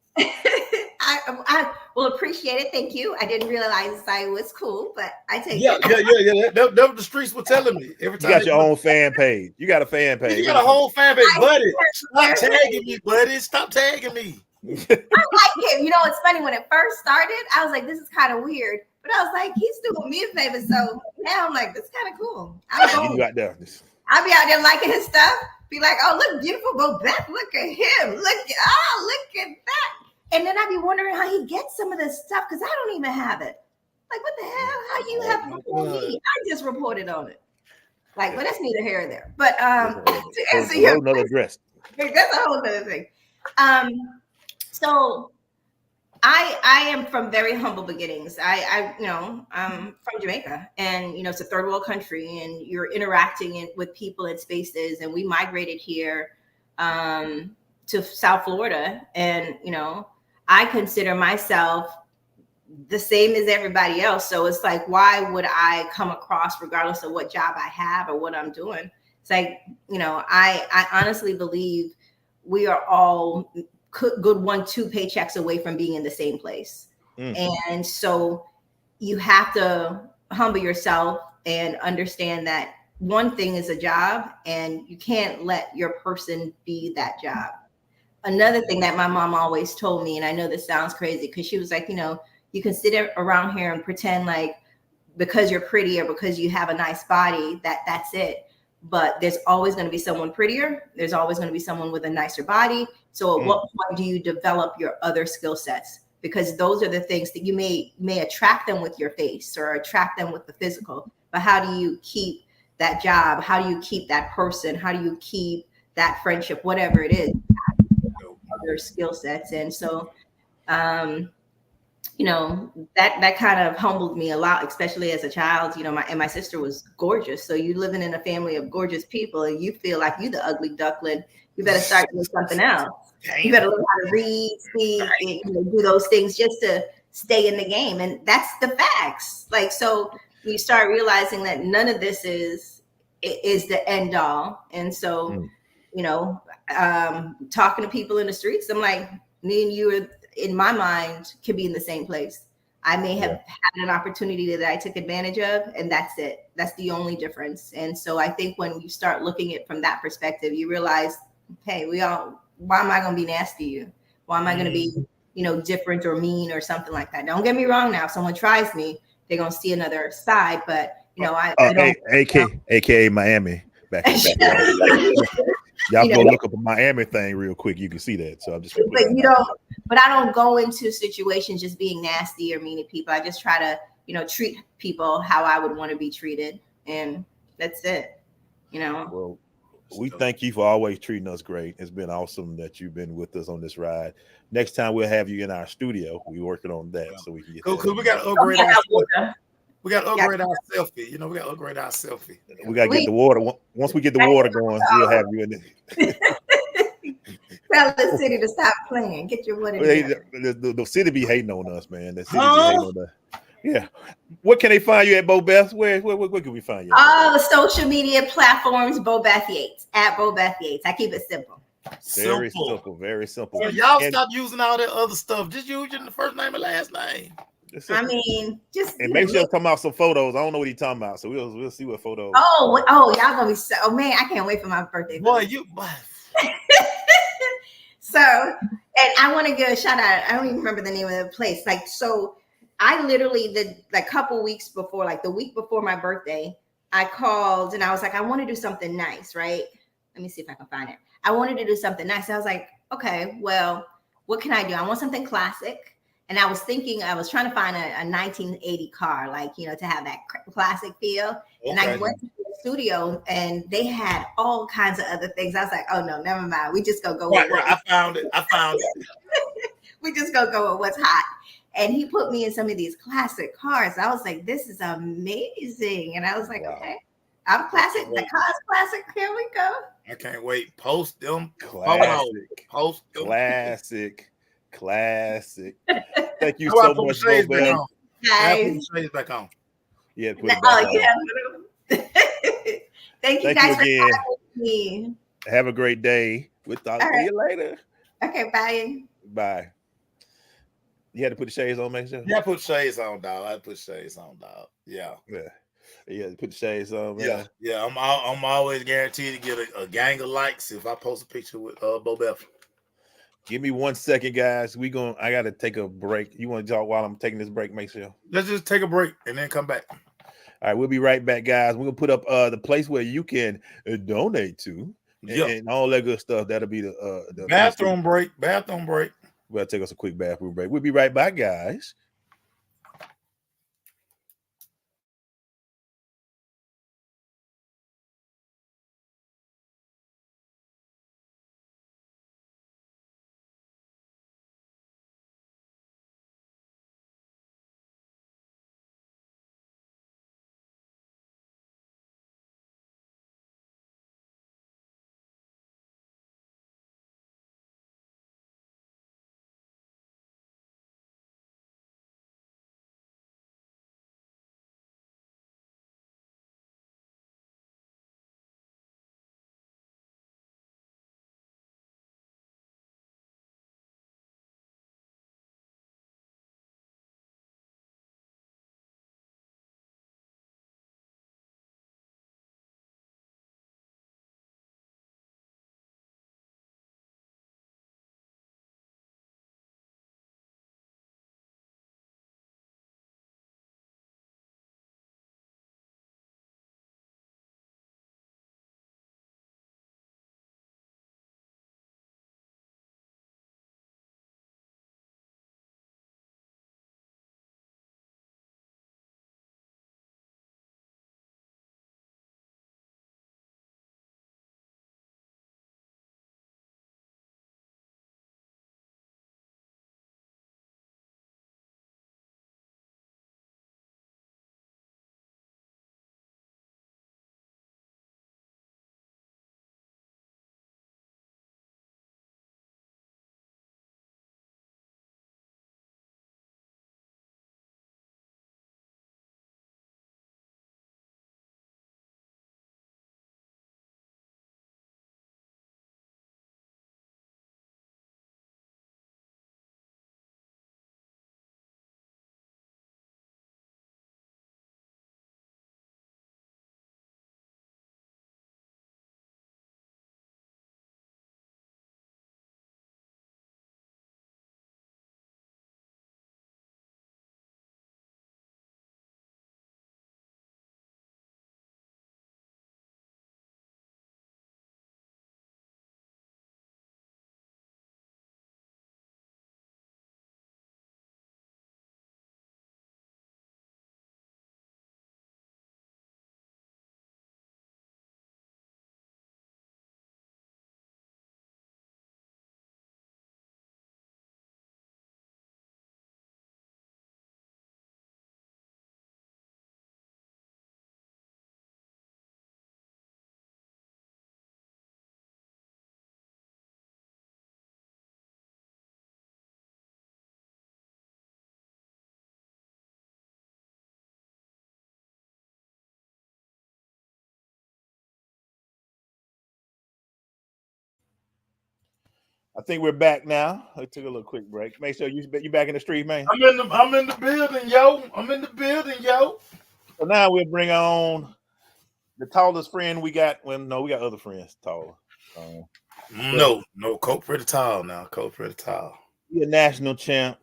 I will appreciate it. Thank you. I didn't realize I was cool, but I take it. Yeah. That the streets were telling me every time. You got your own fan page. You got a fan page. You got a whole fan page, buddy. Stop tagging me, buddy. Stop tagging me. I like him. You know, it's funny when it first started. I was like, this is kind of weird, but I was like, he's doing me a favor. So now I'm like, that's kind of cool. You out there. I'll be out there liking his stuff. Be like, oh, look, beautiful Bo Beth. Look at him. Look at that. And then I'd be wondering how he gets some of this stuff because I don't even have it. Like, what the hell? How you have it before me? I just reported on it. Like, well, that's neither here or there. But to answer your another dress. That's a whole other thing. So I am from very humble beginnings. I'm from Jamaica, and it's a third world country, and you're interacting with people in spaces. And we migrated here to South Florida, and I consider myself the same as everybody else. So it's like, why would I come across, regardless of what job I have or what I'm doing? It's like, I honestly believe we are all good 1-2 paychecks away from being in the same place. And so you have to humble yourself and understand that one thing is a job, and you can't let your person be that job. Another thing that my mom always told me, and I know this sounds crazy, because she was like, you can sit around here and pretend like because you're pretty or because you have a nice body, that's it. But there's always going to be someone prettier. There's always going to be someone with a nicer body. So at what point do you develop your other skill sets? Because those are the things that you may attract them with your face or attract them with the physical. But how do you keep that job? How do you keep that person? How do you keep that friendship? Whatever it is, other skill sets. And so, that kind of humbled me a lot, especially as a child. My sister was gorgeous. So you living in a family of gorgeous people and you feel like you the ugly duckling, you better start doing something else. You better learn how to read, speak, and do those things just to stay in the game. And that's the facts. Like, so you start realizing that none of this is the end all. And so, talking to people in the streets, I'm like, me and you are, in my mind, could be in the same place. I may have had an opportunity that I took advantage of, and that's it. That's the only difference. And so I think when you start looking at it from that perspective, you realize, hey, why am I going to be nasty to you? Why am I going to be, different or mean or something like that? Don't get me wrong. Now, if someone tries me, they're going to see another side, but I don't. AKA Miami. Back. Y'all go look up a Miami thing real quick. You can see that. So I'm just. But I don't go into situations just being nasty or mean to people. I just try to, treat people how I would want to be treated, and that's it. Well, we thank you for always treating us great. It's been awesome that you've been with us on this ride. Next time we'll have you in our studio. We're working on that, so we can get. Cool. We got to upgrade our selfie. We got to upgrade our selfie. We got to upgrade our selfie. We got to get the water. Once we get the water going, we'll have you in there. Tell the city to stop playing. Get your water. The city be hating on us, man. The city be hating on us. Yeah. What can they find you at, Bo Beth? Where can we find you? All the social media platforms, Bo Beth Yates, at Bo Beth Yates. I keep it simple. Very simple. Very simple. So y'all stop using all that other stuff. Just use your first name and last name. I mean, just and make sure you come out some photos. I don't know what he's talking about, so we'll see what photos. Oh, y'all gonna be so. Oh man, I can't wait for my birthday. Boy. So, and I want to give a shout out. I don't even remember the name of the place. Like, so I literally a couple weeks before, like the week before my birthday, I called and I was like, I want to do something nice, right? Let me see if I can find it. I wanted to do something nice. I was like, okay, well, what can I do? I want something classic. And I was trying to find a 1980 car, like, to have that classic feel. Okay. And I went to the studio and they had all kinds of other things. I was like, oh no, never mind. We just go right. I found it. We just go with what's hot. And he put me in some of these classic cars. I was like, this is amazing. And I was like, okay, I'm classic. The car's classic. Here we go. I can't wait. Post them. Classic. Post them. Classic. Thank you so much, Bo Beth. Guys. Back on. Yeah, put it back on. Yeah. Thank you guys again. For having me. Have a great day. We'll talk to you later. Okay, bye. Bye. You had to put the shades on, make sure. Yeah, I put shades on, dog. I put shades on, dog. Yeah. Put the shades on, man. Yeah. I'm always guaranteed to get a gang of likes if I post a picture with Bo Beth. Give me 1 second, guys. I gotta take a break. You want to talk while I'm taking this break, make sure. Let's just take a break and then come back. All right, we'll be right back, guys. We're gonna put up the place where you can donate to and all that good stuff. That'll be the bathroom break. Bathroom break. We'll take us a quick bathroom break. We'll be right back, guys. I think we're back now. I took a little quick break. Make sure you back in the street, man. I'm in the building, yo. I'm in the building, yo. So now we'll bring on the tallest friend we got. Well, no, we got other friends taller. No, Coach pretty tall now. Coach pretty tall. He a national champ.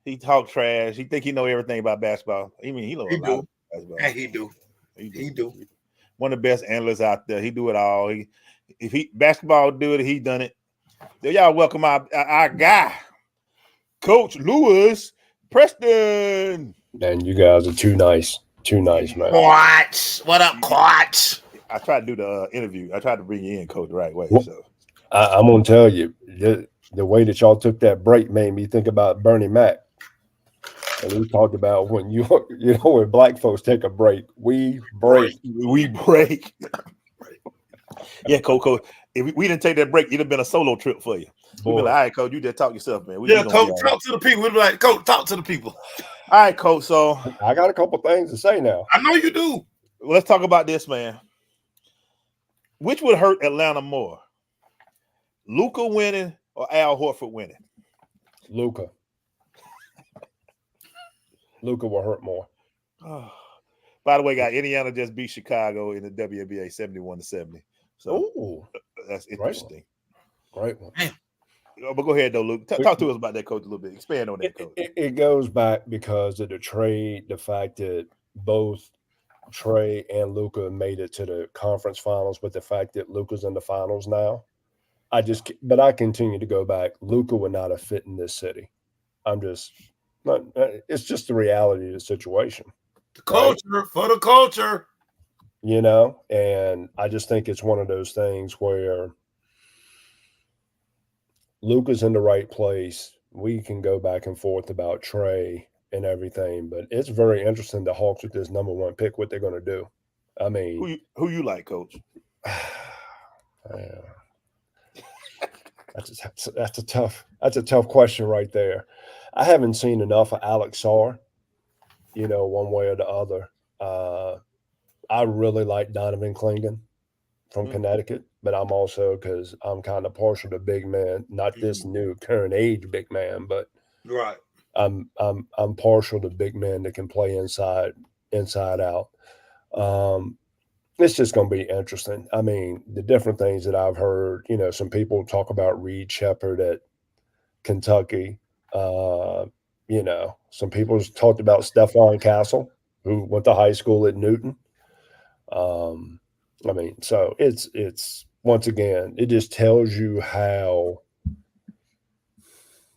He talk trash. He think he know everything about basketball. I mean, he know a lot about basketball. Hey, he do. One of the best analysts out there. He do it all. If basketball do it, he done it. So y'all welcome our guy, Coach Lewis Preston. And you guys are too nice, man. Coach, what up, Coach? I tried to do the interview. I tried to bring you in, Coach, the right way. Well, so I'm gonna tell you, the way that y'all took that break made me think about Bernie Mac. And we talked about when when black folks take a break, we break. Yeah, Coach. If we didn't take that break, it'd have been a solo trip for you. We'd be like, all right, Coach, you just talk yourself, man. Coach, talk to the people. We'd be like, Coach, talk to the people. All right, Coach. So I got a couple things to say now. I know you do. Let's talk about this, man. Which would hurt Atlanta more? Luka winning or Al Horford winning? Luka. Luka will hurt more. Oh. By the way, guys, Indiana just beat Chicago in the WNBA 71-70. So that's interesting. Great one. But go ahead, though, Luke. Talk to us about that, Coach, a little bit. Expand on that, Coach. It goes back because of the trade, the fact that both Trey and Luka made it to the conference finals, but the fact that Luka's in the finals now, I continue to go back. Luka would not have fit in this city. It's just the reality of the situation. The culture, for the culture. You know, and I just think it's one of those things where Luka's in the right place. We can go back and forth about Trey and everything, but it's very interesting the Hawks with this number 1 pick, what they're going to do. I mean, who you like, Coach? That's a tough question right there. I haven't seen enough of Alex Sarr, you know, one way or the other. I really like Donovan Clingan from Connecticut, but I'm also, because I'm kind of partial to big man, not this new current age big man, but right. I'm partial to big men that can play inside out. It's just going to be interesting. I mean, the different things that I've heard, you know, some people talk about Reed Shepherd at Kentucky. You know, some people talked about Stephon Castle, who went to high school at Newton. I mean, so it's once again, it just tells you how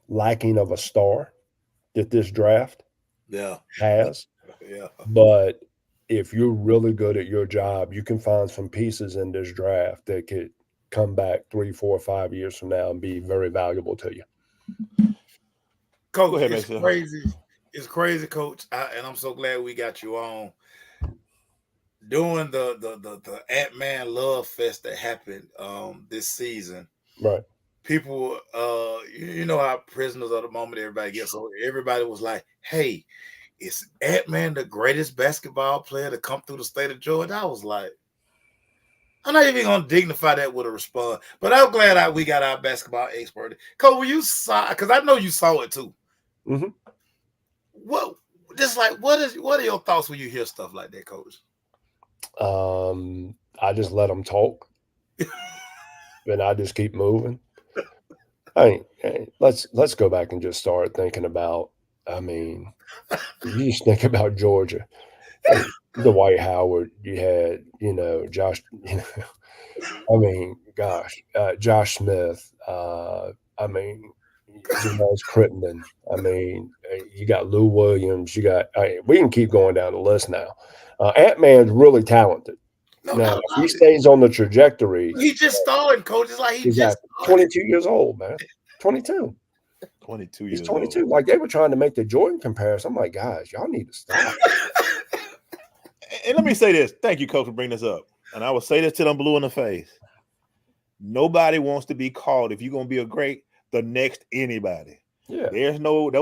lacking of a star that this draft has. Yeah. But if you're really good at your job, you can find some pieces in this draft that could come back 3, 4, 5 years from now and be very valuable to you. Coach, go ahead, it's crazy. It's crazy, Coach, and I'm so glad we got you on. Doing the Ant-Man Love Fest that happened this season, right? People, you know how prisoners of the moment everybody gets. So everybody was like, "Hey, is Ant-Man the greatest basketball player to come through the state of Georgia?" I was like, I'm not even gonna dignify that with a response, but I'm glad we got our basketball expert. Coach, when you saw, because I know you saw it too. Mm-hmm. What are your thoughts when you hear stuff like that, Coach? I just let them talk, and I just keep moving. Hey, let's go back and just start thinking about. I mean, you just think about Georgia, Dwight Howard. You had, you know, Josh. You know, I mean, gosh, Josh Smith. I mean, James Crittenden. I mean, you got Lou Williams. You got. We can keep going down the list now. Ant-Man's really talented. Now, if he stays on the trajectory, he just started, Coach. It's like he's just 22 years old, man. 22. 22 He's years 22. old. Like, they were trying to make the Jordan comparison. I'm like, guys, y'all need to stop. And let me say this. Thank you, Coach, for bringing this up. And I will say this till I'm blue in the face. Nobody wants to be called, if you're going to be the next anybody. Yeah. There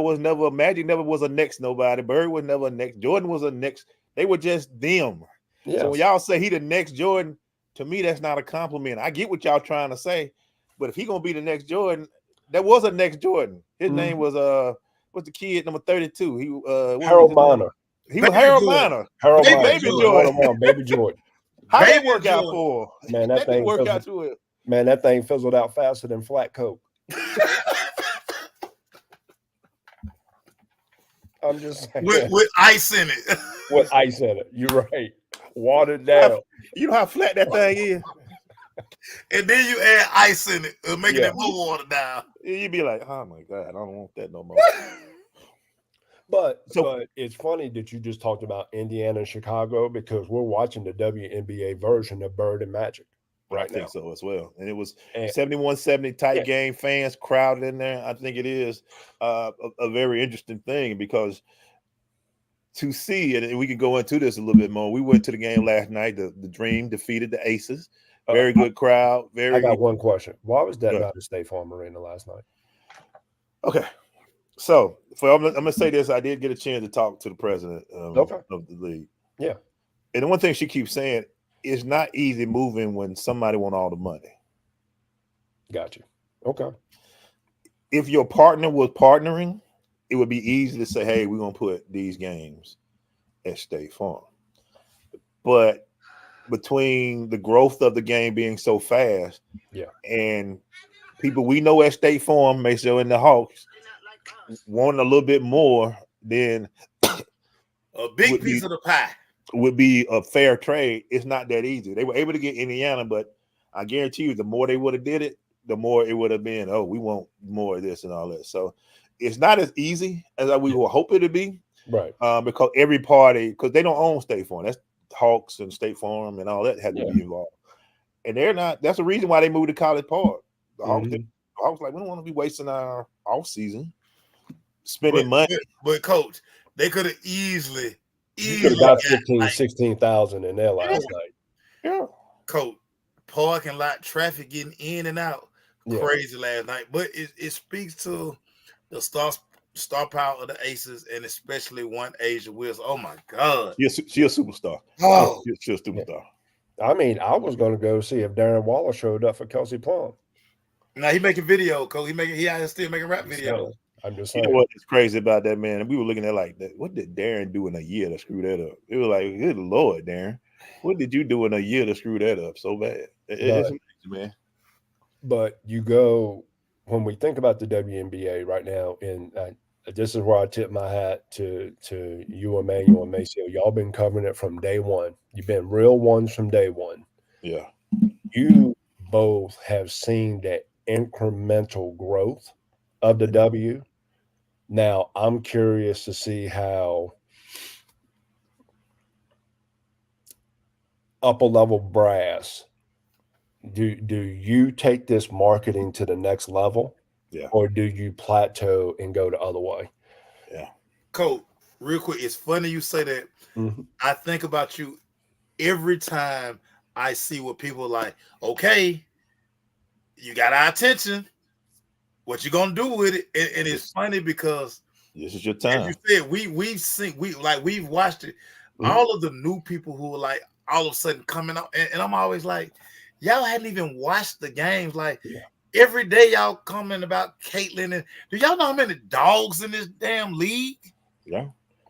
was never, Magic never was a next nobody. Bird was never a next. Jordan was a next. They were just them. Yes. So when y'all say he the next Jordan, to me, that's not a compliment. I get what y'all trying to say, but if he going to be the next Jordan, there was a next Jordan. His name was, what's the kid, number 32? He Harold Miner. He was Harold Miner. Harold Miner. Baby Jordan. Baby Jordan. How did that work out for him? Man, that thing worked out to it. Man, that thing fizzled out faster than flat Coke. I'm just saying. With ice in it. With ice in it. You're right. Watered down. You know how flat that thing is? And then you add ice in it, making it more watered down. You'd be like, oh my God, I don't want that no more. But it's funny that you just talked about Indiana and Chicago, because we're watching the WNBA version of Bird and Magic right now. I think so as well. And it was 71-70 tight game, fans crowded in there. I think it is a very interesting thing, because to see it, and we can go into this a little bit more. We went to the game last night. The Dream defeated the Aces. Very good crowd. I got one question. Why was that not at State Farm Arena last night? Okay. So I'm going to say this. I did get a chance to talk to the president of the league. Yeah. And the one thing she keeps saying, it's not easy moving when somebody want all the money. Got you. Okay. If your partner was partnering, it would be easy to say, hey, we're gonna put these games at State Farm. But between the growth of the game being so fast, and people we know at State Farm, Maceo and the Hawks, wanting a little bit more than a big piece of the pie would be a fair trade. It's not that easy. They were able to get Indiana, but I guarantee you, the more they would have did it, the more it would have been, oh, we want more of this and all that. So it's not as easy as we would hope it to be. Right. Because every party, because they don't own State Farm. That's Hawks and State Farm and all that had to be involved. And they're not, that's the reason why they moved to College Park. The Hawks like, we don't want to be wasting our off season spending money. But coach, they could have easily got 15, 16,000 in there last night. Yeah. Coach, parking lot traffic getting in and out. Crazy last night. But it speaks to the star power of the Aces, and especially one Asia Wilson. Oh my God. She a superstar. Oh, she a superstar. I mean, I was going to go see if Darren Waller showed up for Kelsey Plum. Now he making video, Coach. He out here still making rap videos. I'm just saying. You know what's crazy about that, man? And we were looking at like that. What did Darren do in a year to screw that up? It was like, good Lord, Darren. What did you do in a year to screw that up so bad? It's amazing, man. But you go, when we think about the WNBA right now, and this is where I tip my hat to you, Emmanuel and Maceo. Y'all been covering it from day one. You've been real ones from day one. Yeah. You both have seen that incremental growth of the W. Now, I'm curious to see how upper level brass, do you take this marketing to the next level? Yeah. Or do you plateau and go the other way? Yeah. Coach, real quick, it's funny you say that. Mm-hmm. I think about you every time I see what people are like, okay, you got our attention. What you gonna do with it? And it's funny because this is your time. As you said, we've watched it. Mm-hmm. All of the new people who are like all of a sudden coming out, and I'm always like, y'all hadn't even watched the games. Like every day y'all comment about Caitlin, and do y'all know how many dogs in this damn league? Yeah,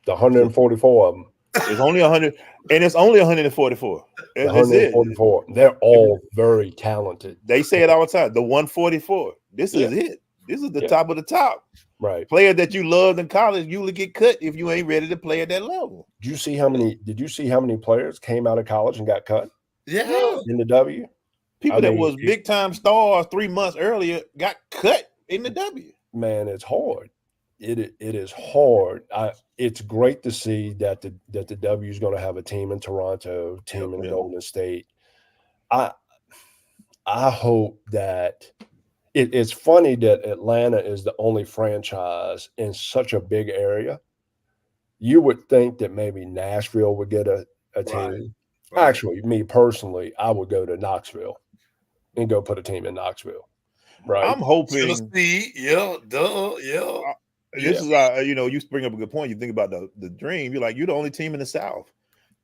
the 144 of them. It's only 100, and it's only 144. 144. They're all very talented. They say it all the time. The 144. This is it. This is the top of the top. Right. Player that you loved in college usually get cut if you ain't ready to play at that level. Did you see how many players came out of college and got cut? Yeah. In the W? People that was big time stars 3 months earlier got cut in the W. Man, it's hard. It is hard. It's great to see that the W is going to have a team in Toronto, team in Golden State. I hope that it's funny that Atlanta is the only franchise in such a big area. You would think that maybe Nashville would get a team. Right. Actually, me personally, I would go to Knoxville and go put a team in Knoxville. Right. I'm hoping. Tennessee, This is you bring up a good point. You think about the dream. You're like, you're the only team in the South.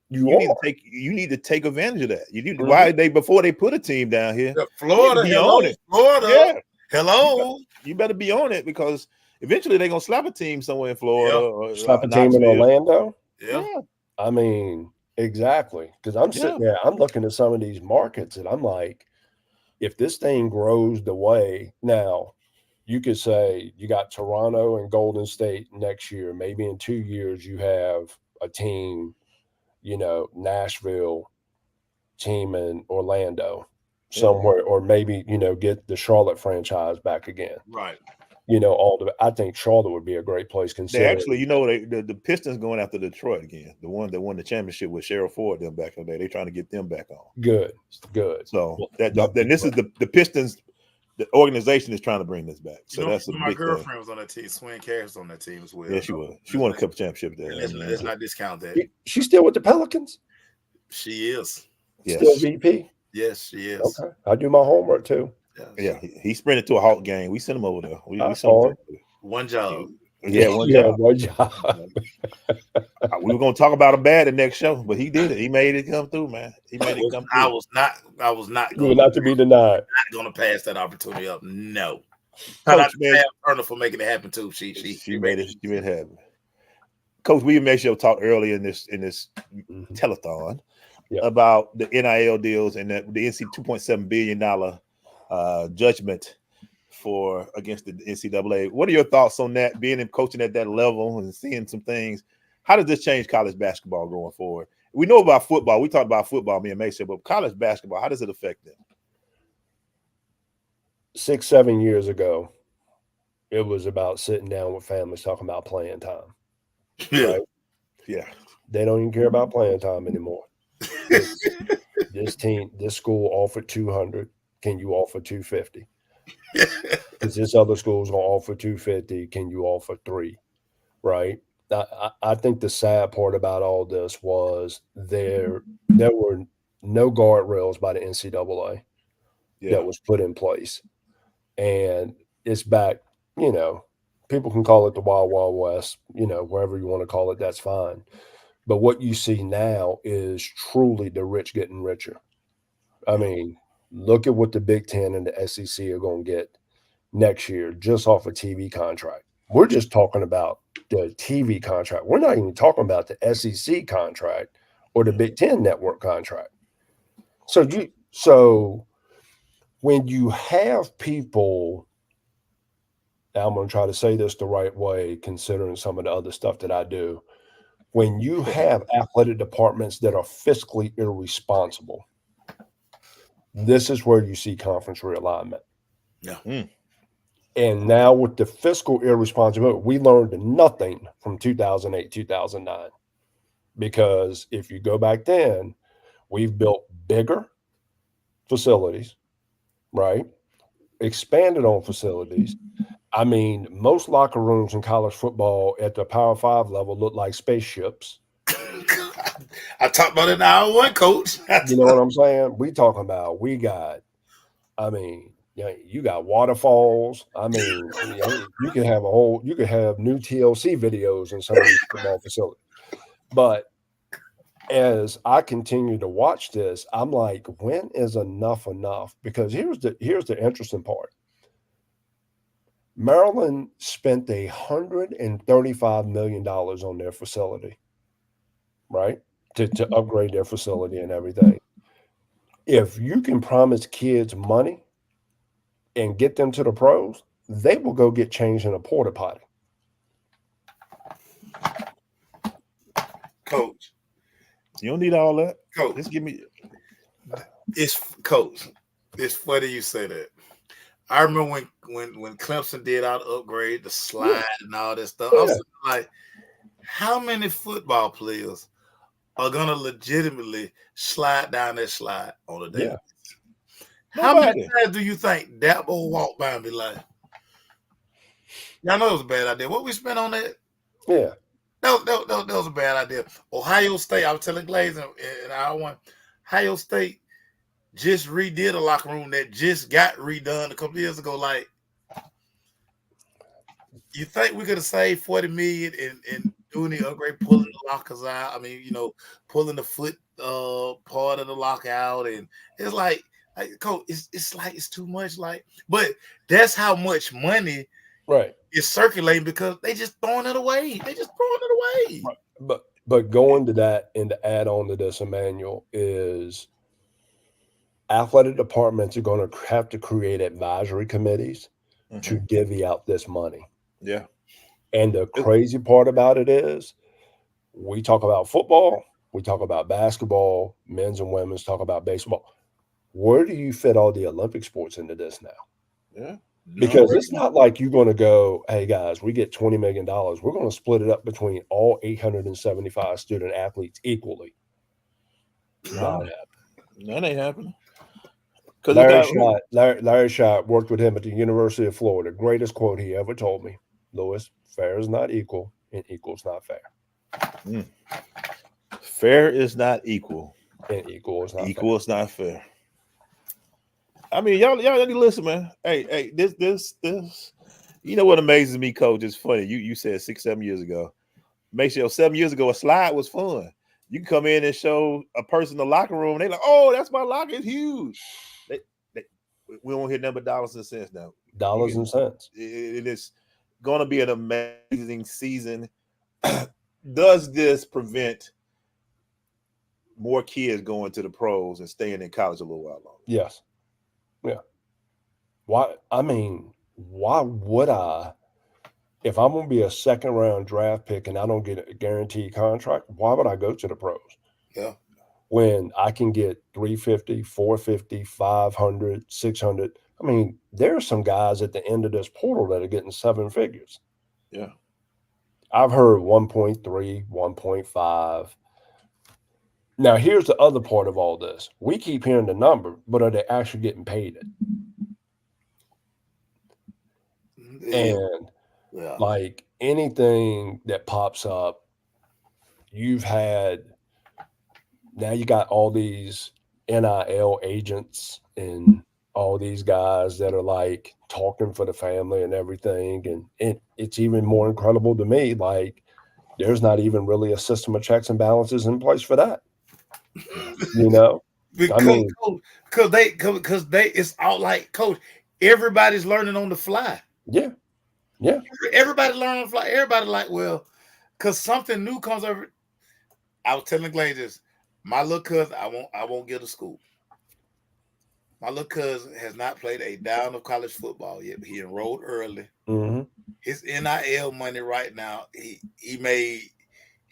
You need to take advantage of that. You need why before they put a team down here. Florida, Florida. Hello. You better be on it because eventually they're gonna slap a team somewhere in Florida. Or slap a team in Orlando. Yeah. I mean, exactly. Because I'm sitting there, I'm looking at some of these markets, and I'm like, if this thing grows the way now. You could say you got Toronto and Golden State next year. Maybe in 2 years you have a team, Nashville, team in Orlando somewhere, or maybe, get the Charlotte franchise back again. Right. I think Charlotte would be a great place considering. They actually, the Pistons going after Detroit again. The one that won the championship with Cheryl Ford them back in the day. They're trying to get them back on. Good. So then this is the Pistons. The organization is trying to bring this back. So that's a my big girlfriend thing. was on that team. Swin Cash was on that team as well. Yeah, she was. She won a couple championships there. Let's not discount that. She's still with the Pelicans? She is. Yes. Still VP? Yes, she is. Okay. I do my homework too. Yeah, he sprinted to a Hawk game. We sent him over there. We one job. Yeah, one job. We were gonna talk about him bad the next show, but he did it. He made it come through, man. He made it come through. I was not. You were not to be denied. Not gonna pass that opportunity up. No. Shout out to Sam Turner for making it happen too. She made it happen. Coach William Maceo talked earlier in this telethon about the NIL deals and the NC $2.7 billion judgment against the NCAA. What are your thoughts on that? Being and coaching at that level and seeing some things, how does this change college basketball going forward? We know about football. We talked about football, me and Maceo, but college basketball, how does it affect them? 6-7 years ago, it was about sitting down with families talking about playing time. Right? Yeah. They don't even care about playing time anymore. This school offered 200. Can you offer 250? Because this other school's going to offer 250. Can you offer 3? Right? I think the sad part about all this was there were no guardrails by the NCAA that was put in place. And it's back, people can call it the Wild Wild West, wherever you want to call it, that's fine. But what you see now is truly the rich getting richer. I mean, look at what the Big Ten and the SEC are going to get next year just off a TV contract. We're just talking about the TV contract. We're not even talking about the SEC contract or the Big Ten network contract. So when you have people, now I'm going to try to say this the right way, considering some of the other stuff that I do. When you have athletic departments that are fiscally irresponsible, this is where you see conference realignment. Yeah. And now with the fiscal irresponsibility, we learned nothing from 2008, 2009. Because if you go back then, we've built bigger facilities, right? Expanded on facilities. I mean, most locker rooms in college football at the Power 5 level look like spaceships. I talked about it in hour 1, Coach. You know what I'm saying? You got waterfalls. I mean, you could have new TLC videos in some of these football facilities. But as I continue to watch this, I'm like, when is enough? Because here's the interesting part. Maryland spent $135 million on their facility, right? To upgrade their facility and everything. If you can promise kids money and get them to the pros, they will go get changed in a porta potty. Coach, you don't need all that. Coach, just give me. Coach. It's funny you say that. I remember when Clemson did our upgrade, the slide and all that stuff. I was like, how many football players are gonna legitimately slide down that slide on a day? Yeah. How many times do you think Dabo will walk by and be like, y'all know it was a bad idea. What we spent on that? Yeah. That was a bad idea. Ohio State, I was telling Glaze in hour 1, Ohio State just redid a locker room that just got redone a couple years ago. Like, you think we could have saved $40 million in doing the upgrade, pulling the lockers out? I mean, pulling the foot part of the lock out, and it's like Coach, it's like it's too much. Like, but that's how much money is circulating because they just throwing it away. Right. But going to that and to add on to this, Emmanuel, is athletic departments are going to have to create advisory committees to divvy out this money. Yeah. And the crazy part about it is we talk about football, we talk about basketball, men's and women's, talk about baseball. Where do you fit all the Olympic sports into this now? Yeah. Because it's not like you're going to go, hey, guys, we get $20 million. We're going to split it up between all 875 student athletes equally. No. That ain't happening. Larry Schott worked with him at the University of Florida. Greatest quote he ever told me, Lewis, fair is not equal and equal is not fair. Fair is not equal. And equal is not equal is not fair. I mean, y'all need to listen, man. Hey, this. You know what amazes me, Coach? It's funny. You said 6-7 years ago. Make sure 7 years ago a slide was fun. You can come in and show a person in the locker room, and they're like, "Oh, that's my locker. It's huge." We don't hear nothing but dollars and cents now. Dollars and cents. It is going to be an amazing season. Does this prevent more kids going to the pros and staying in college a little while longer? Yes. Yeah. Why? I mean, why would I? If I'm going to be a second round draft pick and I don't get a guaranteed contract, why would I go to the pros? Yeah. When I can get 350, 450, 500, 600. I mean, there are some guys at the end of this portal that are getting seven figures. Yeah. I've heard 1.3, 1.5. Now, here's the other part of all this. We keep hearing the number, but are they actually getting paid it? And like anything that pops up, now you got all these NIL agents and all these guys that are like talking for the family and everything. And it's even more incredible to me. Like there's not even really a system of checks and balances in place for that. You know, because it's all like, coach, everybody's learning on the fly. Yeah. Yeah. Everybody learning on the fly. Everybody like, well, because something new comes over. I was telling Glazers, my little cousin, I won't get to school. My little cousin has not played a down of college football yet, but he enrolled early. Mm-hmm. His NIL money right now, he made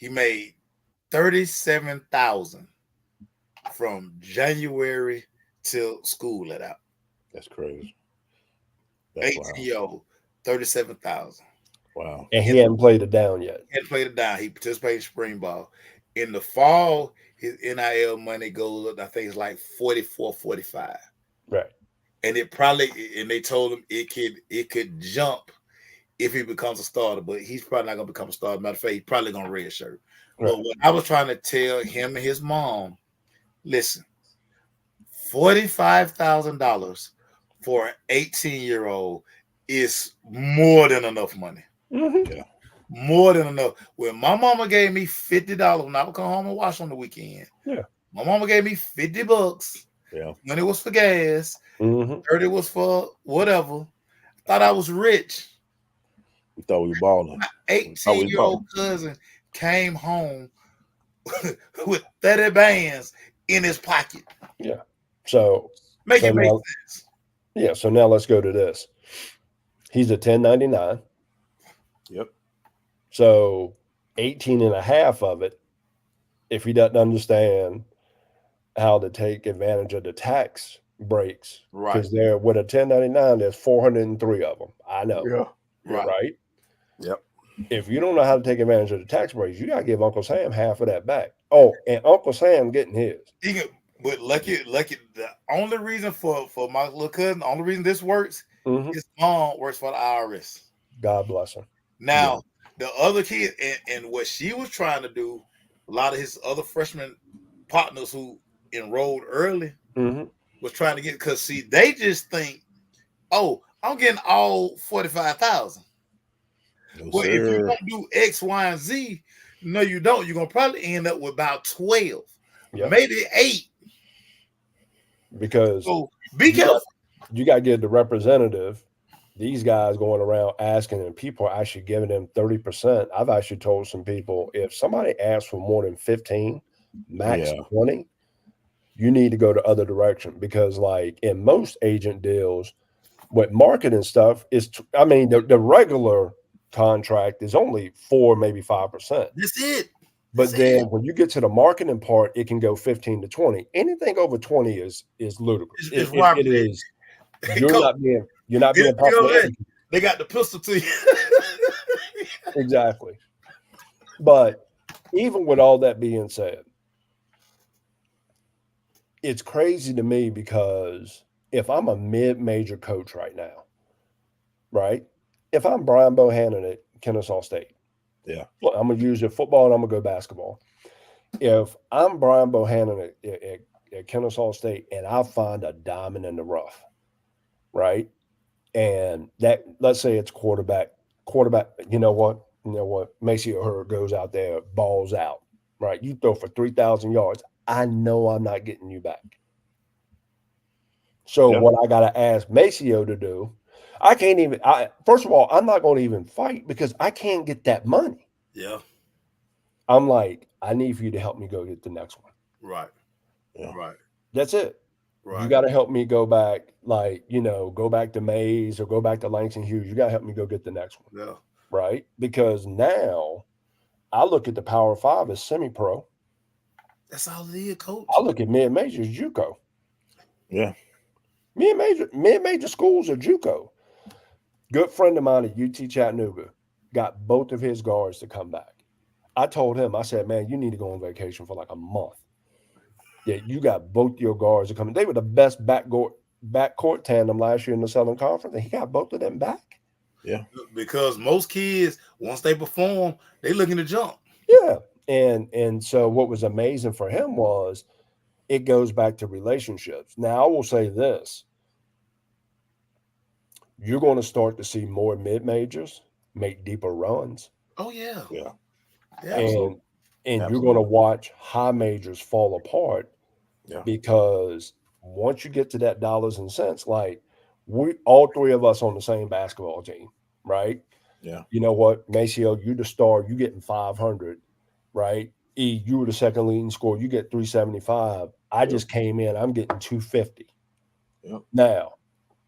$37,000 from January till school let out. That's crazy. 18-year-old, 37,000. Wow. And he hadn't played it down yet. He hadn't played it down. He participated in spring ball. In the fall, his NIL money goes up, I think it's like 44, 45. Right. And they told him it could jump if he becomes a starter, but he's probably not gonna become a starter. Matter of fact, he's probably gonna redshirt. Right. But what I was trying to tell him and his mom, listen, $45,000 for an 18-year-old is more than enough money. Mm-hmm. Yeah. More than enough. When my mama gave me $50 when I would come home and wash on the weekend. Yeah. My mama gave me $50. Yeah. Money was for gas. Mm-hmm. 30 was for whatever. Thought I was rich. We thought we were balling. My 18-year-old cousin came home with 30 bands in his pocket. Yeah. So make sense. Yeah. So now let's go to this. He's a 1099. Yep. So 18 and a half of it, if he doesn't understand how to take advantage of the tax breaks, right? Because there with a 1099, there's 403 of them. I know. Yeah. Right. Yep. If you don't know how to take advantage of the tax breaks, you gotta give Uncle Sam half of that back. Oh, and Uncle Sam getting his. But lucky, the only reason for my little cousin, the only reason this works, his mom works for the IRS. God bless her. Now, the other kid, and what she was trying to do, a lot of his other freshman partners who enrolled early was trying to get, because see, they just think, oh, I'm getting all 45,000. Well, if you don't do X, Y, and Z, no, you don't. You're gonna probably end up with about 12, maybe 8. Because be careful. You got to get the representative. These guys going around asking, and people are actually giving them 30%. I've actually told some people, if somebody asks for more than 15, max 20, you need to go the other direction, because like in most agent deals with marketing stuff is, the regular contract is only 4, maybe 5%. That's it. But then when you get to the marketing part, it can go 15 to 20. Anything over 20 is ludicrous. It is. You're not being popular. They got the pistol to you. Exactly. But even with all that being said, it's crazy to me, because if I'm a mid-major coach right now, right? If I'm Brian Bohannon at Kennesaw State, I'm going to use your football and I'm going to go basketball. If I'm Brian Bohannon at Kennesaw State and I find a diamond in the rough, right? And that, let's say it's quarterback, you know what? Maceo Hurd goes out there, balls out, right? You throw for 3,000 yards. I know I'm not getting you back. So what I got to ask Maceo to do, I can't even. First of all, I'm not going to even fight because I can't get that money. Yeah. I'm like, I need for you to help me go get the next one. Right. Yeah. Right. That's it. Right. You got to help me go back, like, go back to Mays or go back to Langston Hughes. You got to help me go get the next one. Yeah. Right? Because now I look at the Power 5 as semi-pro. That's all it is, coach. I look at mid-major as JUCO. Yeah. Mid-major schools are JUCO. Good friend of mine at UT Chattanooga got both of his guards to come back. I told him, I said, man, you need to go on vacation for like a month. Yeah, you got both your guards to come. They were the best backcourt tandem last year in the Southern Conference, and he got both of them back. Yeah. Because most kids, once they perform, they looking to jump. Yeah. And so what was amazing for him was it goes back to relationships. Now, I will say this. You're going to start to see more mid-majors make deeper runs. Oh, yeah. Yeah. And you're going to watch high majors fall apart because once you get to that dollars and cents, like all three of us on the same basketball team, right? Yeah. You know what, Maceo, you the star, you getting 500, right? E, you were the second leading scorer, you get 375. I just came in, I'm getting 250. Yep. Now,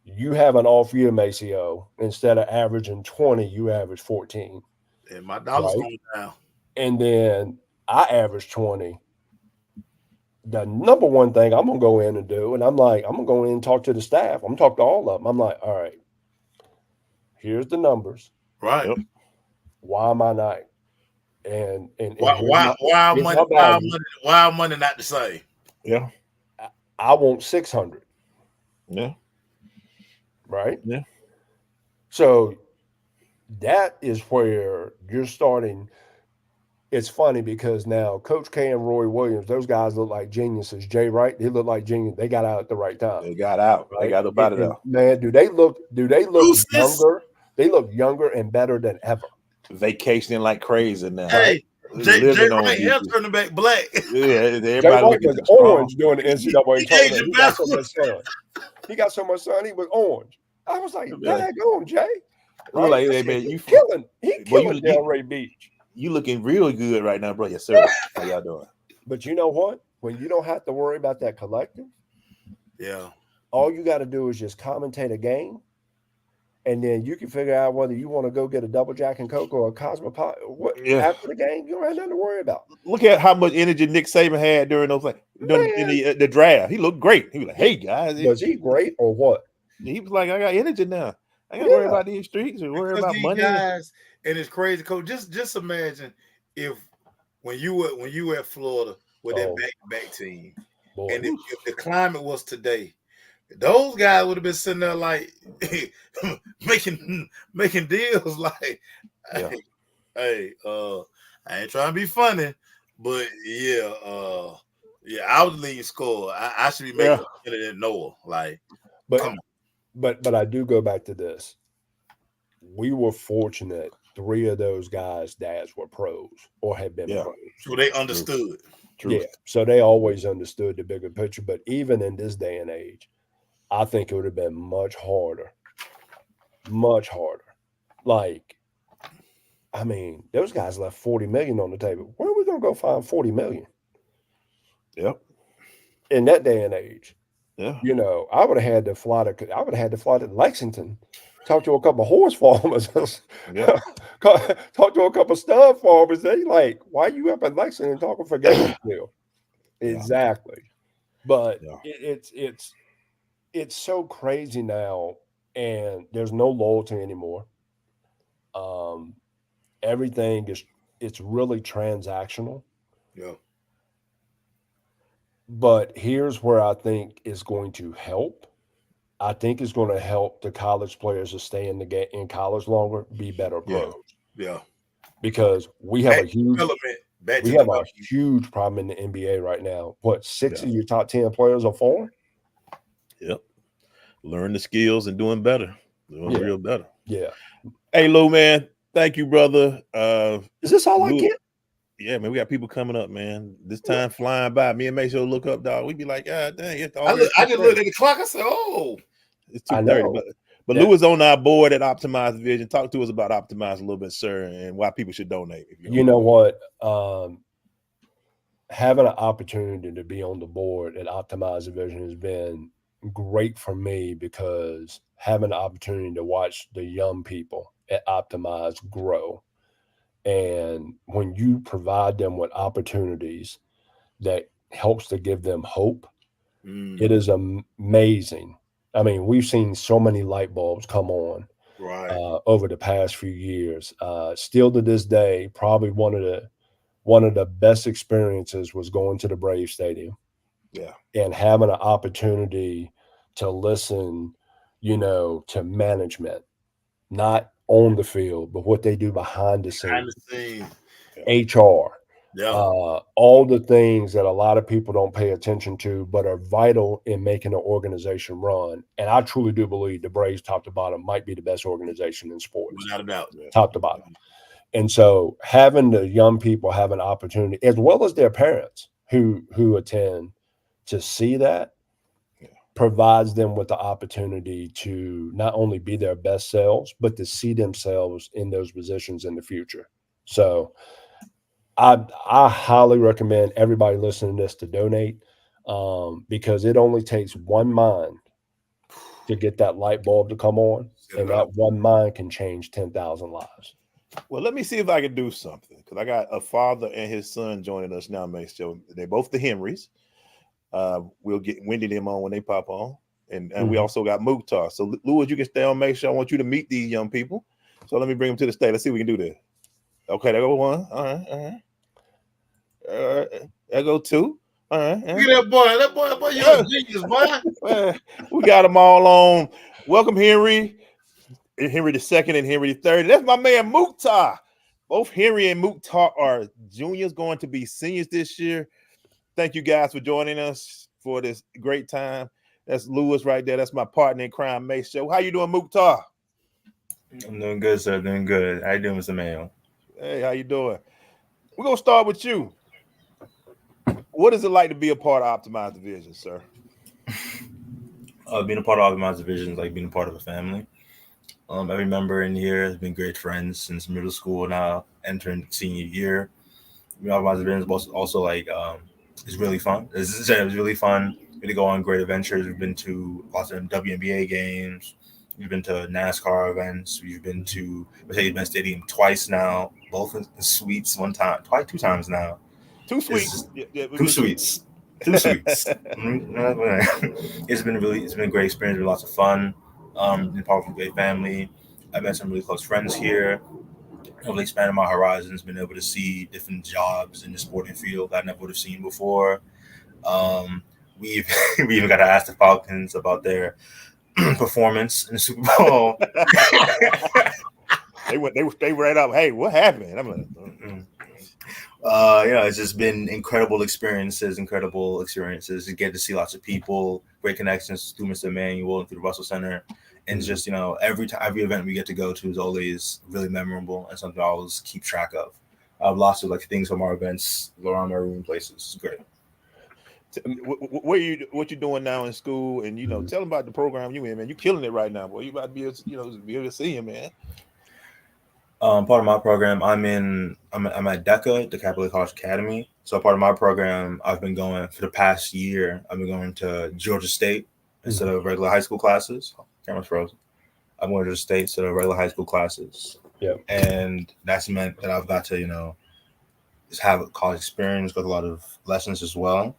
you have an off year, Maceo. Instead of averaging 20, you average 14. And my dollar's going down. And then I average 20. The number one thing I'm going to go in and do, and I'm going to go in and talk to the staff. I'm going to talk to all of them. I'm like, all right, here's the numbers. Right. Yep. Why am I not? And why money not the same? Yeah. I want 600. Yeah. Right? Yeah. So that is where you're starting. It's funny because now Coach K and Roy Williams, those guys look like geniuses. Jay Wright, they look like genius. They got out at the right time. They got out. Right? They got up out of there. Man, do they look younger? They look younger and better than ever. Vacationing like crazy now. Hey, Jay Wright hair turning back black. Yeah, Jay Wright was orange during the NCAA tournament. He got so much sun. He got so much sun. He was orange. I was like, daggone, Jay. Right? Like, hey, man, He killing Delray Beach. You looking real good right now, bro. Yes, sir. How y'all doing? But you know what? When you don't have to worry about that collective, all you got to do is just commentate a game, and then you can figure out whether you want to go get a double Jack and Coke or a Cosmopolitan. After the game, you don't have nothing to worry about. Look at how much energy Nick Saban had during those in the draft. He looked great. He was like, "Hey guys, was he great or what?" He was like, "I got energy now. I got to worry about these streets and worry about money." Guys, and it's crazy, Coach. Just imagine if when you were at Florida with that back team, and if the climate was today, those guys would have been sitting there like making deals like, hey, I ain't trying to be funny, but I was the leading scorer. I should be making better than Noah. Like, but I do go back to this. We were fortunate. 3 of those guys' dads were pros or had been pros. So they understood. True. Yeah. So they always understood the bigger picture. But even in this day and age, I think it would have been much harder. Much harder. Like, I mean, those guys left $40 million on the table. Where are we going to go find $40 million? Yep. In that day and age. Yeah. You know, I would have had to fly to Lexington. Talk to a couple of horse farmers. Talk to a couple of stud farmers. They like, why are you up at Lexington talking for game deal? Exactly. But it's so crazy now, and there's no loyalty anymore. Everything it's really transactional. Yeah. But here's where I think is going to help. I think it's going to help the college players to stay in college longer, be better pros. Yeah. Because we have a huge problem in the NBA right now. What, 6 of your top 10 players are foreign? Yep. Learn the skills and doing better. Doing real better. Yeah. Hey, Lou, man. Thank you, brother. Is this all I get? Yeah, man, we got people coming up, man. This time flying by. Me and Maceo look up, dog. We be like, God dang. I just looked at the clock. I said, oh. It's 2:30. But Lou is on our board at Optimize The Vizion. Talk to us about Optimize a little bit, sir, and why people should donate. You know what? Having an opportunity to be on the board at Optimize The Vizion has been great for me, because having the opportunity to watch the young people at Optimize grow. And when you provide them with opportunities that helps to give them hope, it is amazing. I mean, we've seen so many light bulbs come on over the past few years. Still to this day, probably one of the best experiences was going to the Brave Stadium. Yeah. And having an opportunity to listen, to management, not on the field, but what they do behind the scenes. HR. Yeah. All the things that a lot of people don't pay attention to, but are vital in making an organization run. And I truly do believe the Braves, top to bottom, might be the best organization in sports. Without a doubt. Top to bottom. And so having the young people have an opportunity, as well as their parents who attend, to see that provides them with the opportunity to not only be their best selves, but to see themselves in those positions in the future. So I highly recommend everybody listening to this to donate, because it only takes one mind to get that light bulb to come on, and that one mind can change 10,000 lives. Well, let me see if I can do something, because I got a father and his son joining us now, Mace. So they're both the Henrys. We'll get Wendy them on when they pop on, and we also got Mukhtar. So Louis, you can stay on. Make sure I want you to meet these young people. So let me bring them to the stage. Let's see if we can do this. Okay, there go one. All right. There go two. All right. Look at that boy, you're a genius, boy. We got them all on. Welcome, Henry II and Henry III. That's my man Mukhtar. Both Henry and Mukhtar are juniors, going to be seniors this year. Thank you guys for joining us for this great time. That's Lewis right there. That's my partner in crime, Mace Show. How you doing, Mukhtar? I'm doing good, sir. Doing good. How you doing, Mr. Mayo? Hey, how you doing? We're going to start with you. What is it like to be a part of Optimize The Vizion, sir? Being a part of Optimize The Vizion is like being a part of a family. Every member in here has been great friends since middle school, now entering senior year. Optimize The Vizion is also like, it's really fun. It's really fun. We go on great adventures. We've been to lots of WNBA games. We've been to NASCAR events. We've been to Mercedes-Benz Stadium twice now, both in suites, two times now. Two suites. Two suites. It's been a great experience. Been lots of fun. Been part of a great family. I met some really close friends here. I've expanded my horizons. Been able to see different jobs in the sporting field that I never would have seen before. We even got to ask the Falcons about their performance in the Super Bowl. They ran up. Hey, what happened? I'm like, it's just been incredible experiences. You get to see lots of people, great connections through Mr. Emmanuel and through the Russell Center. And just, every event we get to go to is always really memorable and something I always keep track of. I have lots of things from our events around my room places. It's great. What you doing now in school? And tell them about the program you in, man. You killing it right now, boy. You about to be able to see him, man. Part of my program, I'm at DECA, the Catholic College Academy. So part of my program, I've been going for the past year. I've been going to Georgia State instead of regular high school classes. Camera's frozen. I'm going to Georgia State instead of regular high school classes. Yeah, and that's meant that I've got to just have a college experience, with a lot of lessons as well.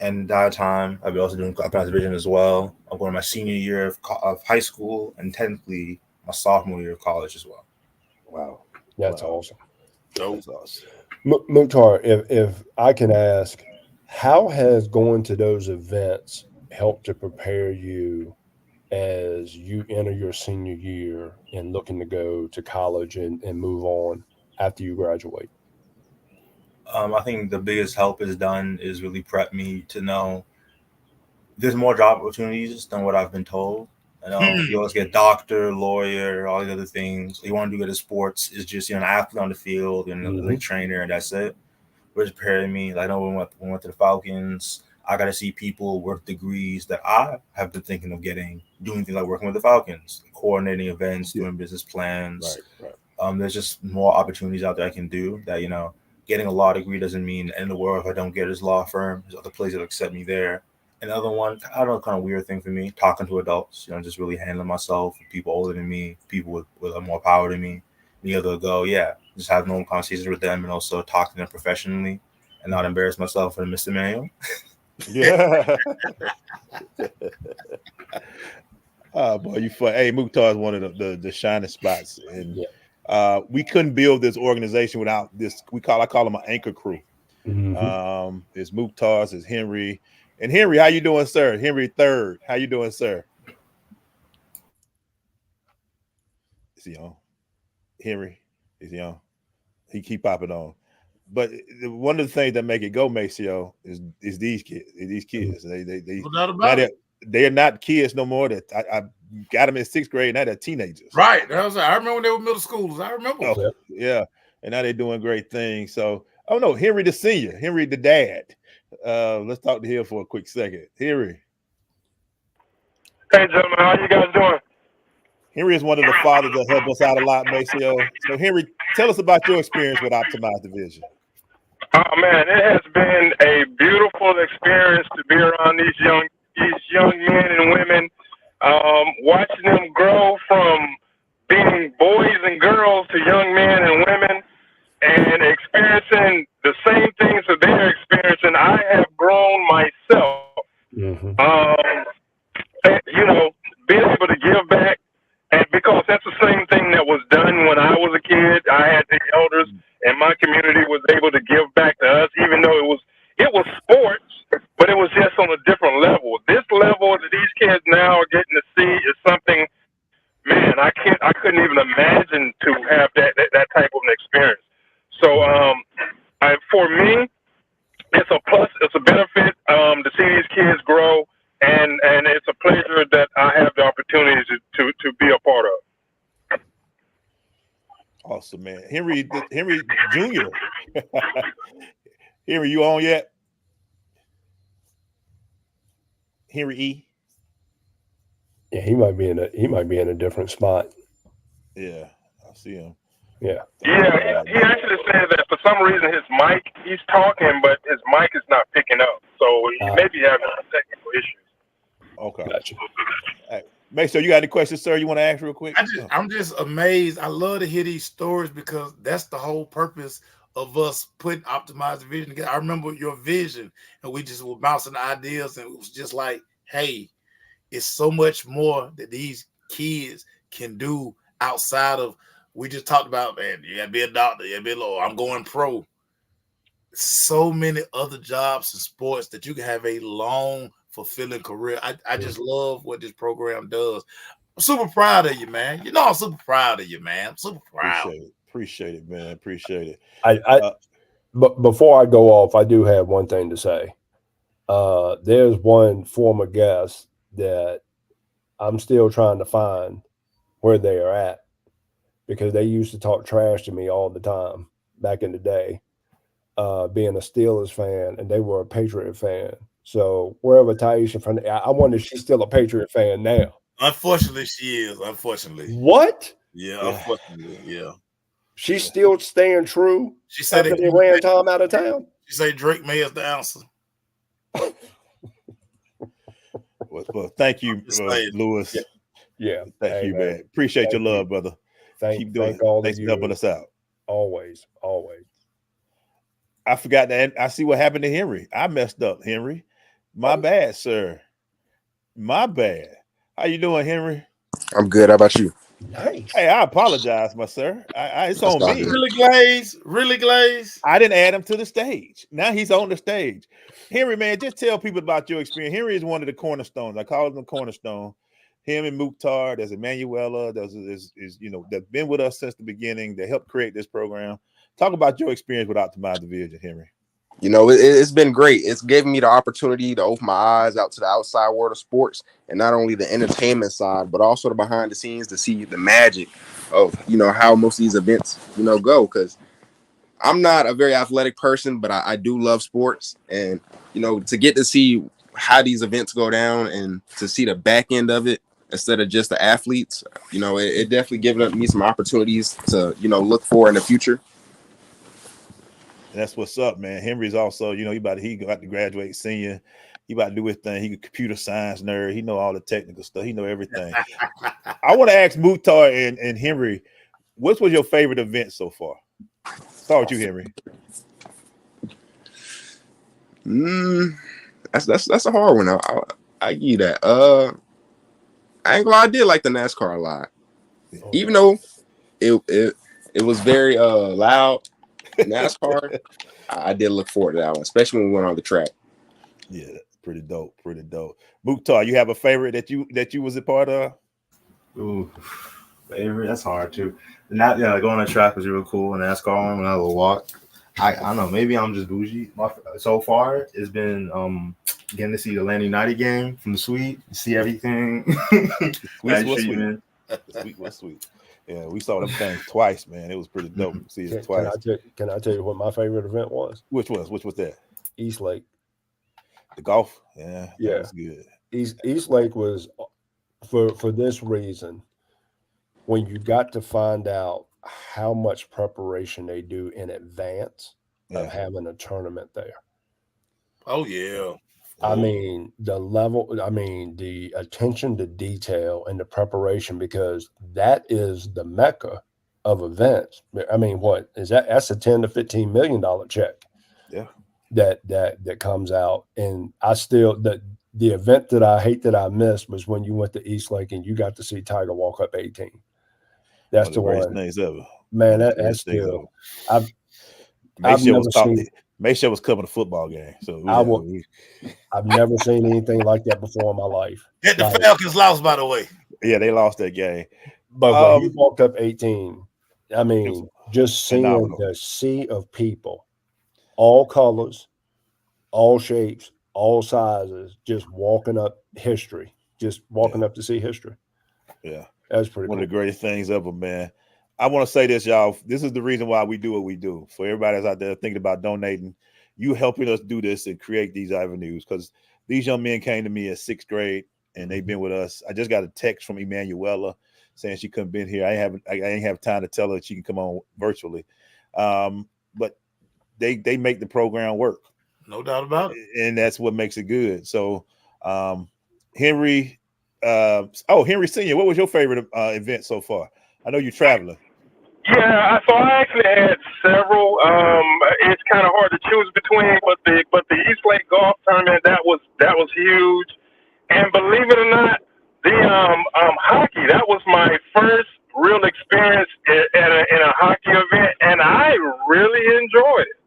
And that time, I'll be also doing Optimize The Vizion as well. I'm going to my senior year of high school and technically my sophomore year of college as well. Wow. That's awesome. That's awesome. Mukhtar, if I can ask, how has going to those events helped to prepare you as you enter your senior year and looking to go to college and move on after you graduate? I think the biggest help is really prep me to know there's more job opportunities than what I've been told. You always get doctor, lawyer, all the other things. You want to do good at sports is just an athlete on the field and a trainer, and that's it. Which prepared me. I know when we went to the Falcons, I got to see people work degrees that I have been thinking of getting, doing things like working with the Falcons, coordinating events, doing business plans. There's just more opportunities out there I can do that, getting a law degree doesn't mean the end of the world if I don't get this law firm. There's other places that accept me there. Another one, I don't know, kind of weird thing for me, talking to adults, just really handling myself, people older than me, people with more power than me, be able to go, just have normal conversations with them and also talk to them professionally and not embarrass myself in Mr. Manual. Yeah. Oh boy, you fun. Hey, Mukhtar is one of the shining spots, and we couldn't build this organization without this. I call them an anchor crew. It's Mukhtar, it's Henry, and Henry. How you doing, sir? Henry III. How you doing, sir? Is he on? Henry is he on? He keep popping on. But one of the things that make it go, Maceo, is these kids. These kids, they are not kids no more. That I got them in 6th grade. Now they're teenagers. Right. I remember when they were middle schoolers. I remember. Oh, yeah, and now they're doing great things. So, oh no, Henry the senior, Henry the dad. Let's talk to him for a quick second. Henry. Hey, gentlemen, how you guys doing? Henry is one of the fathers that help us out a lot, Maceo. So, Henry, tell us about your experience with Optimize The Vizion. Oh man, it has been a beautiful experience to be around these young men and women, watching them grow from being boys and girls to young men and women, and experiencing the same things that they're experiencing. I have grown myself. Being able to give back, and because that's the same thing that was done when I was a kid. I had the elders in my community was able to give back to us, even though it was sports, but it was just on a different level. This level that these kids now are getting to see is something, man, I couldn't even imagine to have that type of an experience. So, for me, it's a plus, it's a benefit to see these kids grow, and it's a pleasure that I have the opportunity to be a part of. Awesome, man. Henry Jr. Henry, you on yet? Henry E. Yeah, he might be in a different spot. Yeah, I see him. Yeah. Yeah, he actually said that for some reason he's talking, but his mic is not picking up. So he may be having technical issues. Okay. Gotcha. Hey, make sure you got any questions, sir, you want to ask real quick? I'm just amazed. I love to hear these stories because that's the whole purpose of us putting Optimize the Vision together. I remember your vision, and we just were bouncing ideas, and it was just like, hey, it's so much more that these kids can do outside of, we just talked about, man, you gotta be a doctor, you gotta be a lawyer, I'm going pro. So many other jobs and sports that you can have a long, fulfilling career. I just love what this program does. I'm super proud of you, man. I'm super proud of you, man. I'm super proud. Appreciate it, man. Appreciate it. But before I go off, I do have one thing to say. There's one former guest that I'm still trying to find where they are at, because they used to talk trash to me all the time back in the day, being a Steelers fan, and they were a Patriot fan. So wherever Taisha from, I wonder if she's still a Patriot fan now. Unfortunately, she is. Unfortunately. What? Yeah, unfortunately, yeah. She's still staying true. She said after they ran Tom out of town. She said Drake May is the answer. Well, thank you, Lewis. Yeah. Thank you, man. Appreciate your love, brother. Keep doing it. Thanks for helping us out. Always. I forgot that. I see what happened to Henry. I messed up, Henry. My bad, sir. My bad. How you doing, Henry? I'm good. How about you? Nice. Hey, I apologize, my sir. It's on me. Really glaze. I didn't add him to the stage. Now he's on the stage. Henry, man, just tell people about your experience. Henry is one of the cornerstones. I call him the cornerstone. Him and Mukhtar, there's Emanuela, that's been with us since the beginning. They helped create this program. Talk about your experience with Optimize the Vizion, Henry. It's been great. It's given me the opportunity to open my eyes out to the outside world of sports, and not only the entertainment side, but also the behind the scenes, to see the magic of, how most of these events, go. Because I'm not a very athletic person, but I do love sports. And to get to see how these events go down and to see the back end of it instead of just the athletes, it definitely given me some opportunities to, look for in the future. That's what's up, man. Henry's also, he got to graduate senior. He about to do his thing. He a computer science nerd. He know all the technical stuff. He know everything. I want to ask Mukhtar and Henry, what was your favorite event so far? Start with you, Henry. That's a hard one. I give you that. I ain't gonna lie, I did like the NASCAR a lot, even though it was very loud. NASCAR, I did look forward to that one, especially when we went on the track. Yeah, pretty dope. Mukhtar, you have a favorite that you was a part of? Ooh, favorite? That's hard too. Going on the track was real cool, and NASCAR when I would walk. I don't know, maybe I'm just bougie. So far, it's been getting to see the Atlanta United game from the suite, see everything. Sweet was sweet. Yeah, we saw them things twice, man. It was pretty dope. See it twice. Can I tell you what my favorite event was? Which was that? East Lake. The golf? Yeah. That's good. East Lake was for this reason. When you got to find out how much preparation they do in advance of having a tournament there. Oh yeah. I mean, the attention to detail and the preparation, because that is the mecca of events. I mean, what is that? That's a $10 to $15 million check. Yeah. That comes out. And I still, the event that I hate that I missed was when you went to East Lake and you got to see Tiger walk up 18. That's the one. Things ever. Man, that's still. Maysha was covering a football game, so I've never seen anything like that before in my life. Yeah, the Falcons lost, by the way. Yeah, they lost that game. But when he walked up 18, I mean, just seeing the sea of people, all colors, all shapes, all sizes, just walking up history, up to see history. Yeah. That's pretty one cool. of the greatest things ever, man. I want to say this, y'all. This is the reason why we do what we do. For everybody that's out there thinking about donating, you helping us do this and create these avenues, because these young men came to me in 6th grade and they've been with us. I just got a text from Emanuela saying she couldn't be here. I ain't have time to tell her she can come on virtually. But they make the program work. No doubt about it. And that's what makes it good. So Henry Senior, what was your favorite event so far? I know you're traveling. Yeah, so I actually had several. It's kind of hard to choose between, but the East Lake Golf Tournament that was huge, and believe it or not, the hockey, that was my first real experience in a hockey event, and I really enjoyed it.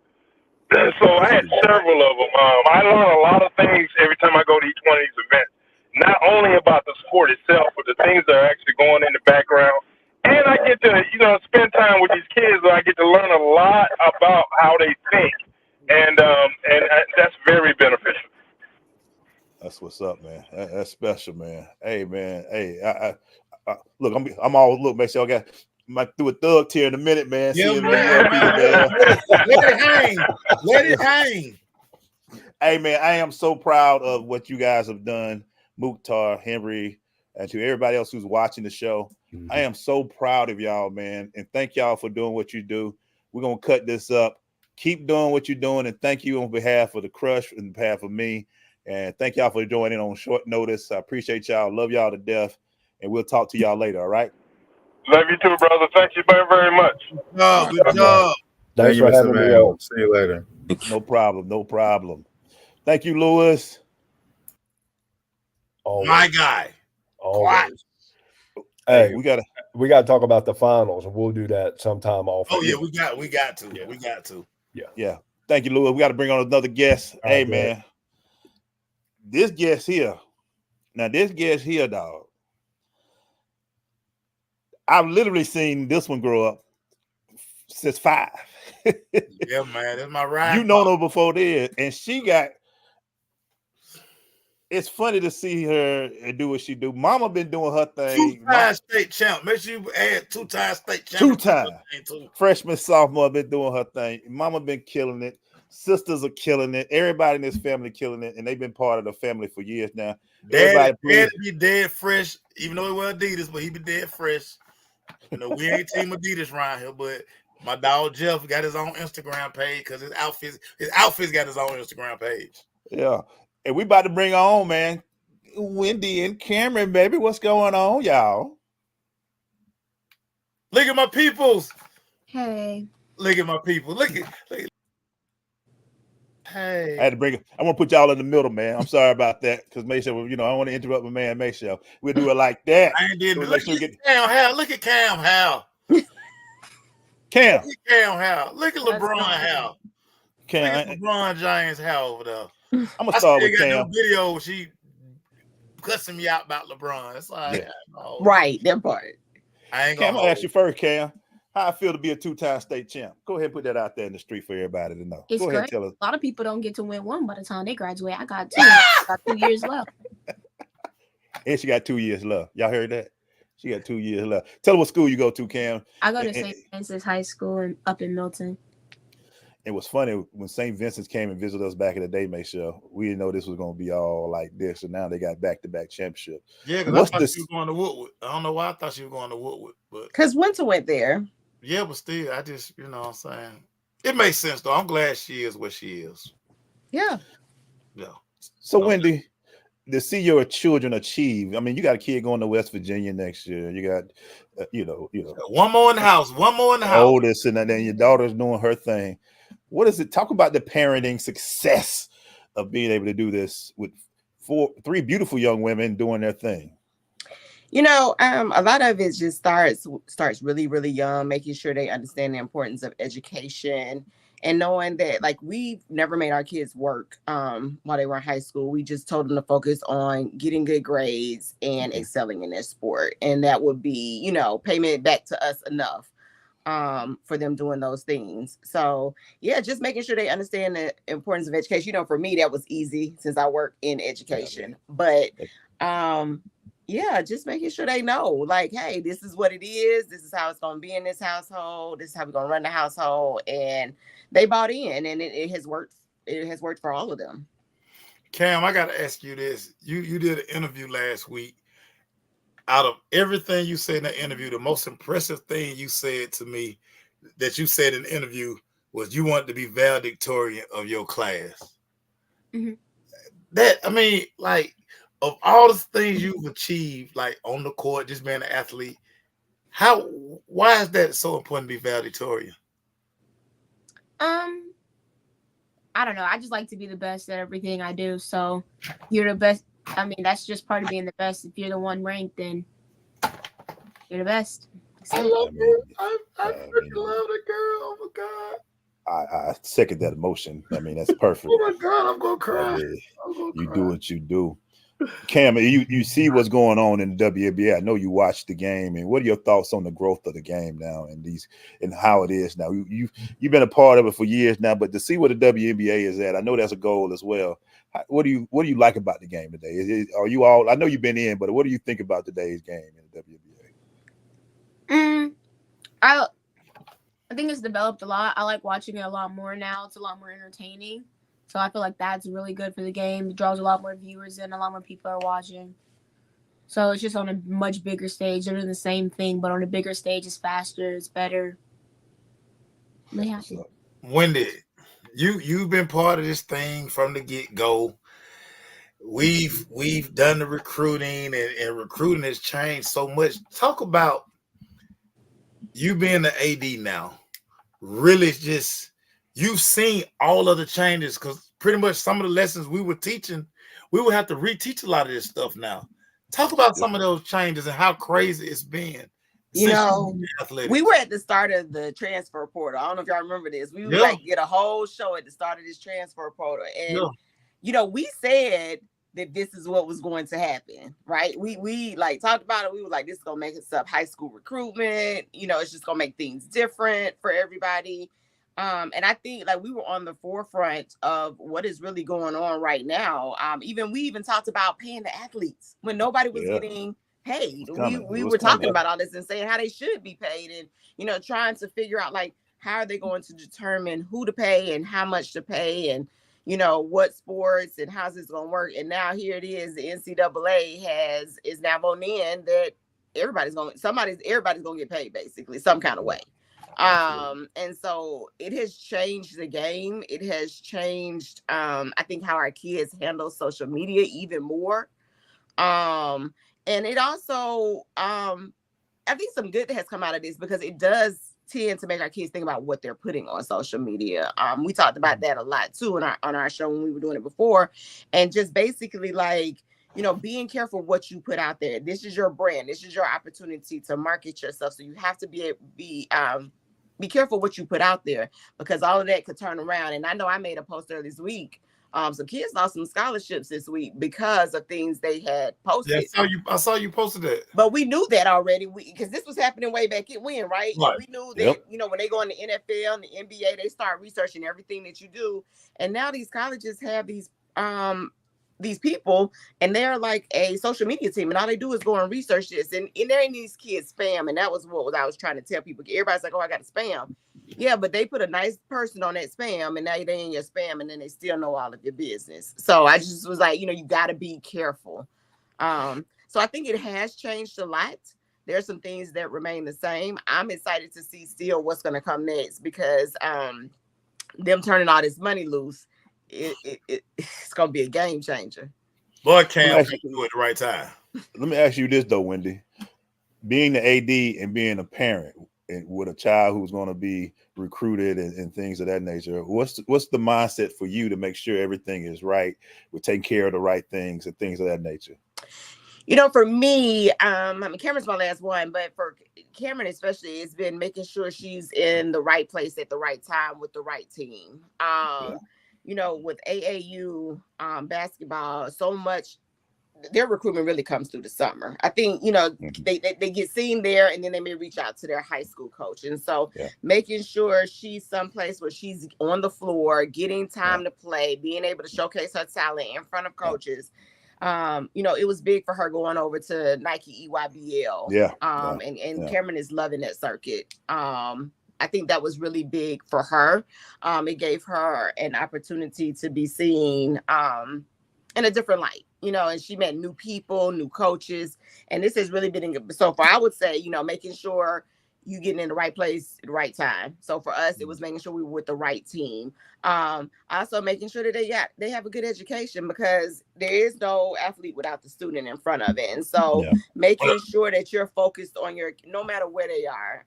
So I had several of them. I learned a lot of things every time I go to each one of these events. Not only about the sport itself, but the things that are actually going in the background. And I get to, spend time with these kids, and I get to learn a lot about how they think. And that's very beneficial. That's what's up, man. That's special, man. Hey, man. Hey, I look, make sure I might do a thug tier in a minute, man. Yeah, man. Let it hang. Hey, man, I am so proud of what you guys have done, Mukhtar, Henry, and to everybody else who's watching the show. Mm-hmm. I am so proud of y'all, man, and thank y'all for doing what you do. We're going to cut this up. Keep doing what you're doing, and thank you on behalf of the Crush and on behalf of me, and thank y'all for joining on short notice. I appreciate y'all. Love y'all to death, and we'll talk to y'all later, all right? Love you too, brother. Thank you very, very much. Good job. Thanks for having me on. See you later. No problem. Thank you, Lewis. Always. My guy. Always. Hey, we gotta talk about the finals, and we'll do that sometime off. Oh yeah, we got to. Yeah. We got to. Yeah. Thank you, Lewis. We got to bring on another guest. Hey, man. This guest here, dog. I've literally seen this one grow up since 5. Yeah, man. That's my ride. You know her before then. And it's funny to see her and do what she do. Mama been doing her thing. 2-time state champ. Make sure you add 2-time state champ. 2 times. Freshman, sophomore been doing her thing. Mama been killing it. Sisters are killing it. Everybody in this family killing it, and they've been part of the family for years now. Dad be dead fresh, even though it was Adidas, but he be dead fresh. You know, we ain't Team Adidas around here, but my dog Jeff got his own Instagram page because his outfits got his own Instagram page. Yeah, and we about to bring on, man, Wendy and Cameron, baby. What's going on, y'all? Look at my peoples. Hey. Look at my people. Look at. Hey. I had to bring it. I want to put y'all in the middle, man. I'm sorry about that because May Show, you know, I want to interrupt my man May Show. We'll do it like that. I ain't did so it. Look at Cam Howell. Look at Cam Howell. Cam. Look at Cam Howell. Look at LeBron Howell. Cam. Look at LeBron James Howell over there. I'm gonna start with Cam. No video where she cussing me out about LeBron. It's like right, that part. I ain't Cam, I'll ask you first, Cam. How I feel to be a 2-time state champ? Go ahead and put that out there in the street for everybody to know. It's Go ahead and great. tell us. A lot of people don't get to win one by the time they graduate. I got 2. I got 2 years left. And she got 2 years left. Y'all heard that? She got 2 years left. Tell her what school you go to, Cam. I go to St. Vincent's High School up in Milton. It was funny when St. Vincent's came and visited us back in the day, make sure we didn't know this was going to be all like this. And now they got back-to-back championships. Yeah, because I thought she was going to Woodward. I don't know why I thought she was going to Woodward. But because Winter went there. Yeah, but still, I just, you know what I'm saying? It makes sense, though. I'm glad she is what she is. Yeah. Yeah. So, Wendy, to see your children achieve, I mean, you got a kid going to West Virginia next year. You got, you know. One more in the house. One more in the house. Oldest, and then your daughter's doing her thing. What is it? Talk about the parenting success of being able to do this with 3 beautiful young women doing their thing. You know, a lot of it just starts really, really young, making sure they understand the importance of education and knowing that, like, we've never made our kids work while they were in high school. We just told them to focus on getting good grades and excelling in their sport. And that would be, you know, payment back to us enough for them doing those things. So yeah, just making sure they understand the importance of education. You know, for me, that was easy since I work in education, but yeah, just making sure they know, like, hey, this is what it is. This is how it's going to be in this household. This is how we're going to run the household. And they bought in, and it has worked. It has worked for all of them. Cam, I got to ask you this. You did an interview last week. Out of everything you said in the interview, the most impressive thing you said to me that you said in the interview was you wanted to be valedictorian of your class. Mm-hmm. That, I mean, like, of all the things you've achieved, like on the court, just being an athlete, why is that so important to be valedictorian? I don't know. I just like to be the best at everything I do. So you're the best. I mean, that's just part of being the best. If you're the one ranked, then you're the best. I love her. I freaking love the girl. Oh my God. I second that emotion. I mean, that's perfect. Oh my God, I'm gonna cry. You do what you do. Cam, you see what's going on in the WNBA. I know you watched the game, and what are your thoughts on the growth of the game now and how it is now? You've been a part of it for years now, but to see where the WNBA is at, I know that's a goal as well. What do you like about the game today? Are you all? I know you've been in, but what do you think about today's game in the WNBA? I think it's developed a lot. I like watching it a lot more now. It's a lot more entertaining. So I feel like that's really good for the game. It draws a lot more viewers in, a lot more people are watching. So it's just on a much bigger stage. They're doing the same thing, but on a bigger stage, it's faster, it's better. Yeah. Wendy, you've been part of this thing from the get-go. We've done the recruiting, and recruiting has changed so much. Talk about you being the AD now. Really, just you've seen all of the changes, because pretty much some of the lessons we were teaching, we would have to reteach a lot of this stuff now. Talk about some of those changes and how crazy it's been. You know, we were at the start of the transfer portal. I don't know if y'all remember this. We would like get a whole show at the start of this transfer portal. And, you know, we said that this is what was going to happen, right? We like talked about it. We were like, this is going to make us up high school recruitment. You know, it's just going to make things different for everybody. And I think like we were on the forefront of what is really going on right now. We even talked about paying the athletes when nobody was getting paid. We were talking about all this and saying how they should be paid, and, you know, trying to figure out like how are they going to determine who to pay and how much to pay and, you know, what sports and how's this going to work? And now here it is, the NCAA is now on in that everybody's going to get paid basically some kind of way. And so it has changed the game. It has changed, I think, how our kids handle social media even more. And it also, I think some good has come out of this because it does tend to make our kids think about what they're putting on social media. We talked about that a lot too on our show when we were doing it before, and just basically like, you know, being careful what you put out there. This is your brand. This is your opportunity to market yourself. So you have to be careful what you put out there because all of that could turn around. And I know I made a post earlier this week. Some kids lost some scholarships this week because of things they had posted. Yeah, I saw you posted that. But we knew that already because this was happening way back when, right? And we knew that, you know, when they go in the NFL and the NBA, they start researching everything that you do. And now these colleges have these people and they're like a social media team and all they do is go and research this and they're in these kids spam. And that was what I was trying to tell people. Everybody's like, oh, I got a spam. Yeah, but they put a nice person on that spam and now they in your spam and then they still know all of your business. So I just was like, you know, you got to be careful. So I think it has changed a lot. There's some things that remain the same. I'm excited to see still what's going to come next because them turning all this money loose, it's going to be a game changer. Boy, Cam do at the right time. Let me ask you this though, Wendy. Being the AD and being a parent and with a child who's going to be recruited and things of that nature, what's the mindset for you to make sure everything is right? We're taking care of the right things and things of that nature. You know, for me, I mean, Cameron's my last one, but for Cameron especially, it's been making sure she's in the right place at the right time with the right team. You know, with AAU basketball, so much their recruitment really comes through the summer. I think, you know, they get seen there and then they may reach out to their high school coach. And so making sure she's someplace where she's on the floor, getting time to play, being able to showcase her talent in front of coaches. You know, it was big for her going over to Nike EYBL. And Cameron is loving that circuit. I think that was really big for her. It gave her an opportunity to be seen in a different light, you know, and she met new people, new coaches, and this has really been so far. I would say, you know, making sure you getting in the right place at the right time. So for us, it was making sure we were with the right team. Also making sure that they have a good education because there is no athlete without the student in front of it. And so making sure that you're focused on no matter where they are,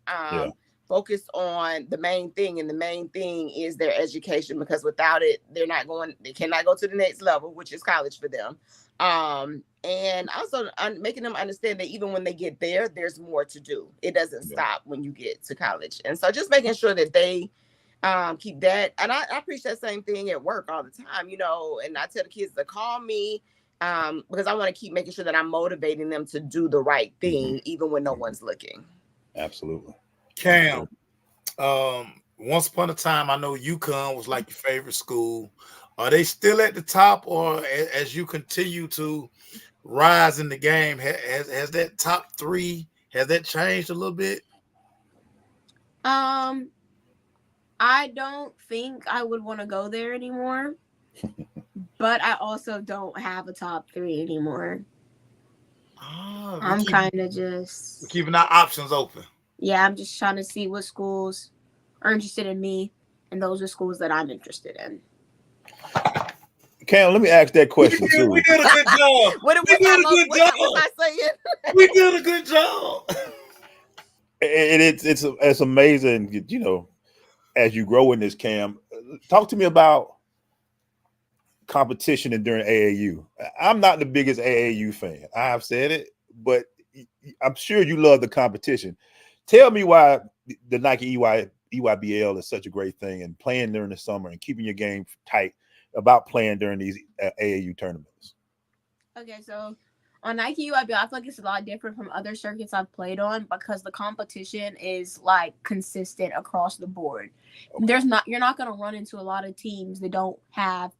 focused on the main thing. And the main thing is their education, because without it, they cannot go to the next level, which is college for them. And also making them understand that even when they get there, there's more to do. It doesn't stop when you get to college. And so just making sure that they keep that. And I preach that same thing at work all the time, you know, and I tell the kids to call me because I want to keep making sure that I'm motivating them to do the right thing, even when no one's looking. Absolutely. Cam, once upon a time, I know UConn was like your favorite school. Are they still at the top, or as you continue to rise in the game, has that top three, has that changed a little bit? I don't think I would want to go there anymore, but I also don't have a top three anymore. I'm kind of just keeping our options open. Yeah, I'm just trying to see what schools are interested in me, and those are schools that I'm interested in. Cam, let me ask that question too. We did a good job. What was I saying? We did a good job. And it's amazing, you know, as you grow in this, Cam. Talk to me about competition and during AAU. I'm not the biggest AAU fan. I have said it, but I'm sure you love the competition. Tell me why the Nike EYBL is such a great thing, and playing during the summer and keeping your game tight about playing during these AAU tournaments. Okay, so on Nike EYBL, I feel like it's a lot different from other circuits I've played on because the competition is like consistent across the board. Okay. You're not going to run into a lot of teams that don't have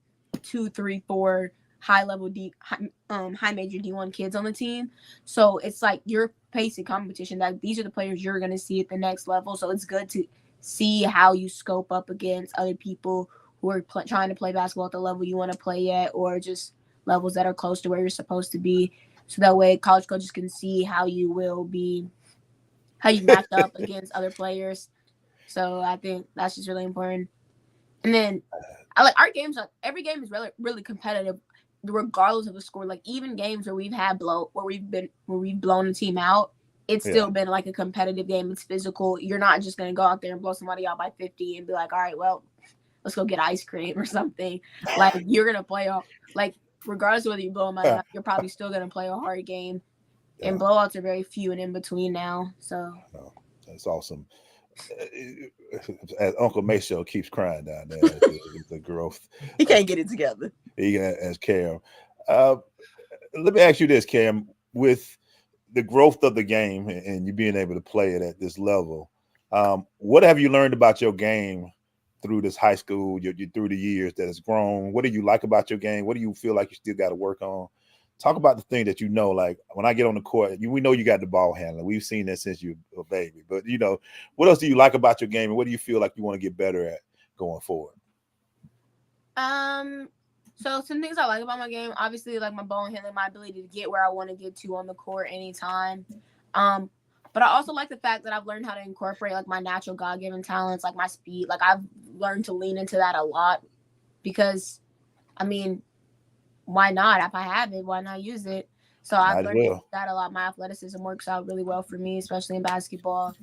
2, 3, 4 high major D1 kids on the team. So it's like you're facing competition that these are the players you're going to see at the next level. So it's good to see how you scope up against other people who are trying to play basketball at the level you want to play at, or just levels that are close to where you're supposed to be. So that way college coaches can see how you match up against other players. So I think that's just really important. And then I like our games. Like every game is really, really competitive, regardless of the score. Like even games where we've blown a team out, it's still been like a competitive game. It's physical. You're not just gonna go out there and blow somebody out by 50 and be like, all right, well, let's go get ice cream or something. Like you're gonna play like regardless of whether you blow them out or not, you're probably still gonna play a hard game. And blowouts are very few and in between now. So that's awesome. As Uncle Maceo keeps crying down there, the growth. He can't get it together. As Cam. Let me ask you this, Cam. With the growth of the game and you being able to play it at this level, what have you learned about your game through this high school, through the years that has grown? What do you like about your game? What do you feel like you still got to work on? Talk about the thing that you know, like when I get on the court, we know you got the ball handler. We've seen that since you were a baby. But, what else do you like about your game, and what do you feel like you want to get better at going forward? So some things I like about my game, obviously, like my ball handling, my ability to get where I want to get to on the court anytime. But I also like the fact that I've learned how to incorporate like my natural God-given talents, like my speed. Like I've learned to lean into that a lot because, I mean, why not? If I have it, why not use it? So I've learned that a lot. My athleticism works out really well for me, especially in basketball.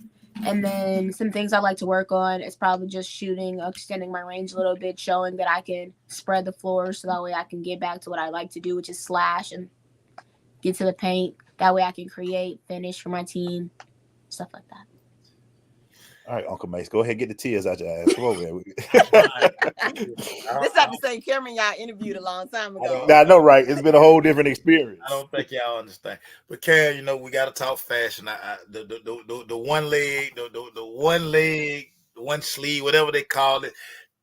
And then some things I like to work on is probably just shooting, extending my range a little bit, showing that I can spread the floor so that way I can get back to what I like to do, which is slash and get to the paint. That way I can create, finish for my team, stuff like that. All right, Uncle Mace, go ahead and get the tears out your ass. Come over here. This not the same Cameron y'all interviewed a long time ago. I know, right? It's been a whole different experience. I don't think y'all understand. But Cam, we got to talk fashion. The one leg, the one leg, the one sleeve, whatever they call it.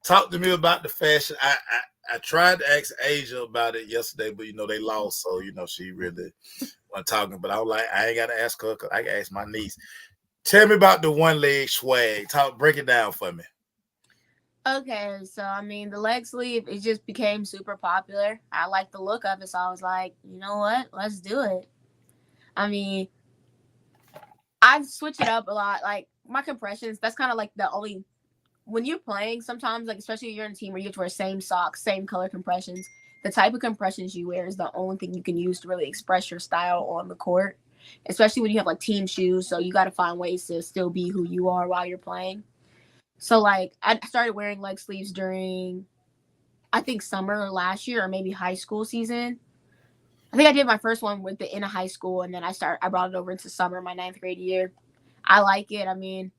Talk to me about the fashion. I tried to ask Asia about it yesterday, but they lost, so she really wasn't talking. But I was like, I ain't got to ask her because I can ask my niece. Tell me about the one leg swag. Break it down for me. Okay, so I mean the leg sleeve, it just became super popular. I like the look of it, so I was like, you know what? Let's do it. I mean, I've switched it up a lot. Like my compressions, that's kind of like the only when you're playing sometimes, like especially if you're in a team where you have to wear same socks, same color compressions, the type of compressions you wear is the only thing you can use to really express your style on the court. Especially when you have like team shoes, so you got to find ways to still be who you are while you're playing. So like I started wearing leg sleeves during, I think summer last year or maybe high school season. I think I did my first one with the end of high school, and then I brought it over into summer, my 9th grade year. I like it. I mean,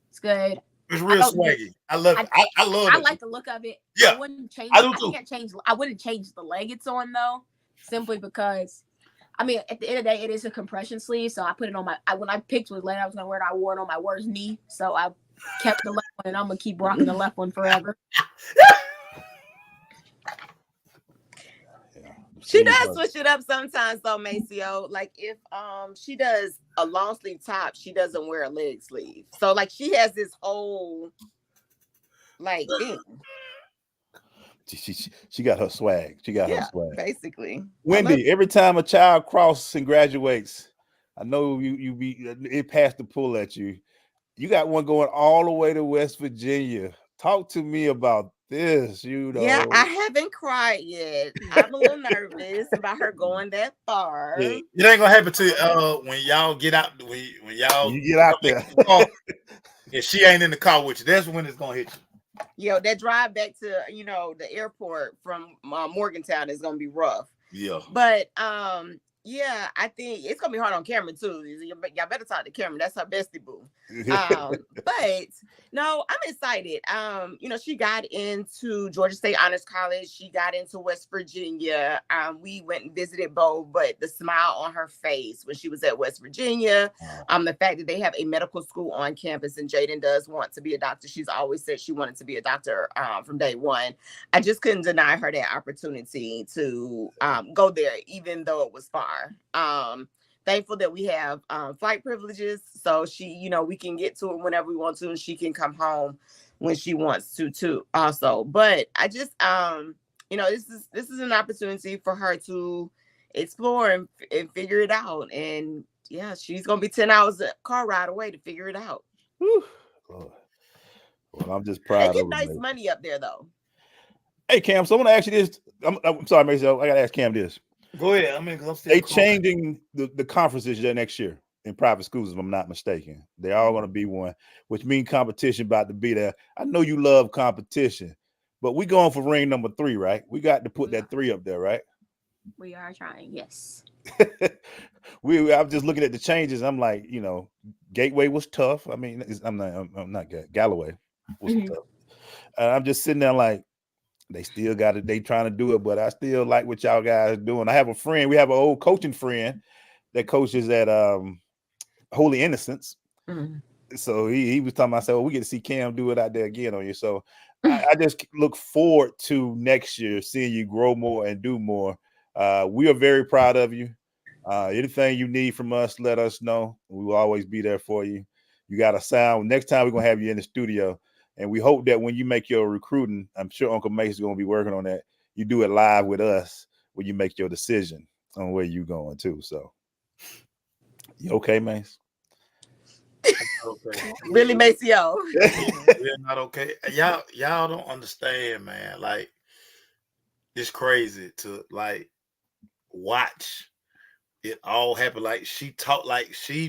it's good. It's real swaggy. I love it. I love it. I like the look of it. Yeah, I wouldn't change. I do too. I wouldn't change the leg it's on though, simply because. I mean, at the end of the day, it is a compression sleeve, so I put it on when I picked what leg I was going to wear it, I wore it on my worst knee, so I kept the left one, and I'm going to keep rocking the left one forever. She does switch it up sometimes, though, Maceo. Like, if she does a long sleeve top, she doesn't wear a leg sleeve. So, like, she has this whole, like, thing. She got her swag. She got her swag. Basically. Wendy, every time a child crosses and graduates, I know it passed the pull at you. You got one going all the way to West Virginia. Talk to me about this. Yeah, I haven't cried yet. I'm a little nervous about her going that far. Yeah. It ain't gonna happen to you when y'all get out. When y'all get out there, and she ain't in the car with you. That's when it's gonna hit you. Yo, that drive back to the airport from Morgantown is gonna be rough. Yeah, but yeah, I think it's gonna be hard on Cameron too. Y'all better talk to Cameron. That's her bestie boo. But no, I'm excited. She got into Georgia State Honors College. She got into West Virginia. We went and visited both, but the smile on her face when she was at West Virginia, the fact that they have a medical school on campus and Jaden does want to be a doctor. She's always said she wanted to be a doctor from day one. I just couldn't deny her that opportunity to go there, even though it was far. thankful that we have flight privileges. So she, you know, we can get to it whenever we want to, and she can come home when she wants to too also. But I just you know, this is an opportunity for her to explore and figure it out. And yeah, she's gonna be 10 hours a car ride away to figure it out. Whew. Well, I'm just They proud get of her. nice money up there though. Hey Cam, so I want to ask you this. I'm sorry, Mason. I gotta ask Cam this. Go ahead. I mean, because I'm still they changing the conferences next year in private schools, if I'm not mistaken. They're all going to be one, which means competition about to be there. I know you love competition, but we going for ring number 3, right? We got to put that 3 up there, right? We are trying, yes. I'm just looking at the changes. I'm like, you know, Gateway was tough. I mean, I'm not Galloway was tough. I'm just sitting there like, they still got it. They trying to do it, but I still like what y'all guys doing. I have a friend. We have an old coaching friend that coaches at Holy Innocents. So he was talking about, I said, well, we get to see Cam do it out there again on you. So I just look forward to next year seeing you grow more and do more. We are very proud of you. Anything you need from us, let us know. We will always be there for you. You got a sound. Next time we're gonna have you in the studio. And we hope that when you make your recruiting, I'm sure Uncle Mace is going to be working on that. You do it live with us when you make your decision on where you're going too. So, you okay, Mace? Okay. Really, Maceo? We're not okay. Y'all don't understand, man. Like, it's crazy to like watch it all happen. Like she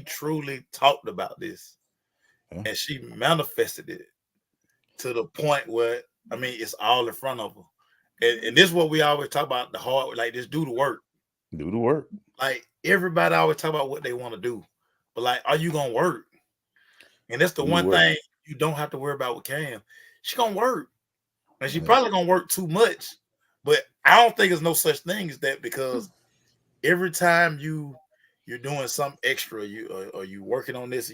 truly talked about this, and she manifested it to the point where, I mean, it's all in front of her. And this is what we always talk about, the hard, like, just do the work. Do the work. Like, everybody always talk about what they want to do. But, like, are you going to work? And that's the one thing you don't have to worry about with Cam. She going to work. And she probably going to work too much. But I don't think there's no such thing as that, because every time you're doing something extra, or you working on this,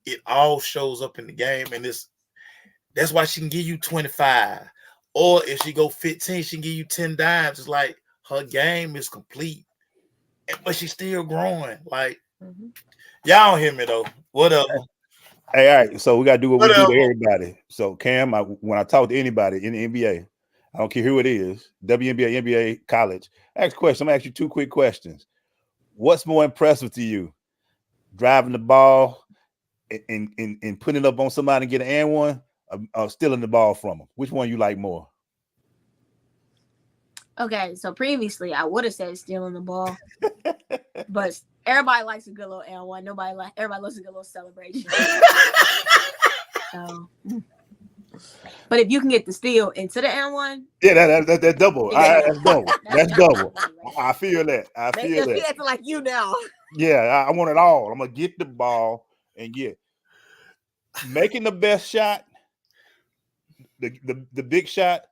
it all shows up in the game. And that's why she can give you 25. Or if she go 15, she can give you 10 dimes. It's like her game is complete. But she's still growing. Like, y'all don't hear me though. Whatever. Hey, all right. So we got to do what we do to everybody. So Cam, when I talk to anybody in the NBA, I don't care who it is, WNBA, NBA, college, ask a question. I'm going to ask you 2 quick questions. What's more impressive to you? Driving the ball and putting it up on somebody and get an and one, stealing the ball from them? Which one you like more? Okay, so previously I would have said stealing the ball, but everybody likes a good little and one. Everybody loves a good little celebration. So, but if you can get the steal into the and one, yeah, that's double. That's double. That's double. I feel that. I feel that. She acting like you now. Yeah, I want it all. I'm gonna get the ball and get making the best shot, the big shot,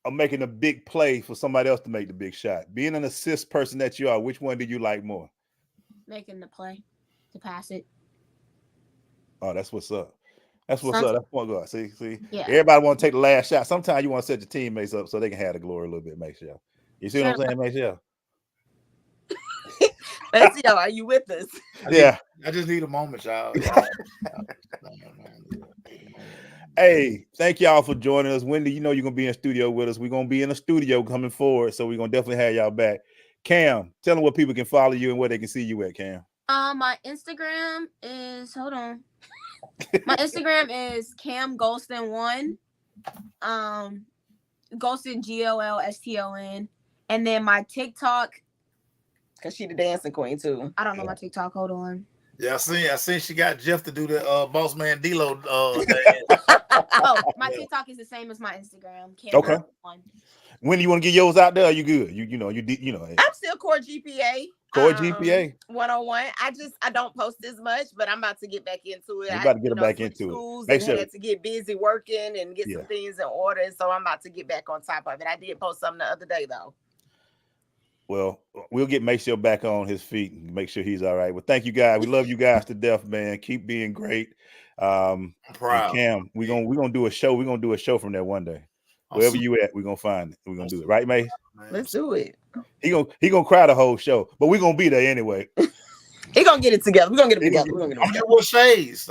or making a big play for somebody else to make the big shot. Being an assist person that you are, which one do you like more? Making the play to pass it. Oh, that's what's up. That's what's up. That's what God. See. Yeah. Everybody want to take the last shot. Sometimes you want to set your teammates up so they can have the glory a little bit. Make sure. You see what I'm saying, Maceo? Maceo, are you with us? Yeah. I just need a moment, y'all. Hey, thank y'all for joining us. Wendy, you know you're gonna be in studio with us. We're gonna be in the studio coming forward, so we're gonna definitely have y'all back. Cam, tell them where people can follow you and where they can see you at, Cam. My Instagram is my Instagram is Cam Golston1. Golston GOLSTON. And then my TikTok, because she the dancing queen too. I don't know my TikTok. Hold on. Yeah, I seen she got Jeff to do the boss man D-Lo. My TikTok is the same as my Instagram. Cam okay. Golston1. When do you want to get yours out there? Are you good? You know. I'm still core GPA. Core GPA 101. I don't post as much, but I'm about to get back into it. You're about to get back into schools it. Had to get busy working and get some things in order. So I'm about to get back on top of it. I did post something the other day though. Well, we'll get Maceo back on his feet and make sure he's all right. Well, thank you guys. We love you guys to death, man. Keep being great. I'm proud. Cam, we're gonna do a show. We're gonna do a show from there one day. Wherever you at, we're gonna find it. We're gonna do it, right, Mace? Let's do it. He gonna cry the whole show, but we're gonna be there anyway. He gonna get it together. We're gonna get it together. I'm just wear shades.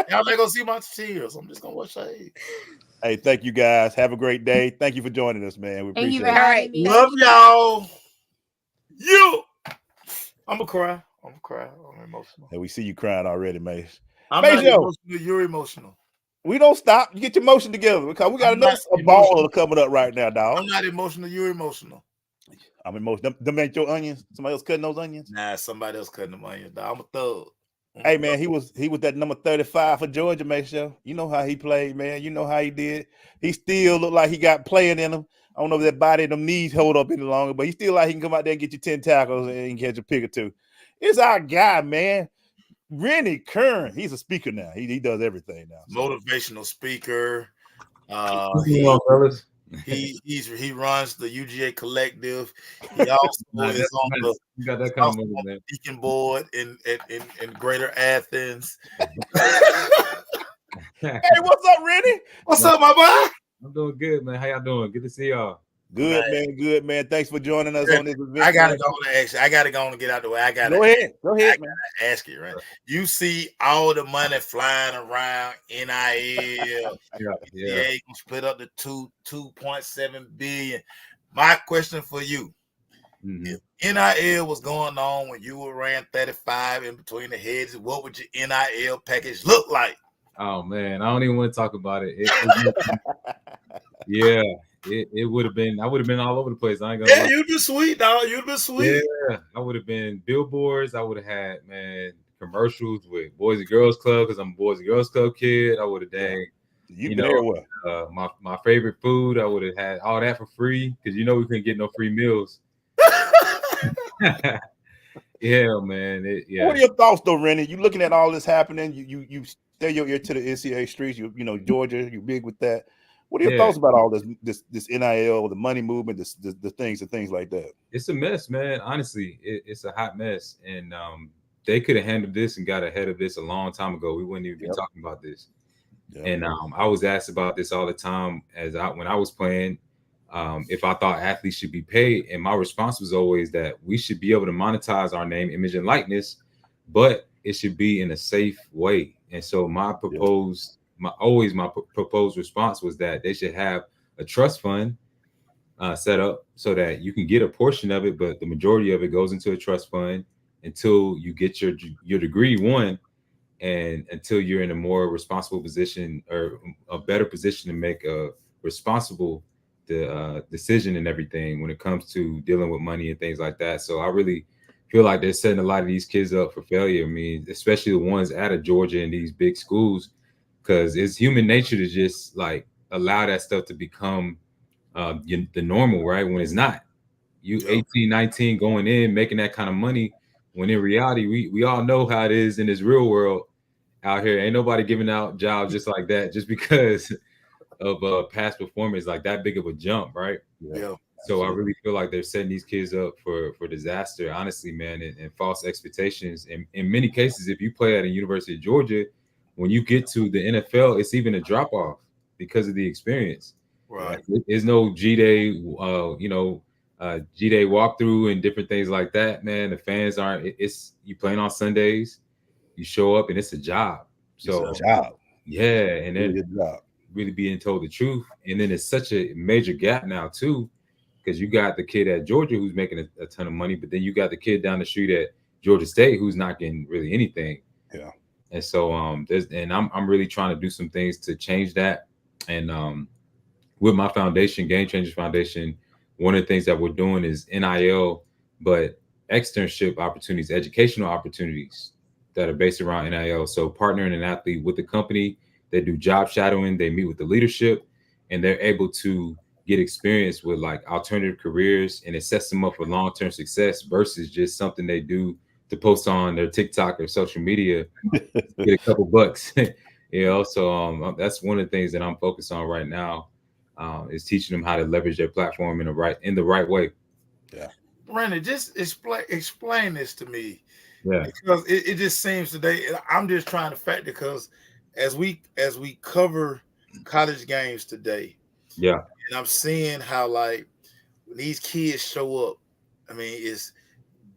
Y'all not gonna see my tears. I'm just gonna wear shades. Hey, thank you guys. Have a great day. Thank you for joining us, man. We appreciate it. All right. Love y'all. I'm gonna cry. I'm emotional. And we see you crying already, Mace. I'm not emotional. You're emotional. We don't stop. You get your motion together because we got another ball coming up right now, dog. I'm not emotional. You're emotional. I'm emotional. Them ain't your onions. Somebody else cutting those onions? Nah, somebody else cutting them onions, dog. I'm a thug. Hey man, he was that number 35 for Georgia, Mace Show. You know how he played, man. You know how he did. He still looked like he got playing in him. I don't know if that body and them knees hold up any longer, but he still like he can come out there and get you 10 tackles and catch a pick or two. It's our guy, man. Rennie Kern. He's a speaker now. He does everything now. Motivational speaker. He runs the UGA Collective. He also is on the Deacon board in Greater Athens. Hey, what's up, Rennie? What's up, my boy? I'm doing good, man. How y'all doing? Good to see y'all. Good, man. Thanks for joining us on this event. I gotta go and get out the way. Go ahead, man. Ask it, right? You see all the money flying around NIL. Yeah. Can split up to 2.7 billion. My question for you: if NIL was going on when you were ran 35 in between the heads, what would your NIL package look like? Oh man, I don't even want to talk about it. It would have been. I would have been all over the place. I ain't gonna. Yeah, you'd be sweet, dog. You'd be sweet. Yeah, I would have been billboards. I would have had commercials with Boys and Girls Club because I'm a Boys and Girls Club kid. I would have my favorite food. I would have had all that for free because we couldn't get no free meals. Yeah, man. What are your thoughts though, Rennie? You looking at all this happening? You stay your ear to the NCAA streets. You know Georgia. You're big with that. What are your thoughts about all this NIL, the money movement, the things like that? It's a mess, man. Honestly, it's a hot mess, and they could have handled this and got ahead of this a long time ago. We wouldn't even be talking about this. Yep. And I was asked about this all the time when I was playing, if I thought athletes should be paid, and my response was always that we should be able to monetize our name, image, and likeness, but it should be in a safe way. And so my proposed response was that they should have a trust fund set up so that you can get a portion of it, but the majority of it goes into a trust fund until you get your degree, one, and until you're in a more responsible position or a better position to make a responsible decision and everything when it comes to dealing with money and things like that. So I really feel like they're setting a lot of these kids up for failure. I mean, especially the ones out of Georgia and these big schools, because it's human nature to just like allow that stuff to become the normal, right? When it's not. You 18, 19 going in, making that kind of money, when in reality, we all know how it is in this real world out here. Ain't nobody giving out jobs just like that, just because of past performance, like that big of a jump, right? Yeah. So I really feel like they're setting these kids up for disaster, honestly, man, and false expectations. And in many cases, if you play at a University of Georgia, when you get to the NFL, it's even a drop off because of the experience. Right. There's no G-Day, G-Day walkthrough and different things like that, man. The fans aren't. It's you playing on Sundays, you show up, and it's a job. So it's a job. Yeah, and then really being told the truth, and then it's such a major gap now too. Because you got the kid at Georgia who's making a ton of money, but then you got the kid down the street at Georgia State who's not getting really anything. Yeah. And so I'm really trying to do some things to change that. And with my foundation, Game Changers Foundation, one of the things that we're doing is NIL, but externship opportunities, educational opportunities that are based around NIL. So partnering an athlete with the company, they do job shadowing, they meet with the leadership, and they're able to get experience with like alternative careers, and it sets them up for long-term success versus just something they do to post on their TikTok or social media, get a couple bucks. So that's one of the things that I'm focused on right now, is teaching them how to leverage their platform in the right way. Yeah. Brandon, just explain this to me. Yeah. Because it just seems today, I'm just trying to factor, because as we cover college games today, yeah, and I'm seeing how like when these kids show up, I mean, it's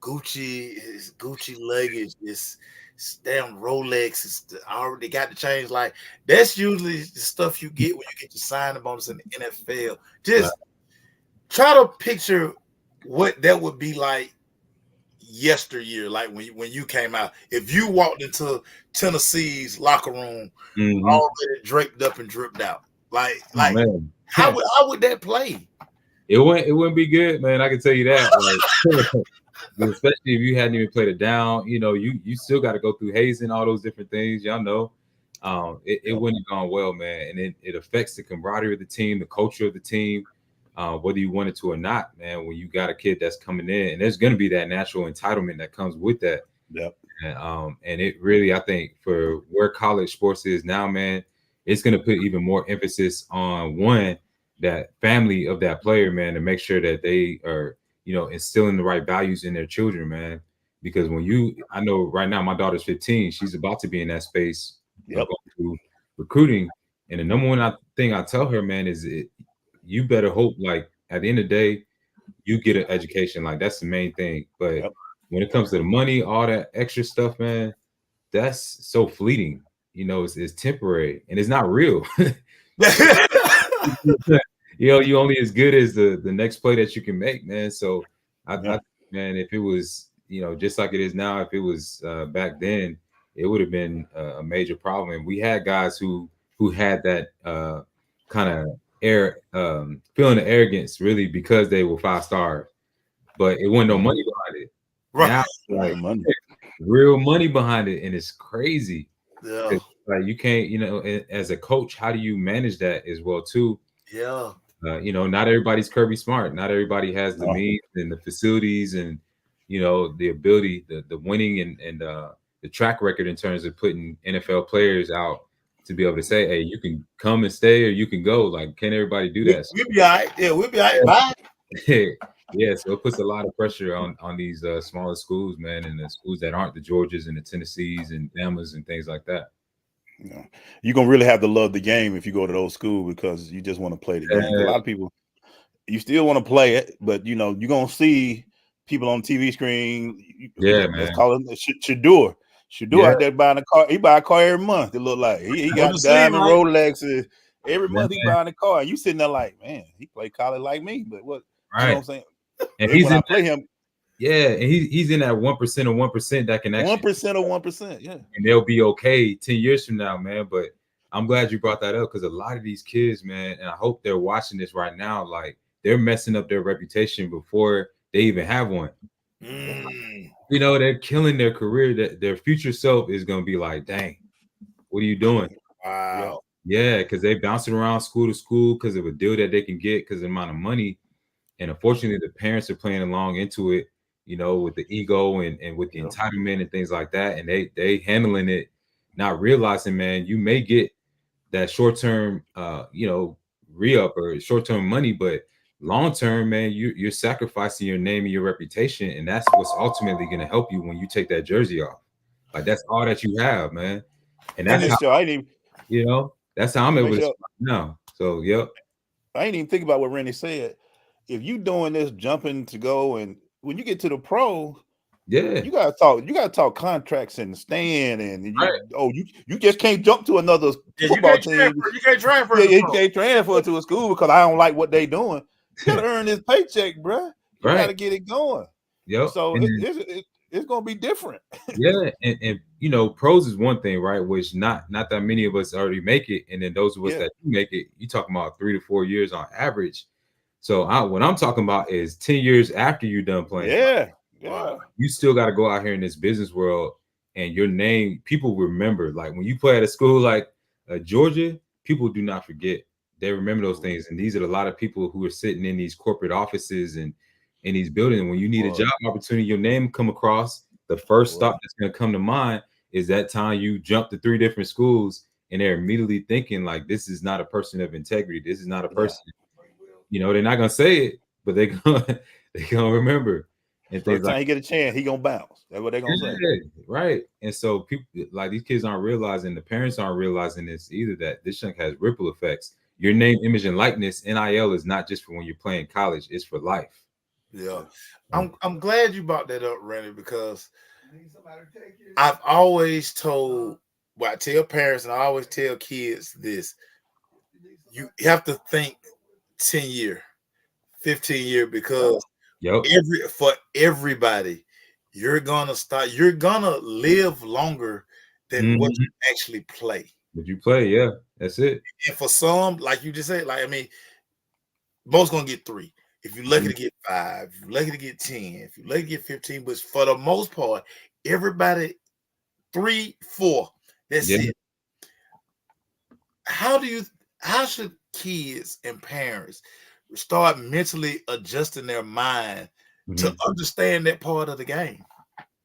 Gucci, his Gucci luggage, this damn Rolex. I already got the change. Like that's usually the stuff you get when you get your signing bonus in the NFL. Just try to picture what that would be like yesteryear, like when you came out. If you walked into Tennessee's locker room already draped up and dripped out, like man. how would that play? It wouldn't be good, man. I can tell you that. Like, especially if you hadn't even played it down, you still got to go through hazing, all those different things. Y'all know, it wouldn't have gone well, man. And it affects the camaraderie of the team, the culture of the team, whether you want it to or not, man. When you got a kid that's coming in, and there's going to be that natural entitlement that comes with that. Yep. And it really, I think, for where college sports is now, man, it's going to put even more emphasis on that family of that player, man, to make sure that they are, instilling the right values in their children, man. Because I know right now my daughter's 15, she's about to be in that space, going through recruiting. And the number one thing I tell her, man, is you better hope, like, at the end of the day, you get an education. Like, that's the main thing. But when it comes to the money, all that extra stuff, man, that's so fleeting. It's temporary and it's not real. You only as good as the next play that you can make, man. So I man, if it was, just like it is now, if it was back then, it would have been a major problem. And we had guys who had that kind of feeling of arrogance, really, because they were 5-star, but it wasn't no money behind it. Right. Now, like, real money behind it, and it's crazy. Yeah. Like, you can't, as a coach, how do you manage that as well too? Yeah. Not everybody's Kirby Smart. Not everybody has the means and the facilities and, the ability, the winning and the track record in terms of putting NFL players out to be able to say, hey, you can come and stay or you can go. Like, can't everybody do that? We'll be all right. Yeah, we'll be all right. Bye. Yeah, so it puts a lot of pressure on these smaller schools, man, and the schools that aren't the Georgias and the Tennessees and Bamas and things like that. You're gonna really have to love the game if you go to those schools, because you just want to play the game. A lot of people, you still want to play it, but you're gonna see people on TV screen. Yeah, let's call it Shador. Out there buying a car. He buy a car every month. It look like he got diamond Rolexes every month. He buying a car. And you sitting there like, man, he play college like me, but what? Right. You know what I'm saying? And when I play him. Yeah, and he's in that 1% or 1% that can actually 1% or 1%, yeah. And they'll be okay 10 years from now, man. But I'm glad you brought that up, because a lot of these kids, man, and I hope they're watching this right now, like, they're messing up their reputation before they even have one. They're killing their career. That their future self is gonna be like, dang, what are you doing? Wow. Yeah, because they bouncing around school to school because of a deal that they can get because of the amount of money. And unfortunately, the parents are playing along into it, with the ego and with the entitlement and things like that. And they handling it, not realizing, man, you may get that short-term, re-up or short-term money, but long-term, man, you're sacrificing your name and your reputation. And that's what's ultimately going to help you when you take that jersey off. Like, that's all that you have, man. And that's how, that's how I'm able to now. So, yep. I ain't even think about what Randy said. If you doing this jumping to go, and when you get to the pro, you gotta talk contracts and stand, and you just can't jump to another football team. You can't transfer. You can't transfer to a school because I don't like what they doing. You gotta earn this paycheck, bro. You gotta get it going. Yep. So it's gonna be different. Yeah, and pros is one thing, right? Which not that many of us already make it, and then those of us that do make it, you talking about 3 to 4 years on average. So what I'm talking about is 10 years after you're done playing. Yeah. You still got to go out here in this business world, and your name, people remember. Like, when you play at a school like Georgia, people do not forget. They remember those things. And these are a lot of people who are sitting in these corporate offices and in these buildings. When you need a job opportunity, your name come across, the first stop that's going to come to mind is that time you jump to 3 different schools, and they're immediately thinking, like, this is not a person of integrity. This is not a person. They're not gonna say it, but they're gonna remember. And first time he get a chance, he gonna bounce. That's what they're gonna say. Right. And so people, like, these kids aren't realizing, the parents aren't realizing this either, that this junk has ripple effects. Your name, image, and likeness, NIL, is not just for when you're playing college, it's for life. Yeah. I'm glad you brought that up, Randy, because I've always told, well, I tell parents and I always tell kids this: you have to think 10-year, 15-year, because for everybody, you're gonna live longer than what you actually play. Would you play? Yeah, that's it. And for some, like you just said, like, I mean, most gonna get 3. If you're lucky to get 5, if you're lucky to get 10, if you're lucky to get 15, but for the most part, everybody 3, 4. That's it. How should kids and parents start mentally adjusting their mind to understand that part of the game?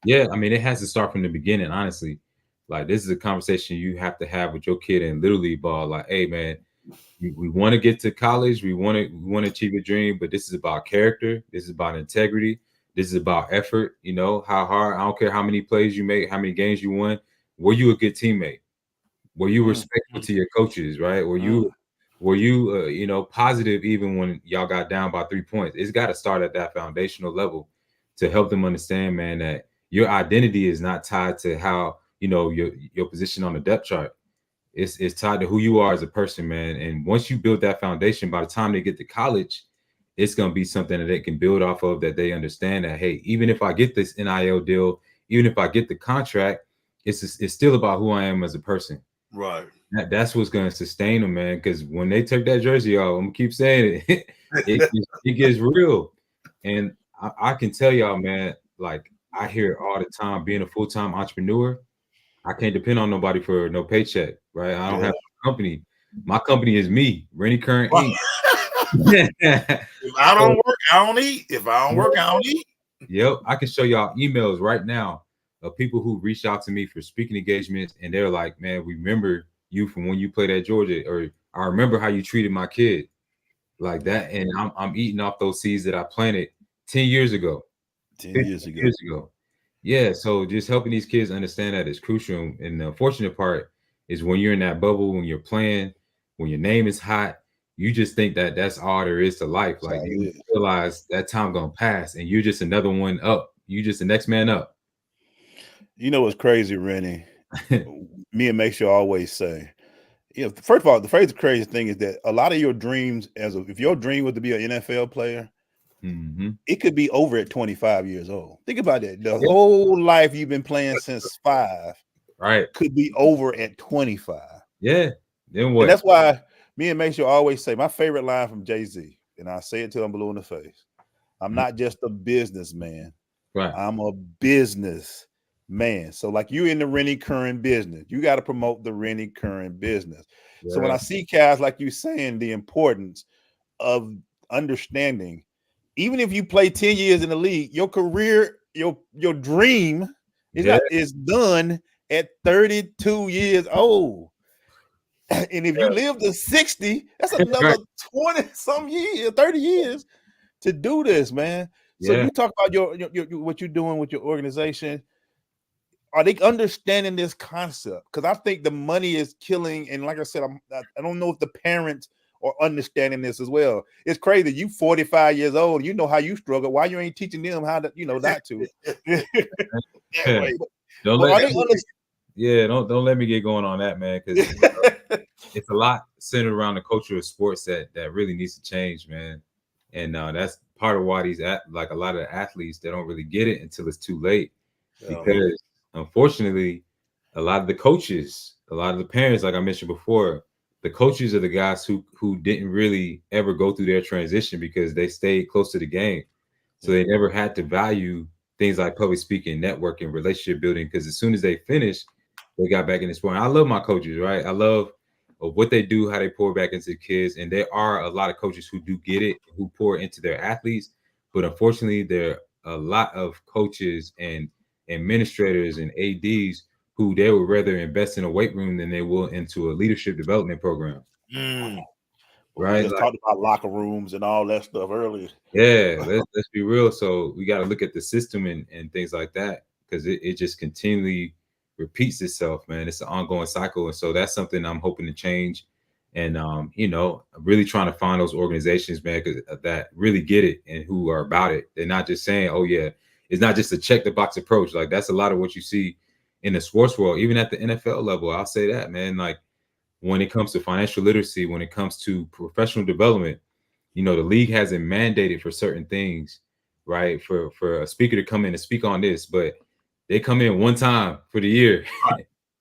Yeah, I mean, it has to start from the beginning, honestly. Like, this is a conversation you have to have with your kid and literally ball, like, hey man, we want to get to college, we want to achieve a dream, but this is about character, this is about integrity, this is about effort, you know, how hard, I don't care how many plays you make, how many games you won, were you a good teammate? Were you respectful to your coaches, right? Were you you know, positive even when y'all got down by 3 points? It's got to start at that foundational level to help them understand, man, that your identity is not tied to how, you know, your position on the depth chart. It's tied to who you are as a person, man. And once you build that foundation, by the time they get to college, it's going to be something that they can build off of, that they understand that, hey, even if I get this NIL deal, even if I get the contract, it's still about who I am as a person. Right. That's what's going to sustain them, man. Because when they take that jersey off, I'm gonna keep saying it, it gets real. And I can tell y'all, man, like, I hear it all the time. Being a full-time entrepreneur, I can't depend on nobody for no paycheck, right? I don't have a company. My company is me, Rennie Current Inc. If I don't work, I don't eat. If I don't work, I don't eat. Yep, I can show y'all emails right now of people who reached out to me for speaking engagements, and they're like, "Man, we remember you from when you played at Georgia, or I remember how you treated my kid, like that." And I'm eating off those seeds that I planted 10 years ago, 10 years ago. Yeah, so just helping these kids understand that is crucial. And the unfortunate part is when you're in that bubble, when you're playing, when your name is hot, you just think that that's all there is to life. Like, you realize that time gonna pass, and you're just another one up. You just the next man up. You know what's crazy, Rennie? Me and Make Sure always say, you know, first of all, the crazy thing is that a lot of your dreams, if your dream was to be an NFL player, it could be over at 25 years old. Think about that. The whole life you've been playing since 5, right, could be over at 25. Yeah. Then what? And that's why me and Make Sure always say, my favorite line from Jay-Z, and I say it till I'm blue in the face: I'm not just a businessman. Right. I'm a business man. So like, you in the Rennie Curran business, you got to promote the Rennie Curran business. So when I see guys like you saying the importance of understanding, even if you play 10 years in the league, your career, your dream is done at 32 years old. And if you live to 60, that's another 20 some years, 30 years to do this, man. So you talk about your what you're doing with your organization. Are they understanding this concept? Because I think the money is killing. And like I said, I don't know if the parents are understanding this as well. It's crazy. You 45 years old, you know how you struggle. Why you ain't teaching them how to, not to? Don't let me get going on that, man, because it's a lot centered around the culture of sports that really needs to change, man. And that's part of why like a lot of the athletes, they don't really get it until it's too late, because unfortunately, a lot of the coaches, a lot of the parents, like I mentioned before, the coaches are the guys who didn't really ever go through their transition because they stayed close to the game. So they never had to value things like public speaking, networking, relationship building, because as soon as they finished, they got back in the sport. And I love my coaches, right? I love what they do, how they pour back into the kids. And there are a lot of coaches who do get it, who pour into their athletes. But unfortunately, there are a lot of coaches and administrators and ADs who they would rather invest in a weight room than they will into a leadership development program. Right. We just talked about locker rooms and all that stuff earlier. Yeah, let's be real. So we got to look at the system and things like that, because it just continually repeats itself, man. It's an ongoing cycle. And so that's something I'm hoping to change And you know, really trying to find those organizations, man, that really get it and who are about it. They're not just saying, oh yeah, it's not just a check the box approach. Like that's a lot of what you see in the sports world, even at the NFL level. I'll say that, man. Like when it comes to financial literacy, when it comes to professional development, you know, the league hasn't mandated for certain things, right? For a speaker to come in and speak on this, but they come in one time for the year,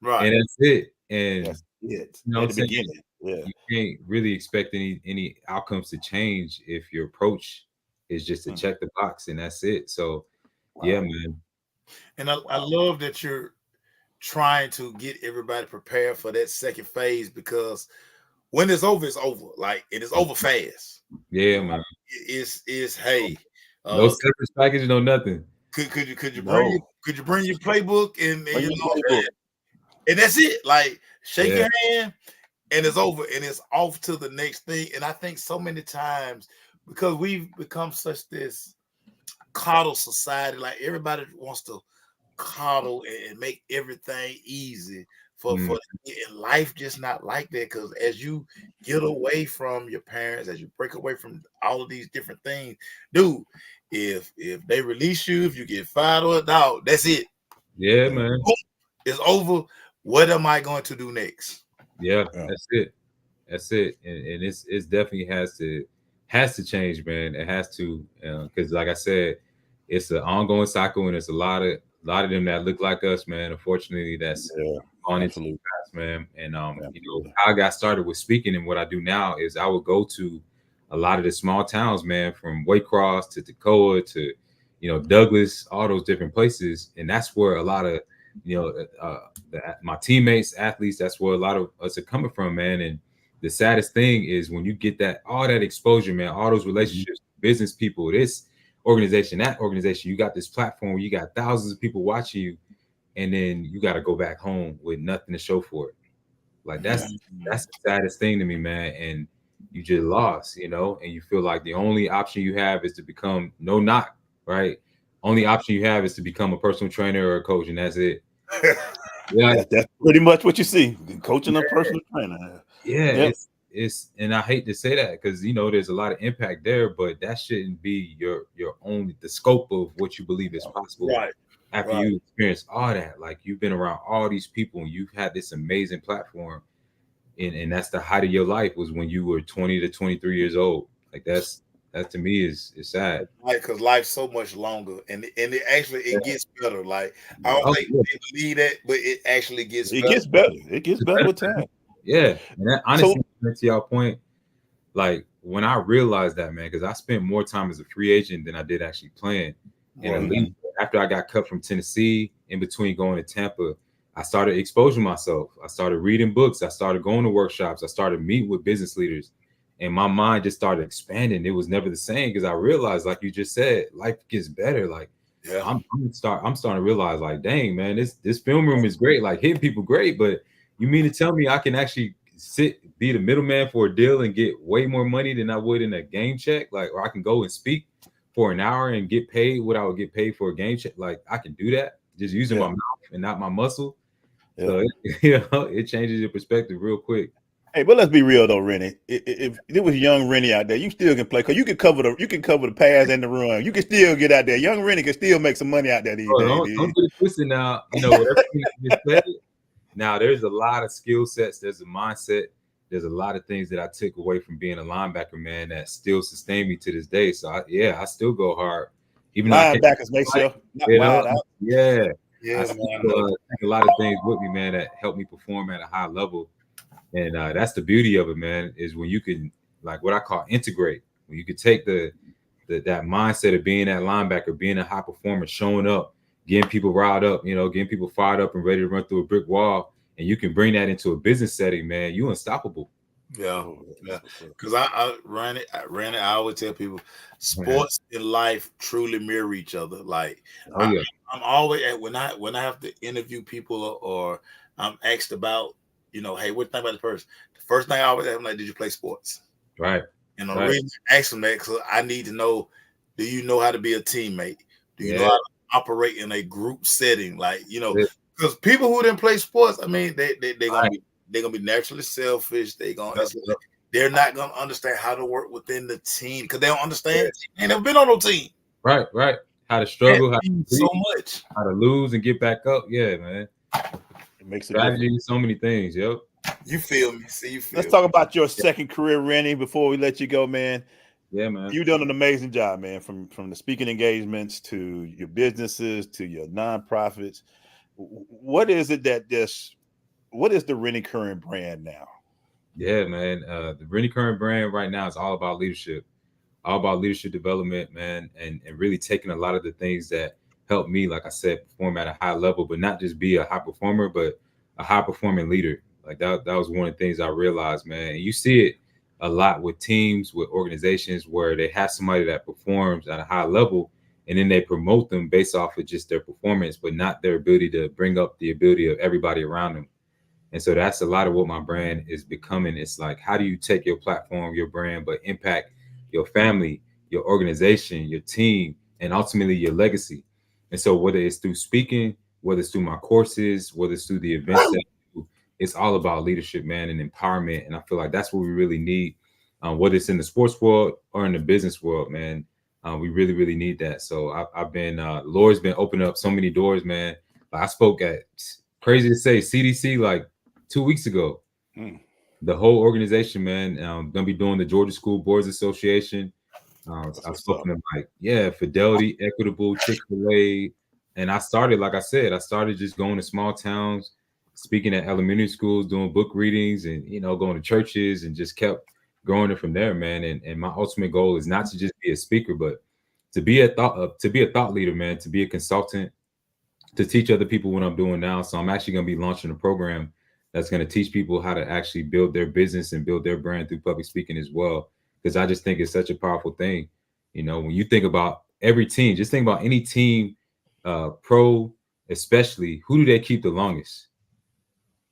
right. and that's it. And that's it. you know, At the beginning, yeah, you can't really expect any outcomes to change if your approach is just to check the box and that's it. So, yeah, man. And I love that you're trying to get everybody prepared for that second phase, because when it's over, like it is over fast. Yeah, man. It's hey, no severance package, no nothing. Could you bring your playbook and you know, and that's it. Like shake your hand and it's over and it's off to the next thing. And I think so many times, because we've become such this coddle society, like everybody wants to coddle and make everything easy for and life just not like that. Because as you get away from your parents, as you break away from all of these different things, dude, if they release you, if you get fired or a dog, that's it. Yeah, man. It's over. What am I going to do next? Yeah, that's it. That's it. And it's definitely has to change, man. It has to, because like I said, it's an ongoing cycle, and it's a lot of them that look like us, man. Unfortunately, that's on into the past, man. And you know, how I got started with speaking and what I do now is I would go to a lot of the small towns, man, from Waycross to Toccoa to, you know, Douglas, all those different places, and that's where a lot of, you know, my teammates, athletes, that's where a lot of us are coming from, man. And the saddest thing is when you get all that exposure, man, all those relationships, business people, this organization, that organization, you got this platform where you got thousands of people watching you, and then you got to go back home with nothing to show for it. Like that's the saddest thing to me, man. And you just lost, you know, and you feel like the only option you have is to become right? Only option you have is to become a personal trainer or a coach, and that's it. Yeah, that's pretty much what you see. Coaching a personal trainer. Yeah, it's and I hate to say that because you know there's a lot of impact there, but that shouldn't be your only the scope of what you believe is possible. Right. After you experience all that, like you've been around all these people and you've had this amazing platform, and that's the height of your life was when you were 20 to 23 years old. Like that to me is sad. Like, because life's so much longer, and it actually gets better. Like I don't think they believe that, but it actually gets better. Gets better. It gets better with time. Yeah, and that, honestly, to your point, like when I realized that, man, because I spent more time as a free agent than I did actually playing. And after I got cut from Tennessee, in between going to Tampa, I started exposing myself. I started reading books. I started going to workshops. I started meeting with business leaders. And my mind just started expanding. It was never the same because I realized, like you just said, life gets better. Like I'm starting to realize, like, dang, man, this film room is great. Like hitting people great, but you mean to tell me I can actually be the middleman for a deal and get way more money than I would in a game check? Like, or I can go and speak for an hour and get paid what I would get paid for a game check. Like I can do that just using my mouth and not my muscle. So it changes your perspective real quick. Hey, but let's be real though, Rennie. If it was young Rennie out there, you still can play because you can cover the pass and the run. You can still get out there. Young Rennie can still make some money out there these days. Don't get it twisted now. You know, now there's a lot of skill sets. There's a mindset. There's a lot of things that I took away from being a linebacker, man, that still sustain me to this day. So I still go hard. Even linebackers make sure not wide out. I still take a lot of things with me, man, that help me perform at a high level. And that's the beauty of it, man, is when you can, like what I call integrate, when you can take that mindset of being that linebacker, being a high performer, showing up, getting people riled up, you know, getting people fired up and ready to run through a brick wall. And you can bring that into a business setting, man, you're unstoppable. Yeah. Because I ran it. I always tell people, sports and life truly mirror each other. Like I'm always when I have to interview people or I'm asked about, you know, hey, what do you think about this person? The first thing I always ask them, like, did you play sports? Right. And the reason I ask them that because I need to know, do you know how to be a teammate? Do you know how to operate in a group setting? Like, you know, because people who didn't play sports, I mean, they're gonna be they're gonna be naturally selfish. They're not gonna understand how to work within the team because they don't understand. They never been on no team. Right. How to struggle, how to so much, how to lose and get back up. Yeah, man. It makes a strategy, difference. so many things. Yep. You feel me? See, you feel. Let's talk about your second career, Rennie, before we let you go, man. Yeah, man. You've done an amazing job, man. From the speaking engagements to your businesses to your nonprofits. What is it what is the Rennie Curran brand now? Yeah, man. The Rennie Curran brand right now is all about leadership development, man, and really taking a lot of the things that helped me, like I said, perform at a high level, but not just be a high performer, but a high performing leader. Like that was one of the things I realized, man. And you see it a lot with teams, with organizations where they have somebody that performs at a high level and then they promote them based off of just their performance, but not their ability to bring up the ability of everybody around them. And so that's a lot of what my brand is becoming. It's like, how do you take your platform, your brand, but impact your family, your organization, your team, and ultimately your legacy? And so whether it's through speaking, whether it's through my courses, whether it's through the events that I do, it's all about leadership, man, and empowerment. And I feel like that's what we really need, whether it's in the sports world or in the business world, man. We really, really need that. So I've been, Lord's been opening up so many doors, man. I spoke at, crazy to say, CDC like 2 weeks ago. The whole organization, man, gonna be doing the Georgia School Boards Association. I've spoken to like, Fidelity, Equitable, Chick-fil-A. And I started, like I said, just going to small towns, speaking at elementary schools, doing book readings and, going to churches, and just kept growing it from there, man. And my ultimate goal is not to just be a speaker, but to be a thought leader, man, to be a consultant, to teach other people what I'm doing now. So I'm actually going to be launching a program that's going to teach people how to actually build their business and build their brand through public speaking as well. Because I just think it's such a powerful thing. When you think about every team, just think about any team, pro especially, who do they keep the longest?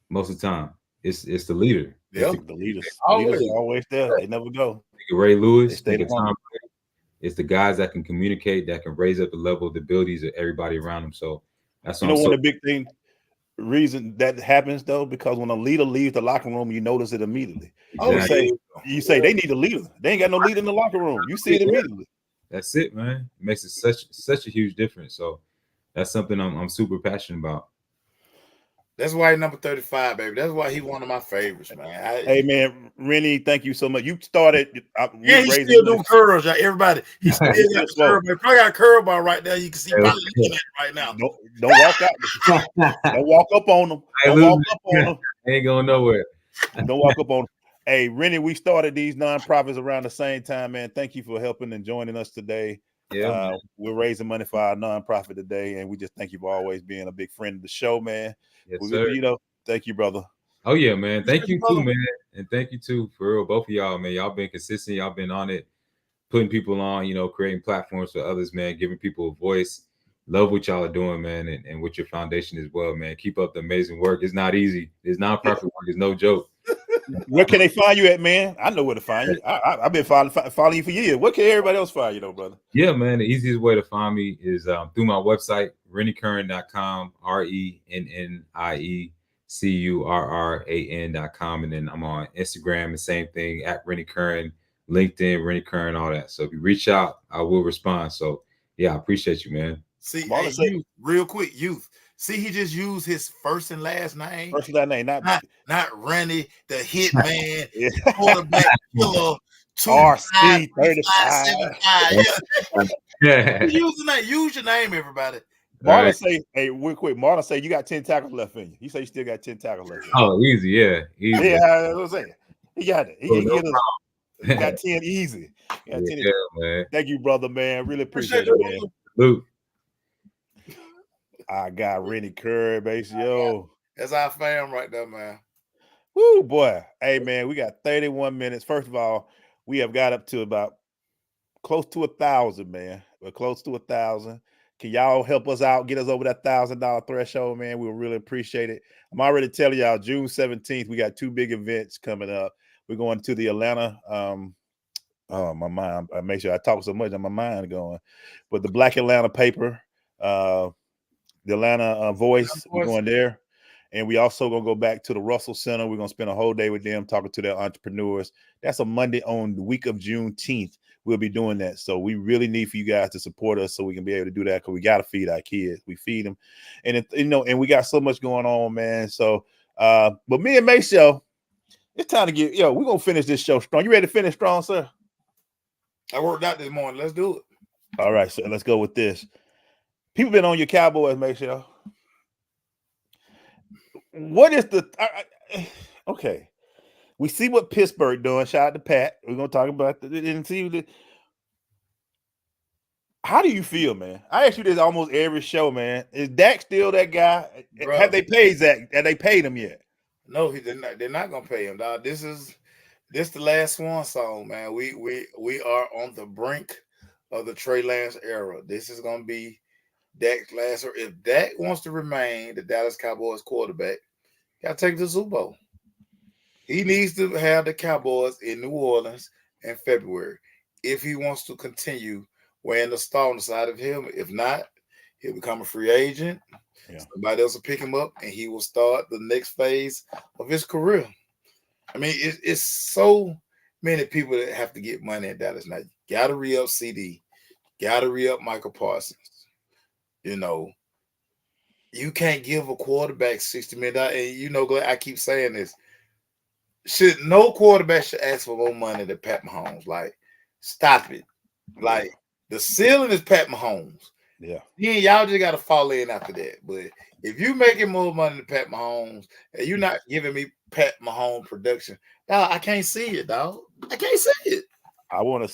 Most of the time, it's the leader. Yeah, the leaders are always there. They never go. Think of Ray Lewis. Think of Tom Brady. It's the guys that can communicate, that can raise up the level of the abilities of everybody around them. So that's one of the big thing. Reason that happens though, because when a leader leaves the locker room, you notice it immediately. Exactly. You say they need a leader. They ain't got no leader in the locker room. You see it immediately. That's it, man. It makes it such a huge difference. So that's something I'm super passionate about. That's why he's number 35, baby. That's why he's one of my favorites, man. Hey, man, Rennie, thank you so much. You started. He's still doing curls, y'all. Everybody. He's still got a curl. Probably got a curl bar right there. You can see probably looking at it right now. Don't walk out. Don't walk up on them. Don't walk up on them. Ain't going nowhere. Don't walk up on them. Hey, Rennie, we started these nonprofits around the same time, man. Thank you for helping and joining us today. Yeah, we're raising money for our nonprofit today, and we just thank you for always being a big friend of the show, man. Yes, sir. Thank you, brother. Oh yeah, man. Thank you too, man. And thank you too, for real, both of y'all, man. Y'all been consistent. Y'all been on it, putting people on, creating platforms for others, man, giving people a voice. Love what y'all are doing, man, and with your foundation as well, man. Keep up the amazing work. It's not easy. It's nonprofit work. It's no joke. Where can they find you at, man? I know where to find you. I've been following you for years. Where can everybody else find you, though, brother? Yeah, man. The easiest way to find me is through my website, renniecurran.com, RennieCurran.com. And then I'm on Instagram, the same thing, at Rennie Curran, LinkedIn, Rennie Curran, all that. So if you reach out, I will respond. So yeah, I appreciate you, man. See, hey, real quick, youth. See, he just used his first and last name. First and last name, not Rennie, the hitman, quarterback killer, RC 35. Yeah. Use your name, everybody. Marlon say, hey, real quick, Marlon say you got 10 tackles left in you. He say you still got 10 tackles left in you. Oh, easy, yeah. Easy. Yeah, that's what I'm saying. He got it. He got 10 easy. Got 10 easy. Man. Thank you, brother, man. Really appreciate it, man. Luke. I got Rennie Curran, basically. Yo. That's our fam right there, man. Woo, boy. Hey, man, we got 31 minutes. First of all, we have got up to about close to 1,000, man. We're close to 1,000. Can y'all help us out, get us over that $1,000 threshold, man? We'll really appreciate it. I'm already telling y'all, June 17th, we got 2 big events coming up. We're going to the Atlanta, my mind, I make sure I talk so much on my mind going. But the Black Atlanta paper, the Atlanta Voice, we're going there. And we also gonna go back to the Russell Center. We're gonna spend a whole day with them talking to their entrepreneurs. That's a Monday on the week of Juneteenth. We'll be doing that. So we really need for you guys to support us so we can be able to do that, because we got to feed our kids. We feed them. And and we got so much going on, man. So but me and May Show, it's time to get we're gonna finish this show strong. You ready to finish strong, sir? I worked out this morning. Let's do it. All right, so let's go with this. People been on your Cowboys, May Show. What is the okay? We see what Pittsburgh doing. Shout out to Pat. We're gonna talk about and see. How do you feel, man? I ask you this almost every show, man. Is Dak still that guy? Bro, have they paid Zach? Have they paid him yet? No, they're not gonna pay him, dog. This the last swan song, man. We are on the brink of the Trey Lance era. This is gonna be Dak's last. If Dak wants to remain the Dallas Cowboys quarterback, gotta take the Super Bowl. He needs to have the Cowboys in New Orleans in February if he wants to continue wearing the star on the side of him. If not, he'll become a free agent. Yeah. Somebody else will pick him up, and he will start the next phase of his career. I mean, it's so many people that have to get money in Dallas now. You got to re-up CD. Got to re-up Michael Parsons. You know, you can't give a quarterback $60 million. And you know, I keep saying this. No quarterback should ask for more money than Pat Mahomes. Like, stop it. Like, the ceiling is Pat Mahomes. Yeah. Y'all just got to fall in after that. But if you're making more money than Pat Mahomes and you're not giving me Pat Mahomes production, dog, I can't see it, dog. I can't see it. I want to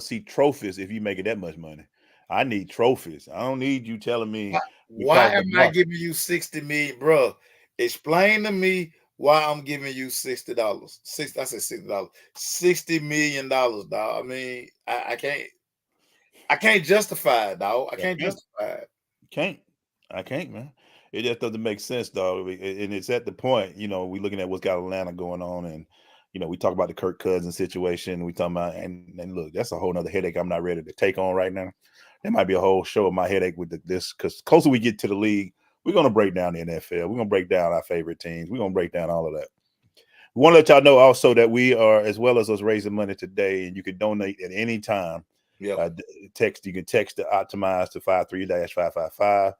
see trophies if you make it that much money. I need trophies. I don't need you telling me why am I giving you $60 million, bro? Explain to me why I'm giving you $60. I said $60. $60 million, dog. I mean, I can't justify it, dog. I can't justify it. I can't, man. It just doesn't make sense, dog. And it's at the point, we're looking at what's got Atlanta going on, and we talk about the Kirk Cousins situation. We talking about, and look, that's a whole nother headache I'm not ready to take on right now. There might be a whole show of my headache with this, because closer we get to the league, we're going to break down the NFL. We're going to break down our favorite teams. We're going to break down all of that. We want to let y'all know also that we are, as well as us raising money today, and you can donate at any time. Yeah. You can text the Optimize to 53-555.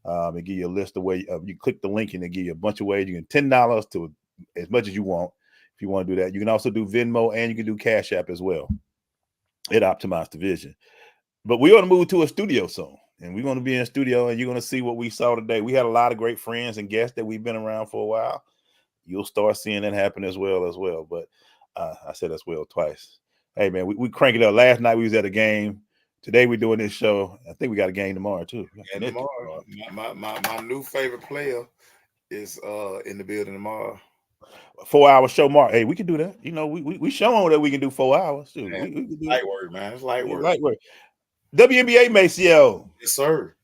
And give you a list of ways. You click the link and they give you a bunch of ways. You can $10 to as much as you want if you want to do that. You can also do Venmo, and you can do Cash App as well. It Optimize the Vision. But we're going to move to a studio soon, and we're going to be in a studio, and you're going to see what we saw today. We had a lot of great friends and guests that we've been around for a while. You'll start seeing that happen as well. But I said as well twice. Hey, man, we crank it up. Last night we was at a game. Today we're doing this show. I think we got a game tomorrow too. And tomorrow, my new favorite player is in the building tomorrow. 4-hour show, Mark. Hey, we can do that. We showing that we can do 4 hours too. Man, we can do light work, man. It's light work. Light work. WNBA, Maceo. Yes, sir.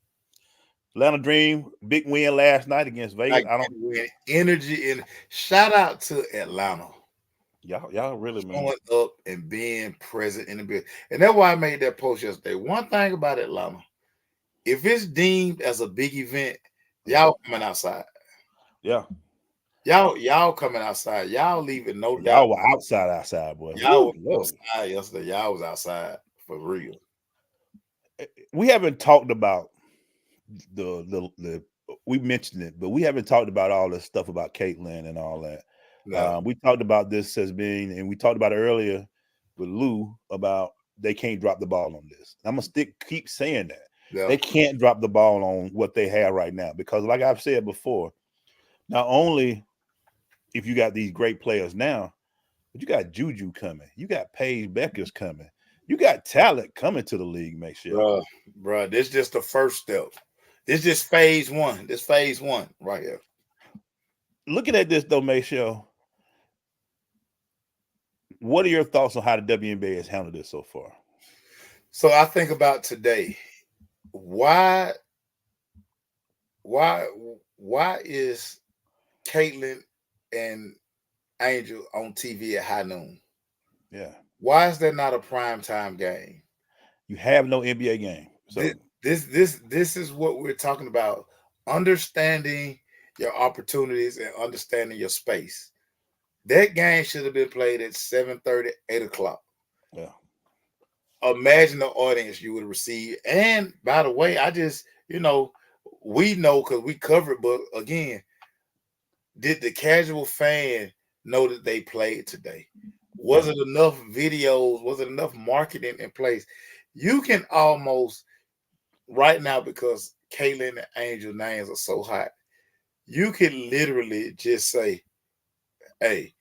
Atlanta Dream, big win last night against Vegas. I don't win energy, and shout out to Atlanta. Y'all really, man, showing up and being present in the building. And that's why I made that post yesterday. One thing about Atlanta, if it's deemed as a big event, y'all coming outside. Yeah. Y'all coming outside. Y'all leaving no doubt. Y'all were outside, boy. Y'all was outside yesterday. Y'all was outside for real. We haven't talked about the we mentioned it, but we haven't talked about all this stuff about Caitlin and all that. No. We talked about this as being, and we talked about it earlier with Lou about they can't drop the ball on this. I'm gonna keep saying that. Yeah. They can't drop the ball on what they have right now, because like I've said before, not only if you got these great players now, but you got Juju coming, you got Paige Beckers coming, you got talent coming to the league, make sure. Bro, this is just the first step. This is just phase one. This phase one right here. Looking at this though, Maceo, what are your thoughts on how the WNBA has handled this so far? So I think about today. Why is Caitlin and Angel on TV at high noon? Yeah. Why is there not a primetime game? You have no NBA game. So this is what we're talking about. Understanding your opportunities, and understanding your space. That game should have been played at 7:30, 8 o'clock. Yeah. Imagine the audience you would receive. And by the way, I just, we know because we covered, but again, did the casual fan know that they played today? Was it enough videos? Was it enough marketing in place? You can almost right now, because Caitlin and Angel names are so hot, you can literally just say, hey,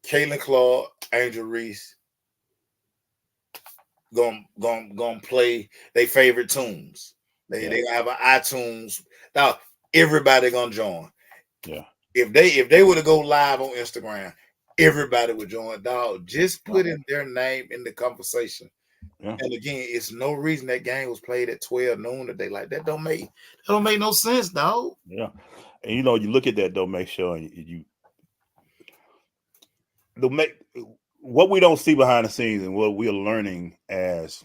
Caitlin Claude, Angel Reese, gonna play their favorite tunes. They have an iTunes. Now everybody gonna join. Yeah. If they were to go live on Instagram, everybody would join. Dog, just putting their name in the conversation. Yeah. And again, it's no reason that game was played at 12 noon today. Like that don't make no sense, dog. Yeah. And you look at that though, make sure you make what we don't see behind the scenes and what we're learning as.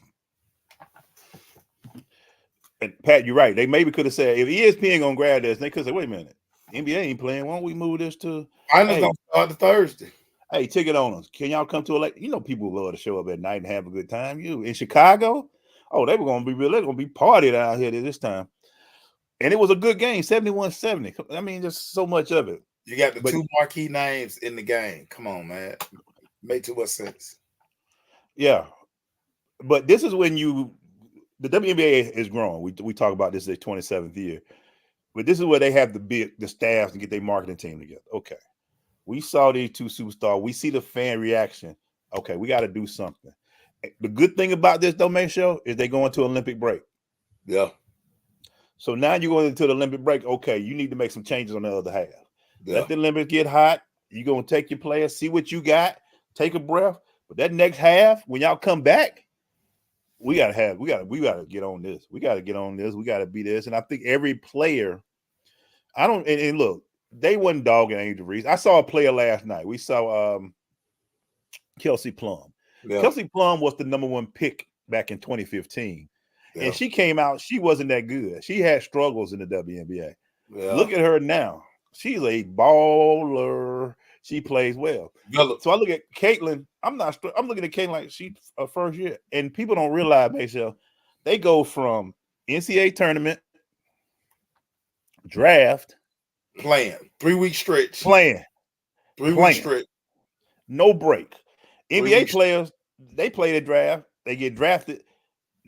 And Pat, you're right. They maybe could have said if ESPN gonna grab this, they could say, wait a minute, NBA ain't playing. Why don't we move this to Finals don't start to Thursday. Hey, ticket owners, can y'all come to people love to show up at night and have a good time. You in Chicago? Oh, they were gonna be real, they're gonna be partying out here this time. And it was a good game, 71-70. I mean, just so much of it. You got the two marquee names in the game. Come on, man. Make too much sense. Yeah. But this is when the WNBA is growing. We talk about this as 27th year. But this is where they have the staff to get their marketing team together. Okay. We saw these two superstars. We see the fan reaction. Okay, we got to do something. The good thing about this domain show is they go into Olympic break. Yeah. So now you're going into the Olympic break. Okay, you need to make some changes on the other half. Yeah. Let the Olympics get hot. You're going to take your players, see what you got, take a breath. But that next half, when y'all come back, we gotta get on this. We got to get on this. We got to be this. And I think every player, and look, they wasn't dogging Angel Reese. I saw a player last night. We saw Kelsey Plum. Yeah. Kelsey Plum was the number 1 pick back in 2015. Yeah. And she came out, she wasn't that good. She had struggles in the WNBA. Yeah. Look at her now. She's a baller. She plays well. So I look at Caitlin. I'm looking at Caitlin like she's her first year. And people don't realize, Michelle, they go from NCAA tournament, draft, playing 3-week stretch. Playing. 3-week stretch. No break. NBA players, they play the draft. They get drafted.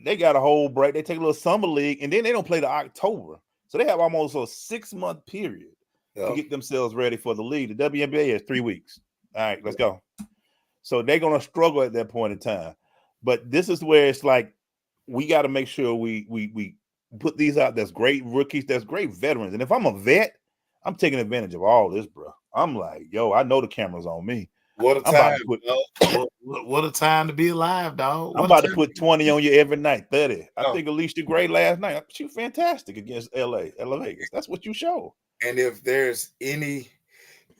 They got a whole break. They take a little summer league, and then they don't play to October. So they have almost a 6-month period to get themselves ready for the league. The WNBA is 3 weeks. All right, let's go. So they're going to struggle at that point in time. But this is where it's like we got to make sure we put these out. That's great rookies. That's great veterans. And if I'm a vet, I'm taking advantage of all this, bro. I'm like, yo, I know the camera's on me. What a time! What a time to be alive, dog. I'm about to put 20 on you every night, 30. I think Alicia Gray last night, she was fantastic against LA Vegas. That's what you show. And if there's any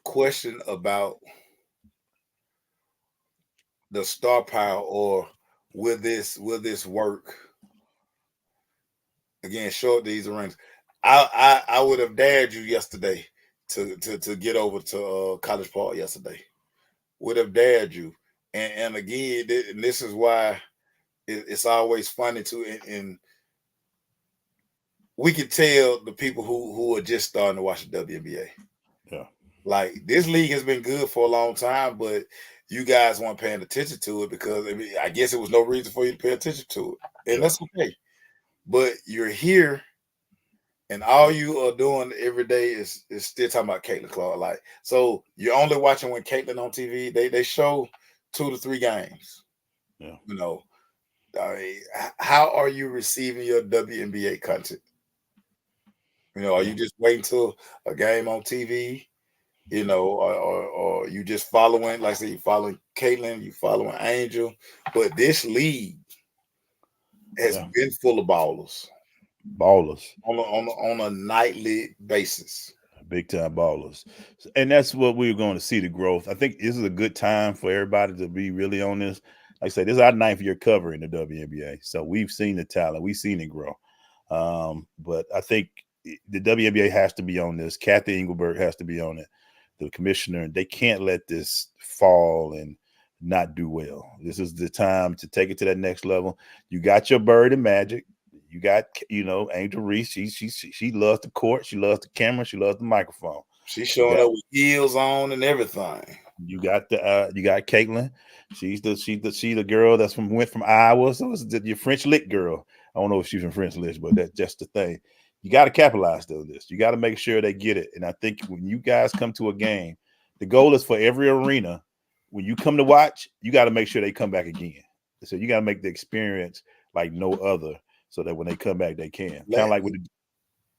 question about the star power or will this work? Again, short these rings. I would have dared you yesterday to get over to College Park yesterday. Would have dared you, and again, this is why it's always funny too. And we can tell the people who are just starting to watch the WNBA. Yeah, like this league has been good for a long time, but you guys weren't paying attention to it because I guess it was no reason for you to pay attention to it, and that's okay. But you're here. And all you are doing every day is still talking about Caitlin Clark. Like, so you're only watching when Caitlin on TV. They show 2 to 3 games. Yeah. I mean, how are you receiving your WNBA content? Are you just waiting till a game on TV? Or you just following, like I said, you following Caitlin, you following Angel. But this league has been full of ballers. On a nightly basis, big time ballers, and that's what we're going to see the growth. I think this is a good time for everybody to be really on this. Like I say, this is our 9th year covering the WNBA, so we've seen the talent, we've seen it grow. But I think the WNBA has to be on this. Kathy Engelberg has to be on it. The commissioner, they can't let this fall and not do well. This is the time to take it to that next level. You got your Bird and Magic. You got, Angel Reese. She loves the court. She loves the camera. She loves the microphone. She's showing up with heels on and everything. You got Caitlin. She's the girl went from Iowa. So it's your French Lick girl. I don't know if she's from French Lick, but that's just the thing. You got to capitalize on this. You got to make sure they get it. And I think when you guys come to a game, the goal is for every arena. When you come to watch, you got to make sure they come back again. So you got to make the experience like no other, so that when they come back, they can. Kind of like with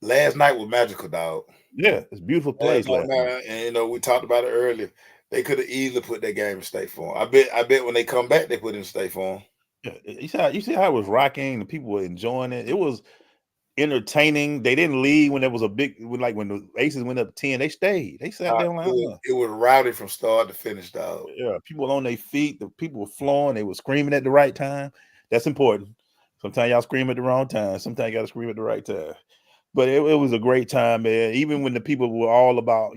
last night was magical, dog. Yeah, it's beautiful plays last night. And we talked about it earlier. They could have easily put that game in State Farm. I bet when they come back, they put it in State Farm. Yeah, you see how it was rocking. The people were enjoying it. It was entertaining. They didn't leave when there was a big, like when the Aces went up 10. They stayed. They sat down. It was rowdy from start to finish, dog. Yeah, people on their feet. The people were flowing. They were screaming at the right time. That's important. Sometimes y'all scream at the wrong time. Sometimes you got to scream at the right time. But it was a great time, man. Even when the people were all about,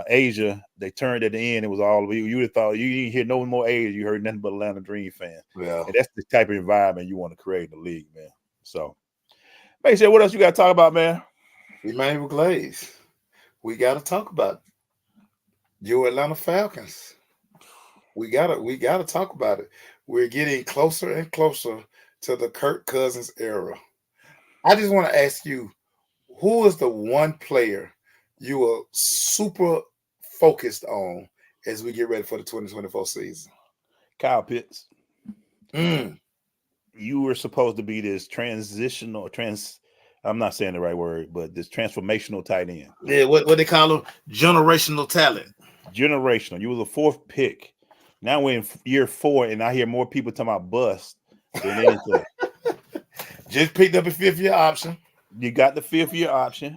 Asia, they turned at the end. It was all you would have thought you didn't hear no more Asia. You heard nothing but Atlanta Dream fans. Yeah, and that's the type of environment you want to create in the league, man. So, make sure what else you got to talk about, man? Emmanuel Glaze. We got to talk about your Atlanta Falcons. We gotta talk about it. We're getting closer and closer to the Kirk Cousins era. I just want to ask you, who is the one player you are super focused on as we get ready for the 2024 season? Kyle Pitts. You were supposed to be this I'm not saying the right word, but this transformational tight end. Yeah, what they call him? Generational talent. Generational. You was a fourth pick. Now we're in year 4, and I hear more people talking about bust than anything. Just picked up a 5th-year option. You got the 5th-year option.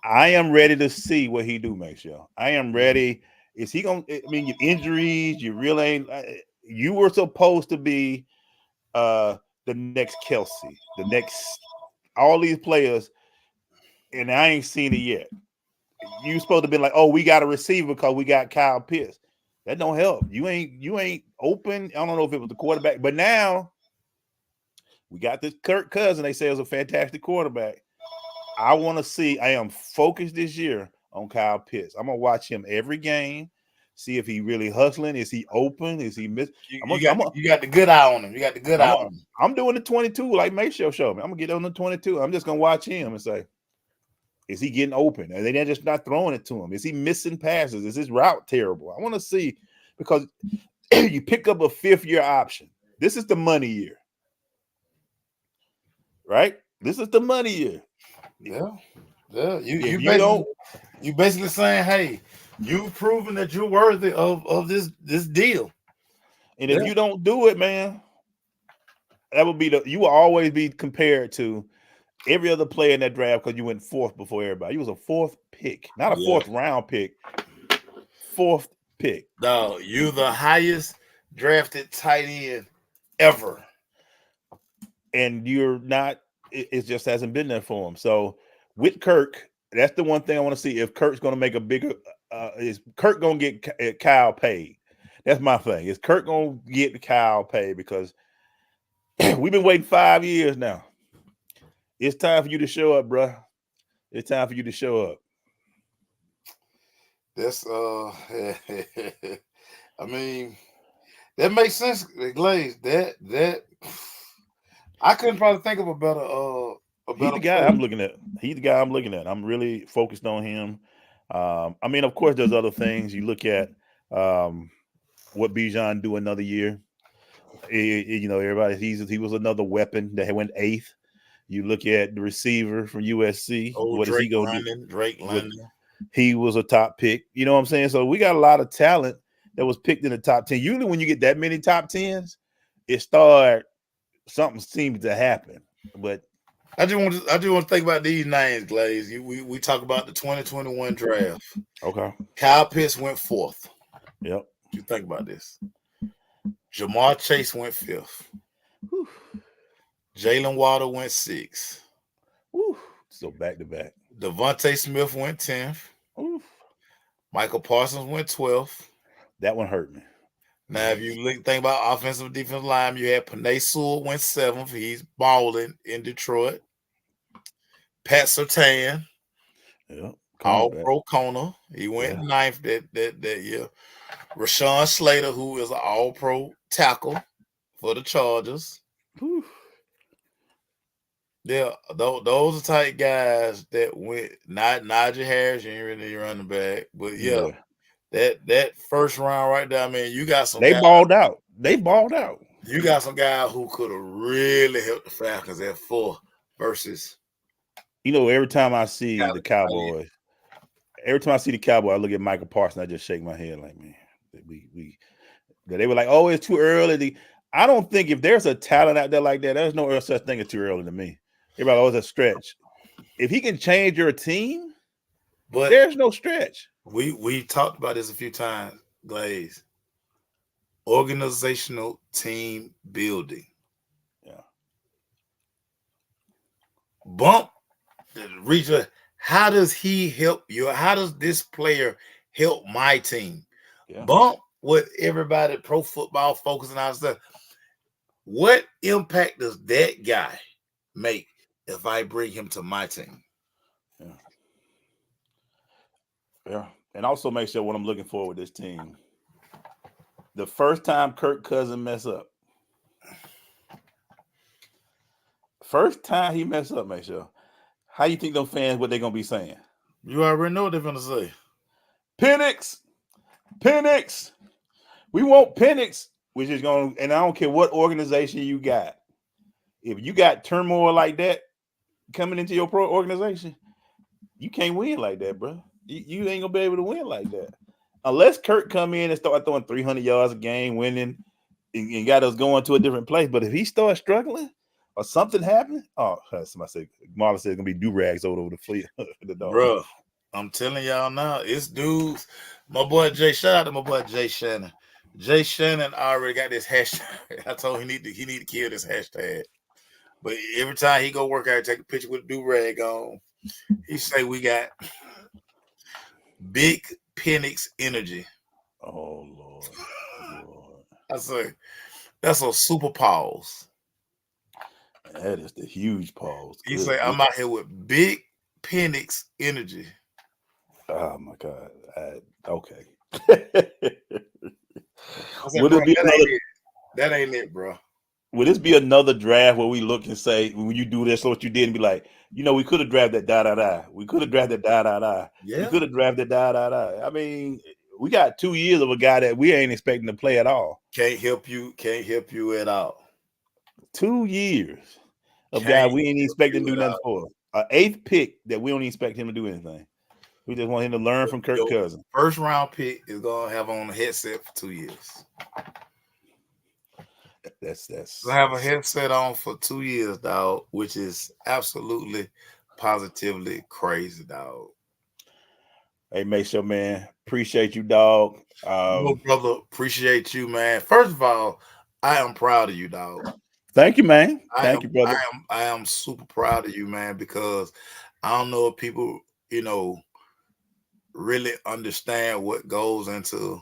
I am ready to see what he do, Maceo. I am ready. Is he going to – I mean, your injuries, you really ain't – you were supposed to be the next Kelsey, the next – all these players, and I ain't seen it yet. You supposed to be like, oh, we got a receiver because we got Kyle Pitts. That don't help. You ain't open. I don't know if it was the quarterback, but now we got this Kirk Cousins. They say it was a fantastic quarterback. I want to see. I am focused this year on Kyle Pitts. I'm gonna watch him every game, see if he really hustling. Is he open? Is he miss? You got the good eye on him. You got the good eye on him. I'm doing the 22 like Maceo showed me. I'm gonna get on the 22. I'm just gonna watch him and say, is he getting open? Are they just not throwing it to him? Is he missing passes? Is his route terrible? I want to see, because you pick up a 5th-year option. This is the money year, right? This is the money year. Yeah. You basically saying, hey, you've proven that you're worthy of this deal. And if you don't do it, man, that would be you will always be compared to every other player in that draft because you went 4th before everybody. You was a 4th pick, not a 4th round pick. 4th pick. No, you're the highest drafted tight end ever. And you're not, it just hasn't been there for him. So with Kirk, that's the one thing I want to see. If Kirk's going to make a bigger, is Kirk going to get Kyle paid? That's my thing. Is Kirk going to get Kyle paid? Because we've been waiting 5 years now. It's time for you to show up, bro. It's time for you to show up. That's I mean, that makes sense, Glaze. That I couldn't probably think of a better He's the guy I'm looking at. He's the guy I'm looking at. I'm really focused on him. I mean, of course, there's other things. You look at what Bijan do another year. Everybody, he was another weapon that went 8th. You look at the receiver from USC. What is he going to do? Drake London. He was a top pick. You know what I'm saying? So we got a lot of talent that was picked in the top 10. Usually when you get that many top 10s, something seems to happen. But I just want to think about these names, Glaze. We talk about the 2021 draft. Okay. Kyle Pitts went 4th. Yep. You think about this. Jamar Chase went 5th. Jalen Waddle went 6th. So back to back. Devontae Smith went 10th. Oof. Michael Parsons went 12th. That one hurt me. Now, if you think about offensive and defensive line, you had Panay Sewell went 7th. He's balling in Detroit. Pat Surtain, all pro corner. He went 9th that year. Rashawn Slater, who is an all pro tackle for the Chargers. Whew. Yeah, those are type guys that went. Not Najee Harris, you ain't really running back, but yeah. That first round right there, I mean, you got some. They guys, balled out. They balled out. You got some guys who could have really helped the Falcons at 4 versus. Every time I see the Cowboys, I look at Michael Parsons. I just shake my head like, man, they were like, oh, it's too early. I don't think if there's a talent out there like that, there's no such thing as too early to me. Everybody always a stretch. If he can change your team, but there's no stretch. We talked about this a few times, Glaze. Organizational team building. Yeah. Bump the region. How does he help you? How does this player help my team? Yeah. Bump what everybody pro football focusing on stuff. What impact does that guy make if I bring him to my team? Yeah. Yeah. And also make sure what I'm looking for with this team. The first time Kirk Cousins mess up. First time he mess up, make sure. How you think those fans, what they're going to be saying? You already know what they're going to say. Penix. We want Penix, which is going to, and I don't care what organization you got. If you got turmoil like that coming into your pro organization, you can't win like that, bro. You ain't going to be able to win like that. Unless Kirk come in and start throwing 300 yards a game, winning, and got us going to a different place. But if he starts struggling or something happened, somebody said, Marlon said it's going to be do-rags over the fleet. Bro, I'm telling y'all now, it's dudes. My boy Jay, shout out to my boy Jay Shannon. Jay Shannon already got this hashtag. I told him he need to kill this hashtag. But every time he go work out, take a picture with a do-rag on, he say we got big Penix energy. Oh, Lord. I say, that's a super pause. That is the huge pause. He say, I'm out here with big Penix energy. Oh, my God. Okay. Said, that ain't it, bro. Would this be another draft where we look and say, when you do this, what you did, and be like, we could have drafted da-da-da. We could have drafted da-da-da. Yeah. We could have drafted da-da-da. I mean, we got 2 years of a guy that we ain't expecting to play at all. Can't help you at all. 2 years of guy we ain't expecting to do nothing for. An 8th pick that we don't expect him to do anything. We just want him to learn from Kirk Cousins. First round pick is gonna have on a headset for 2 years. That's I have a headset on for 2 years, dog, which is absolutely, positively crazy, dog. Hey, Mason, man, appreciate you, dog. Brother, appreciate you, man. First of all, I am proud of you, dog. Thank you, man. Thank you, brother. I am super proud of you, man, because I don't know if people, really understand what goes into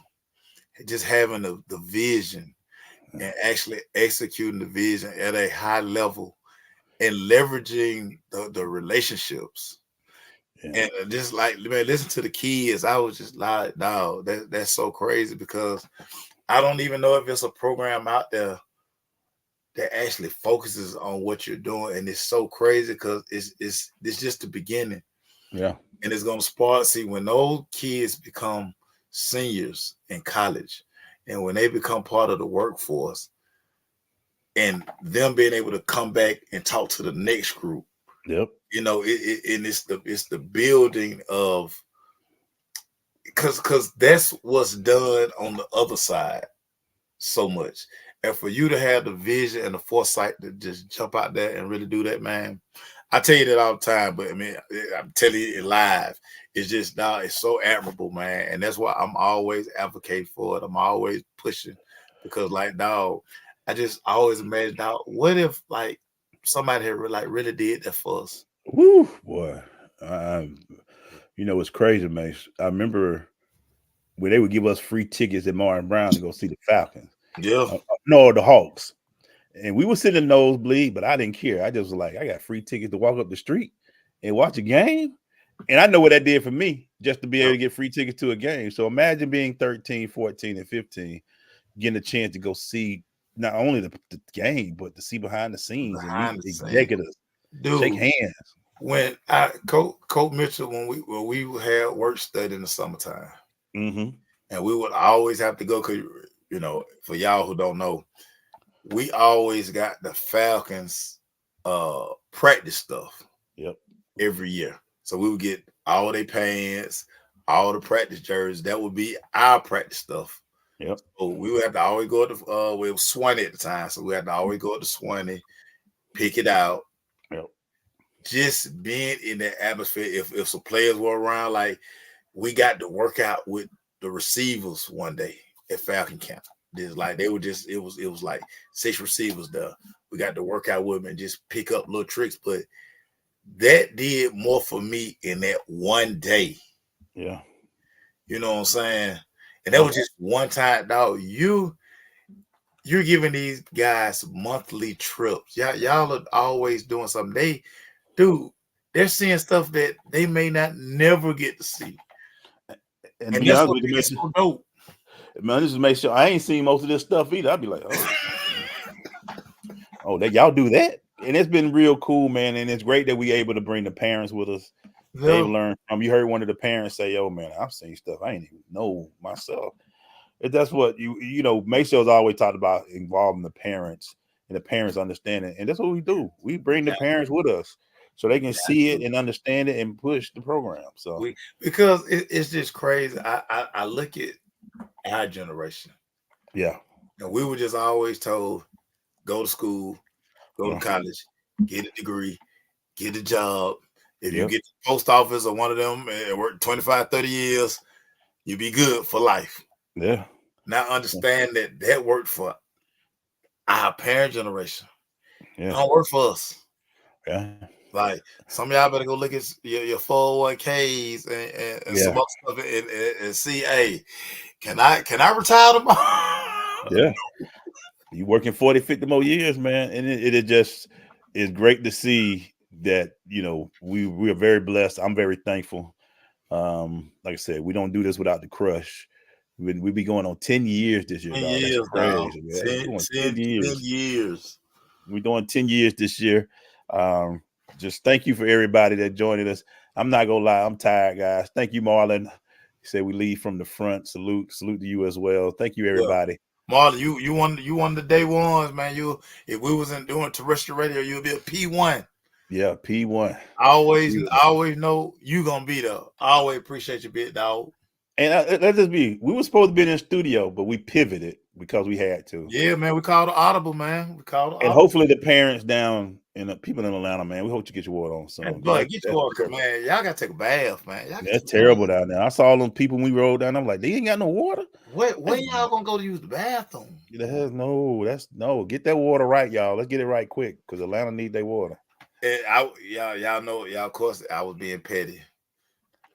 just having the vision and actually executing the vision at a high level and leveraging the relationships. Yeah. And just like, man, listen to the kids. I was just like, no, that's so crazy, because I don't even know if it's a program out there that actually focuses on what you're doing. And it's so crazy because it's just the beginning. Yeah. And it's going to spark. See, when those kids become seniors in college and when they become part of the workforce and them being able to come back and talk to the next group, yep. It's the building of, because that's what's done on the other side so much. And for you to have the vision and the foresight to just jump out there and really do that, man, I tell you that all the time, but I mean, I'm telling you it live. It's just now, it's so admirable, man. And that's why I'm always advocating for it. I'm always pushing, because like, dog, I always imagine, dog, what if like somebody had really did that for us? Woo, boy. You know, it's crazy, man. I remember when they would give us free tickets at Martin Brown to go see the Falcons. Yeah. No, the Hawks. And we would sit in the nosebleed, but I didn't care. I just was like, I got free tickets to walk up the street and watch a game. And I know what that did for me, just to be able to get free tickets to a game. So imagine being 13, 14, and 15, getting a chance to go see not only the game, but to see behind the scenes and meet executives, shake hands. When Coach Mitchell, when we had work study in the summertime, and we would always have to go, because, you know, for y'all who don't know, we always got the Falcons practice stuff every year. So we would get all their pants, all the practice jerseys. That would be our practice stuff. Yep. So we would have to always go to we were Swanee at the time, so we had to always go to Swanee, pick it out. Yep. Just being in that atmosphere. If some players were around, like we got to work out with the receivers one day at Falcon Camp. Just like they were just it was like 6 receivers there. We got to work out with them and just pick up little tricks. But that did more for me in that one day. Yeah. You know what I'm saying? And that was just one time, dog. You're giving these guys monthly trips. Y'all are always doing something. They're seeing stuff that they may not never get to see. And to be honest with you, so dope. Man, just make sure I ain't seen most of this stuff either. I'd be like, oh, that y'all do that, and it's been real cool, man. And it's great that we able to bring the parents with us. Yeah. They learn from. You heard one of the parents say, "Yo, man, I've seen stuff I ain't even know myself." That's what you know. Maysho's always talked about involving the parents and the parents understanding, and that's what we do. We bring the parents with us so they can see it and understand it and push the program. So because it's just crazy. I look at our generation. Yeah. And we were just always told, go to school, go to college, get a degree, get a job. If you get to the post office or one of them and work 25, 30 years, you'll be good for life. Yeah. Now understand that worked for our parent generation. Yeah. Don't work for us. Yeah. Like some of y'all better go look at your 401ks and some other stuff and see, hey, can I retire tomorrow? Yeah. You working 40, 50 more years, man. And it just is great to see that, you know, we are very blessed. I'm very thankful. Like I said, we don't do this without the crush. We be going on 10 years this year, 10 dog. years, That's crazy, 10 years. We're doing 10 years this year. Just thank you for everybody that joined us. I'm not gonna lie, I'm tired, guys. Thank you, Marlon. He said we lead from the front. Salute to you as well. Thank you, everybody. Yeah. Marlon, you won the day ones, man. If we wasn't doing terrestrial radio, you'll be a P1. Yeah, P1. I always know you gonna be there. I always appreciate you, big dog. And let this be. We were supposed to be in the studio, but we pivoted because we had to. Yeah, man. We called it audible, man. And hopefully the parents down and the people in Atlanta, man, we hope you get your water on soon. But get your water, man. Y'all gotta take a bath, man. That's terrible down there. I saw them people when we rode down. I'm like, they ain't got no water. When y'all gonna go to use the bathroom? No. Get that water right, y'all. Let's get it right quick because Atlanta need their water. And y'all know, of course, I was being petty.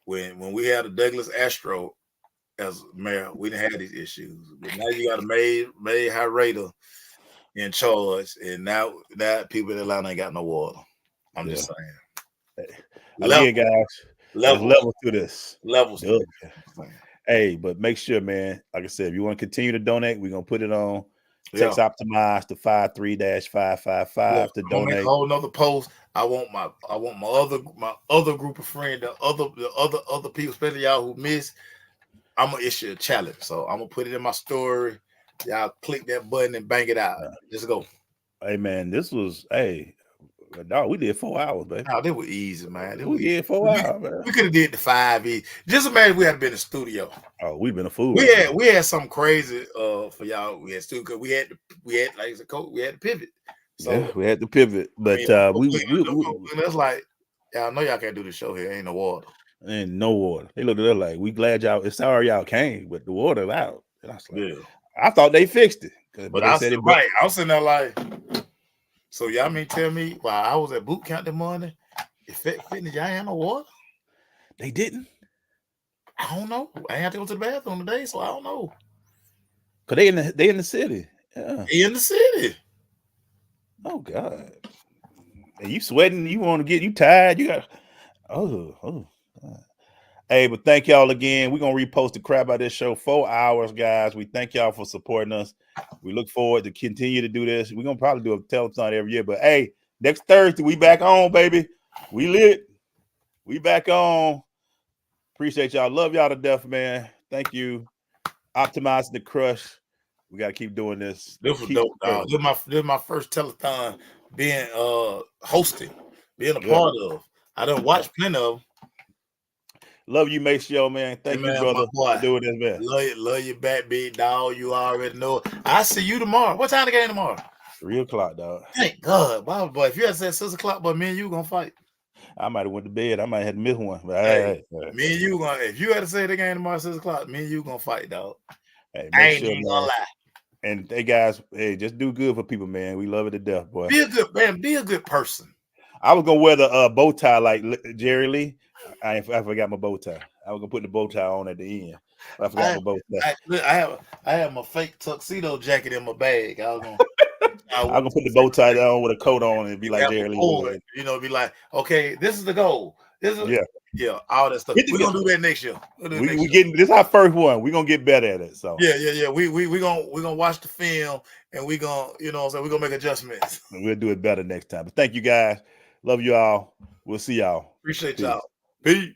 When we had a Douglas Astro as mayor, we didn't have these issues. But now you got a May High Raider in charge, and now people in Atlanta ain't got no water. I'm just saying. Again, guys, level to this. Levels. Hey, but make sure, man, like I said, if you want to continue to donate, we're going to put it on. Text Optimize to 53-555 to donate. Make a whole another post. I want my other group of friends, the other people, especially y'all who miss. I'm gonna issue a challenge, so I'm gonna put it in my story. Y'all click that button and bang it out. Just go. Hey man, this was dog. We did 4 hours, baby. No, they were easy, man. We did 4 hours, man. We could have did the 5 easy. Just imagine we had been in the studio. Oh, we've been a fool. We had something crazy for y'all. We had studio because we had like I said, coach. We had to pivot. So yeah, we had to pivot, but it's like y'all know y'all can't do the show here. Ain't no water. Ain't no water. They looked at us like, we glad y'all. It's sorry y'all came, but the water's out. And I was like, I thought they fixed it, but I said it right. I was sitting there like, so y'all mean tell me while I was at boot camp that morning, Fitness, y'all ain't had no water. They didn't. I don't know. I ain't have to go to the bathroom today, so I don't know. Cause they in the city. Yeah. They in the city. Oh God. And you sweating? You want to get you tired? You got. Oh. Hey, but thank y'all again. We're gonna repost the crap out of this show. 4 hours, guys. We thank y'all for supporting us. We look forward to continue to do this. We're gonna probably do a telethon every year. But hey, next Thursday, we back on, baby. We lit. We back on. Appreciate y'all. Love y'all to death, man. Thank you. Optimizing the crush. We gotta keep doing this. This was dope, dog. This is my first telethon being hosted, being a part of. I done watched plenty of them. Love you, Maceo, man. Thank you, brother, for doing this, man. Love you back, big dog. You already know. I see you tomorrow. What time the game tomorrow? 3 o'clock, dog. Thank God, boy. If you had said 6 o'clock, but me and you gonna fight. I might have went to bed. I might have missed one. But hey, me and you gonna. If you had to say the game tomorrow 6 o'clock, me and you gonna fight, dog. Hey, I ain't even gonna lie. And hey, guys, hey, just do good for people, man. We love it to death, boy. Be a good man. Be a good person. I was gonna wear the bow tie like Jerry Lee. I forgot my bow tie. I was gonna put the bow tie on at the end. I forgot my bow tie. I have my fake tuxedo jacket in my bag. I was gonna put the bow tie on with a coat on and be like Jerry Lee. You know, be like, okay, this is the goal. This is yeah, all that stuff. We're gonna do that next year. We getting this is our first one. We're gonna get better at it. So yeah. We gonna watch the film and we gonna, you know, so we're gonna make adjustments. We'll do it better next time. But thank you guys. Love you all. We'll see y'all. Appreciate y'all. Peace.